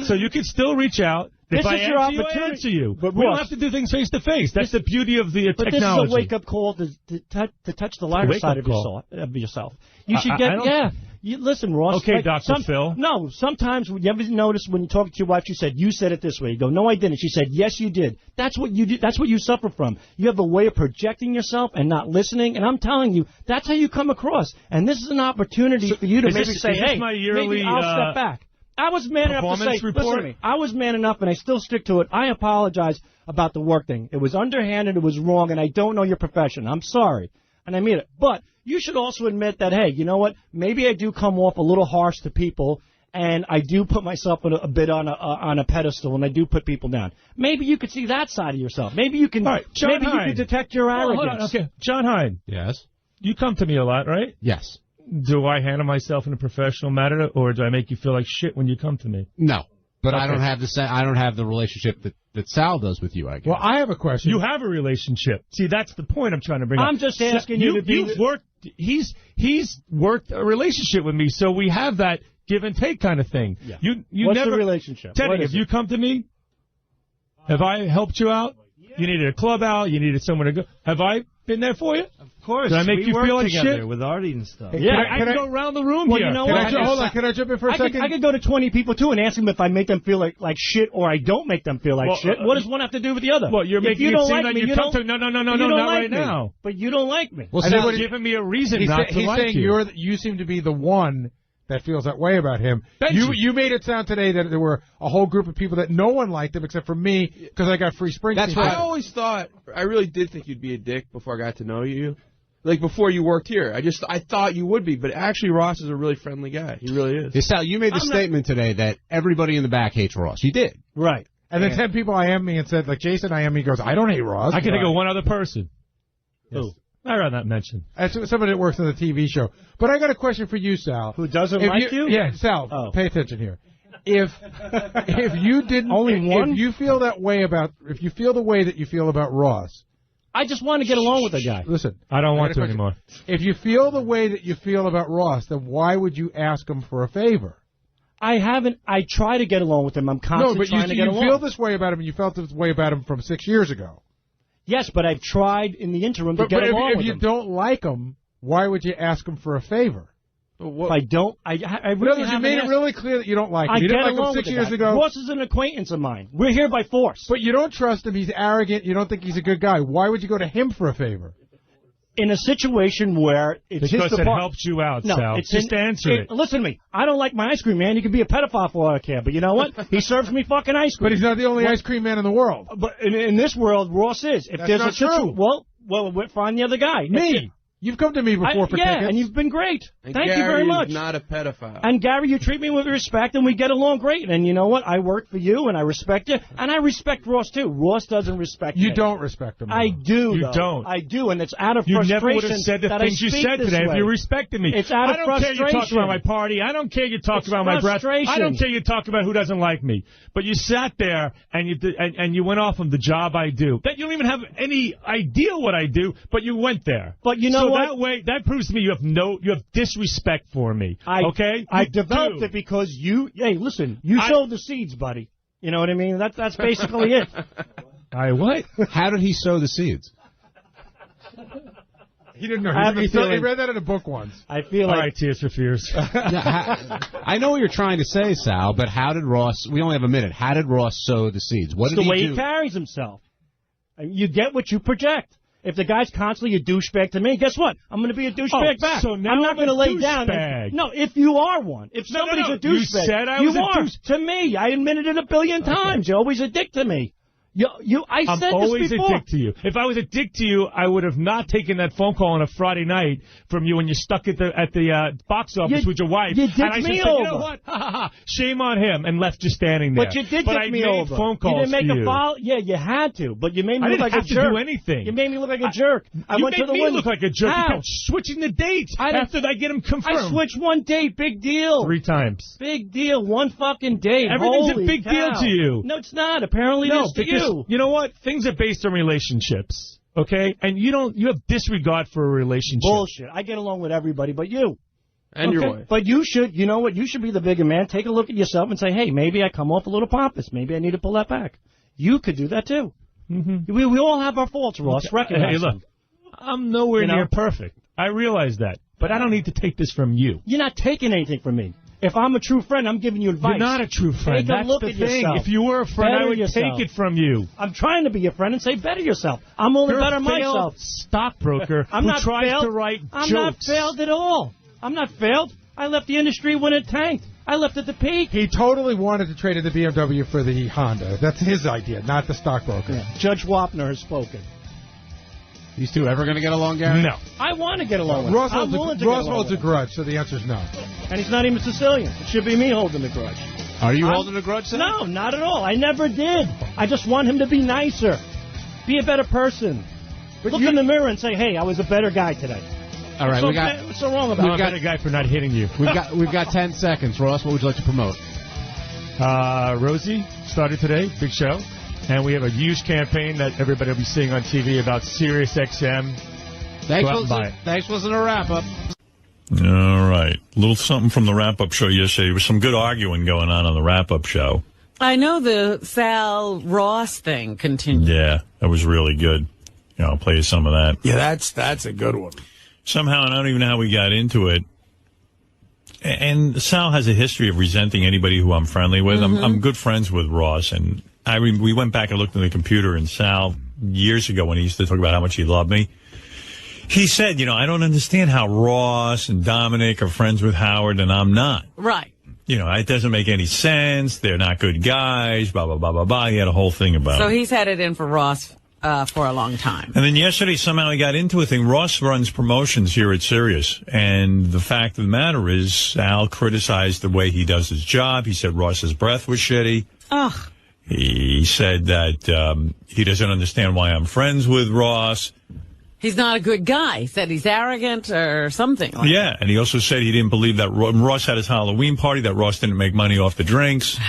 So you can still reach out. If I answer you, I answer you. But we don't Ross, have to do things face to face. That's the beauty of the technology. But this is a wake up call to touch the lighter side of yourself. You should get listen, Ross. Okay, like, Dr. Phil. No, sometimes you ever notice when you talk to your wife, you said it this way. You go, no, I didn't. She said, yes, you did. That's what you did. That's what you suffer from. You have a way of projecting yourself and not listening. And I'm telling you, that's how you come across. And this is an opportunity for you to maybe say, hey, maybe I'll step back. I was man enough to say, listen to me, I was man enough, and I still stick to it. I apologize about the work thing. It was underhanded, it was wrong, and I don't know your profession. I'm sorry, and I mean it. But you should also admit that, hey, you know what? Maybe I do come off a little harsh to people, and I do put myself a bit on a pedestal, and I do put people down. Maybe you could see that side of yourself. Maybe you can. Right, maybe you can detect your arrogance. Hold on, okay, John Hine. Yes. You come to me a lot, right? Yes. Do I handle myself in a professional manner, or do I make you feel like shit when you come to me? No, but Okay. I don't have the relationship that Sal does with you. I guess. Well, I have a question. You have a relationship. See, that's the point I'm trying to bring up. I'm just asking you to be. You've worked. He's worked a relationship with me, so we have that give and take kind of thing. Yeah. You What's never the relationship? Teddy, What is have you come to me? Have I helped you out? You needed a club out. You needed somewhere to go. Have I been there for you? Of course. Did I make we you work feel like together shit? with Artie and stuff. Yeah, I can go around the room Well, here. you know Can what? hold on, can I jump in for a second? I could go to 20 people, too, and ask them if I make them feel like shit or I don't make them feel like shit. What does one have to do with the other? Well, you're making you it don't seem like that me, you come to... No, not right now. But you don't like me. Well, And see that's what giving me a reason he's not to he's like saying you. you seem to be the one that feels that way about him. Benji. You made it sound today that there were a whole group of people that no one liked him except for me because I got free Springsteen. That's what I always thought. I really did think you'd be a dick before I got to know you. Like before you worked here. I thought you would be, but actually Ross is a really friendly guy. He really is. Hey, Sal, you made the statement today that everybody in the back hates Ross. You did. Right. And then 10 people IM me and said, like, Jason IM me goes, I don't hate Ross. I can think of one other person. Who? I'd rather not mention. That's somebody that works on the TV show. But I got a question for you, Sal. Who doesn't like you? Yeah, Sal, pay attention here. If you didn't... Only one? If you feel that way about... If you feel the way that you feel about Ross... I just want to get along with the guy. Listen. I don't want got a to question. anymore. If you feel the way that you feel about Ross, then why would you ask him for a favor? I haven't. I try to get along with him. I'm constantly trying to get along. You feel this way about him, and you felt this way about him from 6 years ago. Yes, but I've tried in the interim to get but along if with you him. don't like him, why would you ask him for a favor? I don't. I really you made it really clear that you don't like him. I You get didn't like him along 6 with years the ago. guy. Ross is an acquaintance of mine. We're here by force. But you don't trust him. He's arrogant. You don't think he's a good guy. Why would you go to him for a favor? In a situation where it's because his it helps you out, Sal. Just answer it. Listen to me. I don't like my ice cream man. You can be a pedophile for all I care. But you know what? He serves me fucking ice cream. But he's not the only ice cream man in the world. But in this world, Ross is. If That's there's not a situation, true. well, find the other guy. Me. You've come to me before for tickets. and you've been great. And Thank Gary you very much. Is not a pedophile. And Gary, you treat me with respect, and we get along great. And you know what? I work for you, and I respect you, and I respect Ross too. Ross doesn't respect me. You don't respect him. I do. You though. don't. I do, and it's out of You frustration. never would have said the that things I you speak said this today way. if you respected me. It's out of I don't care you talk frustration. about my party. I don't care you talk It's about my breath. I frustration. don't care you talk about who doesn't like me. But you sat there and you went off on the job I do. That you don't even have any idea what I do, but you went there. But you know so what? that way, that proves to me you have disrespect for me. Okay? I You developed do. it because you. Hey, listen, you sowed the seeds, buddy. You know what I mean? That's basically it. What? How did he sow the seeds? He didn't know. I have a He feeling- read that in a book once. I feel All like right, Tears for Fears. I know what you're trying to say, Sal, but how did Ross... We only have a minute. How did Ross sow the seeds? What it's did the way he do? he carries himself. And you get what you project. If the guy's constantly a douchebag to me, guess what? I'm going to be a douchebag back. so now I'm not I'm going to a lay down. douchebag. No, if you are one. If No, somebody's no. a douchebag. You said I you was a are. douche- To me. I admitted it a billion times. You're always a dick to me. I I'm said always this before. a dick to you. If I was a dick to you, I would have not taken that phone call on a Friday night from you when you're stuck at the box office with your wife. You and dicked I just me said, you know over. what? Ha, ha, ha. Shame on him, and left you standing there. But you did but dick I me made over. phone calls you didn't make to a you. follow. Yeah, you had to. But you made me I look didn't like have a to jerk. do anything. You made me look like a jerk. I you went made to the me window. look like a jerk. How? You kept switching the dates after I get him confirmed. I switched one date. Big deal. 3 times. Big deal. One fucking date. Everything's Holy a big deal cow. to you. No, it's not. Apparently it No, is to because you. know what? Things are based on relationships, okay? And you have disregard for a relationship. Bullshit. I get along with everybody but you. And your wife. But you should, you know what? You should be the bigger man. Take a look at yourself and say, hey, maybe I come off a little pompous. Maybe I need to pull that back. You could do that too. Mm-hmm. We all have our faults, Ross. Recognize Hey, look, them. I'm nowhere You know? near perfect. I realize that. But I don't need to take this from you. You're not taking anything from me. If I'm a true friend, I'm giving you advice. You're not a true friend. Take a That's look the at thing. yourself. If you were a friend, Better I would yourself. take it from you. I'm trying to be your friend and say better yourself. I'm only You're better a failed myself. stockbroker I'm who not tries failed. to write I'm jokes. not failed at all. I'm not failed. I left the industry when it tanked. I left at the peak. He totally wanted to trade in the BMW for the Honda. That's his idea, not the stockbroker. Yeah. Judge Wapner has spoken. These two ever going to get along, Gary? No. I want to get along with Ross him. I'm willing to get along holds a with him. grudge, so the answer's no. And he's not even Sicilian. It should be me holding the grudge. Are you holding a grudge, Sam? No, not at all. I never did. I just want him to be nicer. Be a better person. Look in the mirror and say, hey, I was a better guy today. All right, What's so wrong about I'm it? a better guy for not hitting you. We've got 10 seconds. Ross, what would you like to promote? Rosie started today, big show. And we have a huge campaign that everybody will be seeing on TV about Sirius XM. Thanks Go out and buy it. for listening to Wrap Up. All right. A little something from the wrap-up show yesterday. There was some good arguing going on the wrap-up show. I know the Sal Ross thing continued. Yeah, that was really good. I'll play you some of that. Yeah, that's a good one. Somehow, and I don't even know how we got into it. And Sal has a history of resenting anybody who I'm friendly with. Mm-hmm. I'm good friends with Ross, and we went back and looked at the computer, and Sal, years ago when he used to talk about how much he loved me, he said, I don't understand how Ross and Dominic are friends with Howard and I'm not. Right. It doesn't make any sense. They're not good guys, blah, blah, blah, blah, blah. He had a whole thing about it. So he's had it in for Ross for a long time. And then yesterday, somehow he got into a thing. Ross runs promotions here at Sirius. And the fact of the matter is, Sal criticized the way he does his job. He said Ross's breath was shitty. Ugh. He said that he doesn't understand why I'm friends with Ross. He's not a good guy. He said he's arrogant or something. Yeah, and he also said he didn't believe that Ross had his Halloween party, that Ross didn't make money off the drinks.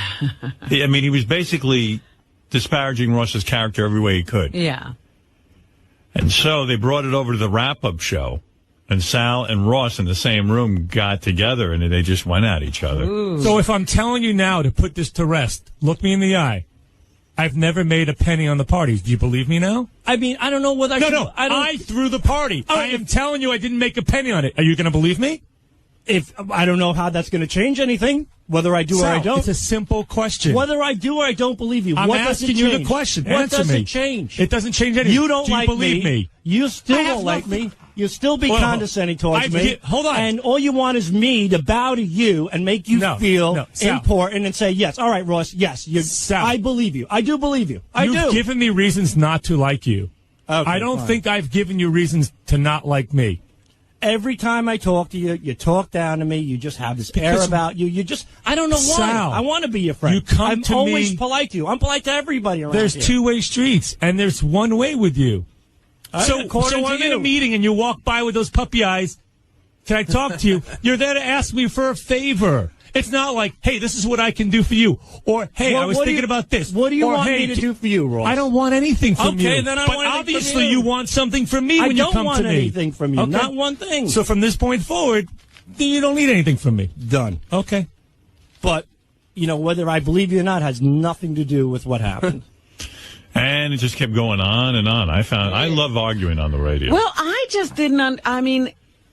He was basically disparaging Ross's character every way he could. Yeah. And so they brought it over to the wrap-up show, and Sal and Ross in the same room got together, and they just went at each other. Ooh. So if I'm telling you now to put this to rest, look me in the eye. I've never made a penny on the parties. Do you believe me now? I mean, I don't know whether I threw the party. I am telling you I didn't make a penny on it. Are you going to believe me? If I don't know how that's going to change anything, whether I do or I don't. It's a simple question. Whether I do or I don't believe you. I'm what asking you the question. What Answer does me. it change? It doesn't change anything. You don't do you like believe me? You still don't like me. You'll still be condescending towards me. Hold on. And all you want is me to bow to you and make you feel important and say, yes, all right, Ross, yes, I believe you. I do believe you. I do. You've given me reasons not to like you. Okay, I don't think I've given you reasons to not like me. Every time I talk to you, you talk down to me. You just have this air about you. You just, I don't know why. Sal, I want to be your friend. You come I'm to always me. polite to you. I'm polite to everybody around There's here. two-way streets, and there's one way with you. So according if to I'm in you. a meeting and you walk by with those puppy eyes, can I talk to you? You're there to ask me for a favor. It's not like, hey, this is what I can do for you. Or, hey, I was thinking about this. What do you or, want hey, me to do for you, Ross? I don't want anything from you. Okay, then I don't but want anything obviously from you. you want something from me when you come to me. I don't want anything from you. Okay. Not one thing. So from this point forward, you don't need anything from me. Done. Okay. But, whether I believe you or not has nothing to do with what happened. And it just kept going on and on. I love arguing on the radio. Well, I just didn't.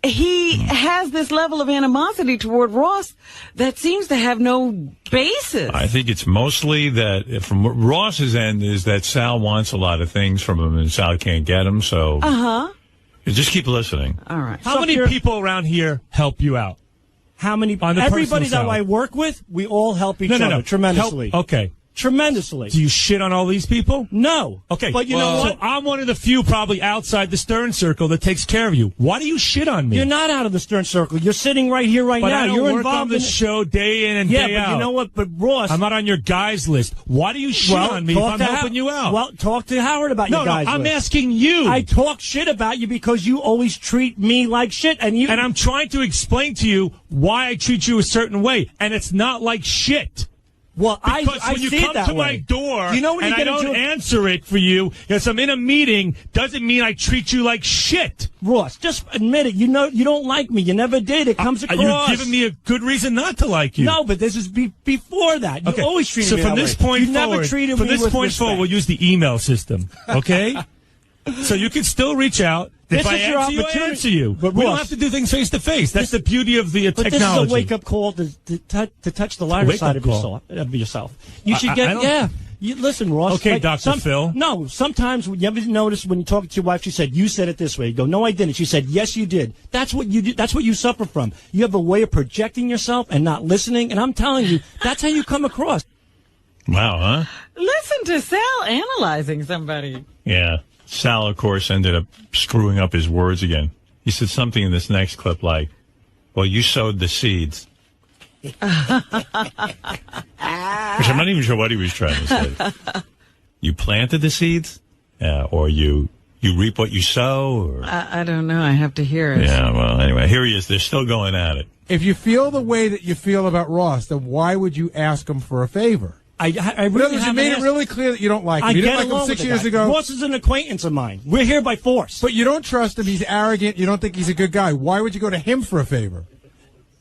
He has this level of animosity toward Ross that seems to have no basis. I think it's mostly that from Ross's end is that Sal wants a lot of things from him and Sal can't get them. So just keep listening. All right. How many people around here help you out? How many? On the Everybody that personal I side. work with, we all help each other tremendously. Okay. Tremendously. Do you shit on all these people? No. Okay. But you know what? So I'm one of the few probably outside the Stern circle that takes care of you. Why do you shit on me? You're not out of the Stern circle. You're sitting right here right but now. I don't You're work involved on the in show day in and day out. Yeah, but you know what? But Ross, I'm not on your guys list. Why do you shit on me if I'm helping you out? Well, talk to Howard about your guys I'm list. asking you. I talk shit about you because you always treat me like shit, and I'm trying to explain to you why I treat you a certain way, and it's not like shit. Well, because I when you see come it that to way. my door You know when and you get I don't into answer it for you because I'm in a meeting, doesn't mean I treat you like shit. Ross, just admit it. You know you don't like me. You never did. It comes across. You're giving me a good reason not to like you. No, but this is before that. You always treated me So from that this way. point you forward, never treated from me this with point respect. forward, we'll use the email system. Okay. So you can still reach out. This If I is your answer you, I opportunity. answer you. But we don't Ross, have to do things face to face. That's the beauty of the But technology. this is a wake-up call to touch the lighter Wake-up side of call. yourself. You should I get, don't- listen, Ross. Okay, Dr. Phil. No, sometimes, you ever notice when you talk to your wife, she said, you said it this way. You go, no, I didn't. She said, yes, you did. That's what you do. That's what you suffer from. You have a way of projecting yourself and not listening, and I'm telling you, that's how you come across. Wow, huh? Listen to Sal analyzing somebody. Yeah. Sal, of course, ended up screwing up his words again. He said something in this next clip like, well, you sowed the seeds. Which I'm not even sure what he was trying to say. You planted the seeds? Or you reap what you sow? Or... I don't know. I have to hear it. Yeah, well, anyway, here he is. They're still going at it. If you feel the way that you feel about Ross, then why would you ask him for a favor? I really you made it really clear that you don't like him. I You get didn't like along him with 6 the years guy. ago. Ross is an acquaintance of mine. We're here by force. But you don't trust him. He's arrogant. You don't think he's a good guy. Why would you go to him for a favor?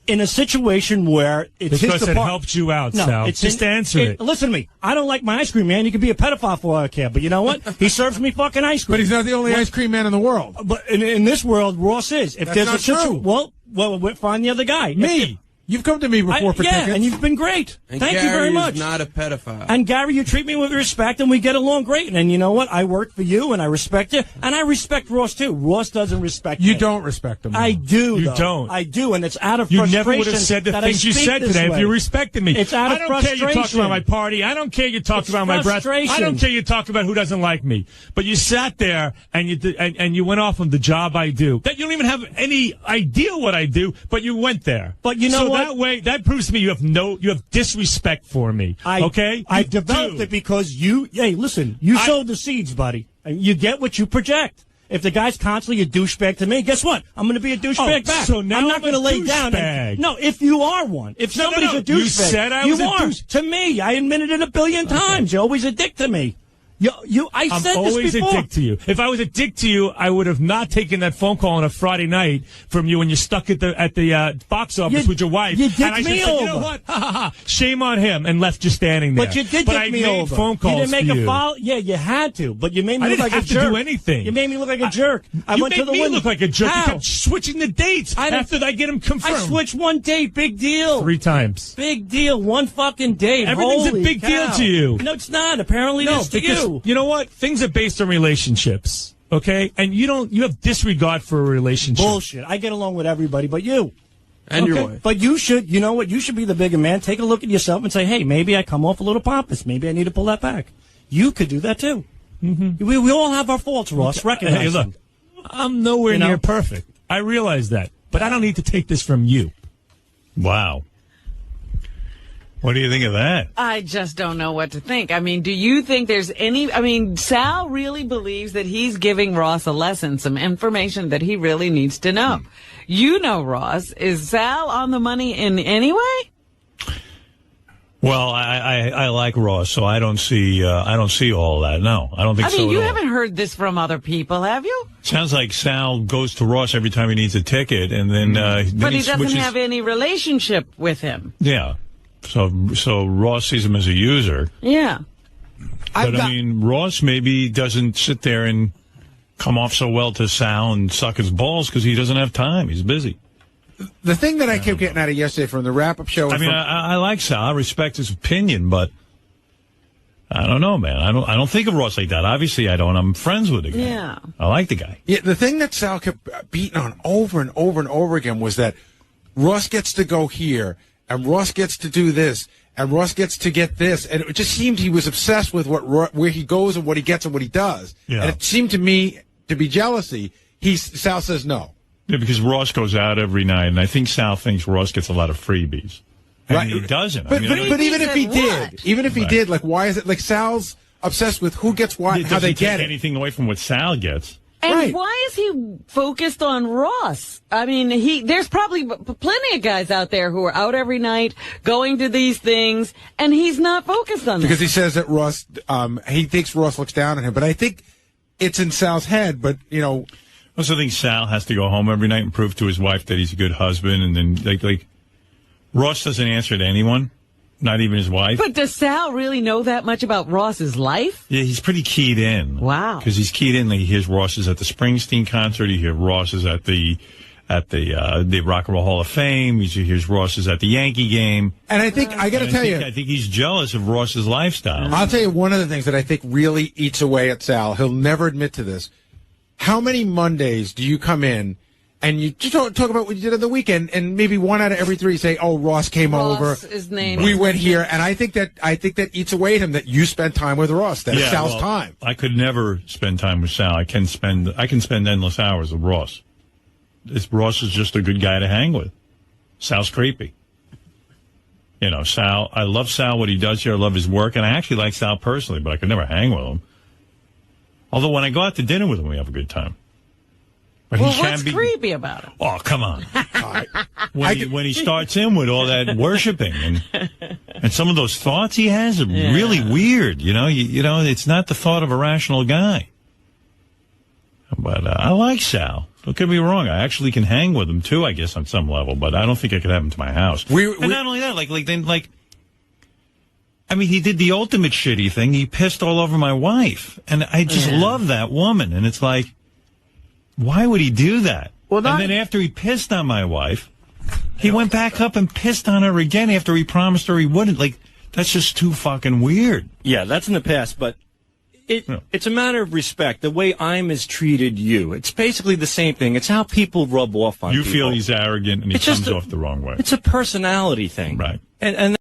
In a situation where it's Because his it department. helped you out, No, Sal. it's Just answer it. Listen to me. I don't like my ice cream man. You can be a pedophile for all I care. But you know what? He serves me fucking ice cream. But he's not the only ice cream man in the world. But in this world, Ross is. If That's there's not a situation, true. well, find the other guy. Me. You've come to me before for yeah, tickets. and you've been great. And Thank Gary you very is much. not a pedophile. And Gary, you treat me with respect, and we get along great. And you know what? I work for you, and I respect you, and I respect Ross too. Ross doesn't respect me. You don't respect him. I do. You though. don't. I do, and it's out of You frustration. never would have said the that I things you speak said this today if way. you respected me. It's out of I don't care you talk frustration. about my party. I don't care you talk It's about my breath. I frustration. don't care you talk about who doesn't like me. But you sat there and you went off on the job I do. That you don't even have any idea what I do, but you went there. But you know so what? that way that proves to me you have disrespect for me. Okay? I You developed do. it because hey, listen, you sowed the seeds, buddy. And you get what you project. If the guy's constantly a douchebag to me, guess what? I'm going to be a douchebag back. So now I'm not I'm going to a lay down. douchebag. No, if you are one. If No, somebody's no. a douchebag. You said I was a are. douche. To me. I admitted it a billion times. You're always a dick to me. I'm said always this before. a dick to you. If I was a dick to you, I would have not taken that phone call on a Friday night from you when you're stuck at the box office with your wife. You dicked and I me said, over. you know what? Ha, ha, ha. Shame on him, and left you standing there. But you did but dick I me made over. phone calls you didn't make for a you. follow. Yeah, you had to, but you made me I look didn't like have a to jerk. do anything. You made me look like a jerk. I You went made to the me window. look like a jerk. How? You kept switching the dates after I get him confirmed. I switched one date. Big deal. 3 times. Big deal. One fucking date. Everything's Holy a big deal cow. to you. No, it's not. Apparently, it No, is to because you. you know what? Things are based on relationships. Okay, and you have disregard for a relationship. Bullshit. I get along with everybody but you. And your wife. But you should, you know what? You should be the bigger man. Take a look at yourself and say, hey, maybe I come off a little pompous. Maybe I need to pull that back. You could do that too. Mm-hmm. We all have our faults, Ross. Recognize Hey, look, them. I'm nowhere near perfect. I realize that, but I don't need to take this from you. Wow. What do you think of that? I just don't know what to think. I mean, do you think there's any... I mean, Sal really believes that he's giving Ross a lesson, some information that he really needs to know. You know, Ross, is Sal on the money in any way? Well, I like Ross, so I don't see all that. No, I don't think so. I mean, you at all. haven't heard this from other people, have you? Sounds like Sal goes to Ross every time he needs a ticket, and then But he doesn't switches. have any relationship with him. Yeah, so Ross sees him as a user. Yeah. But I mean, Ross maybe doesn't sit there and come off so well to Sal and suck his balls because he doesn't have time. He's busy. The thing that I kept getting out of yesterday from the wrap-up show... I mean, I like Sal. I respect his opinion, but I don't know, man. I don't think of Ross like that. Obviously, I don't. I'm friends with the guy. Yeah. I like the guy. Yeah, the thing that Sal kept beating on over and over and over again was that Ross gets to go here, and Ross gets to do this, and Ross gets to get this, and it just seemed he was obsessed with where he goes and what he gets and what he does. Yeah. And it seemed to me to be jealousy. Sal says no. Yeah, because Ross goes out every night, and I think Sal thinks Ross gets a lot of freebies. And Right. he doesn't. But, I mean, but even if he did, Right. like, why is it, like, Sal's obsessed with who gets what, It how they doesn't get take it. anything away from what Sal gets. And why is he focused on Ross? I mean, there's probably plenty of guys out there who are out every night going to these things, and he's not focused on Because them. he says that Ross, he thinks Ross looks down on him. But I think it's in Sal's head, but, you know. I also think Sal has to go home every night and prove to his wife that he's a good husband, and then, like Ross doesn't answer to anyone, not even his wife. But does Sal really know that much about Ross's life? Yeah, he's pretty keyed in. Wow. Because he's keyed in. Like, he hears Ross's at the Springsteen concert. He hears Ross's at the Rock and Roll Hall of Fame. He hears Ross's at the Yankee game. And I think, I got to tell you. I think he's jealous of Ross's lifestyle. I'll tell you one of the things that I think really eats away at Sal. He'll never admit to this. How many Mondays do you come in and you just talk about what you did on the weekend, and maybe 1 out of every 3 say, "Oh, Ross came Ross over, is named. we went here," and I think that eats away at him that you spent time with Ross. That's Sal's well, time. I could never spend time with Sal. I can spend endless hours with Ross. Ross is just a good guy to hang with. Sal's creepy. You know, Sal. I love Sal, what he does here. I love his work, and I actually like Sal personally, but I could never hang with him. Although when I go out to dinner with him, we have a good time. But Well, he can what's be. creepy about it? Oh, come on! When he starts in with all that worshiping and some of those thoughts he has are really weird. You know, you know, it's not the thought of a rational guy. But I like Sal. Don't get me wrong. I actually can hang with him too, I guess, on some level. But I don't think I could have him to my house. And not only that, I mean, he did the ultimate shitty thing. He pissed all over my wife, and I just love that woman. And it's like, why would he do that? And then after he pissed on my wife, he went back up and pissed on her again after he promised her he wouldn't. Like, that's just too fucking weird. Yeah, that's in the past, but it's a matter of respect. The way I'm has treated you, it's basically the same thing. It's how people rub off on You people. feel he's arrogant and he It's just comes off the wrong way. It's a personality thing. Right. And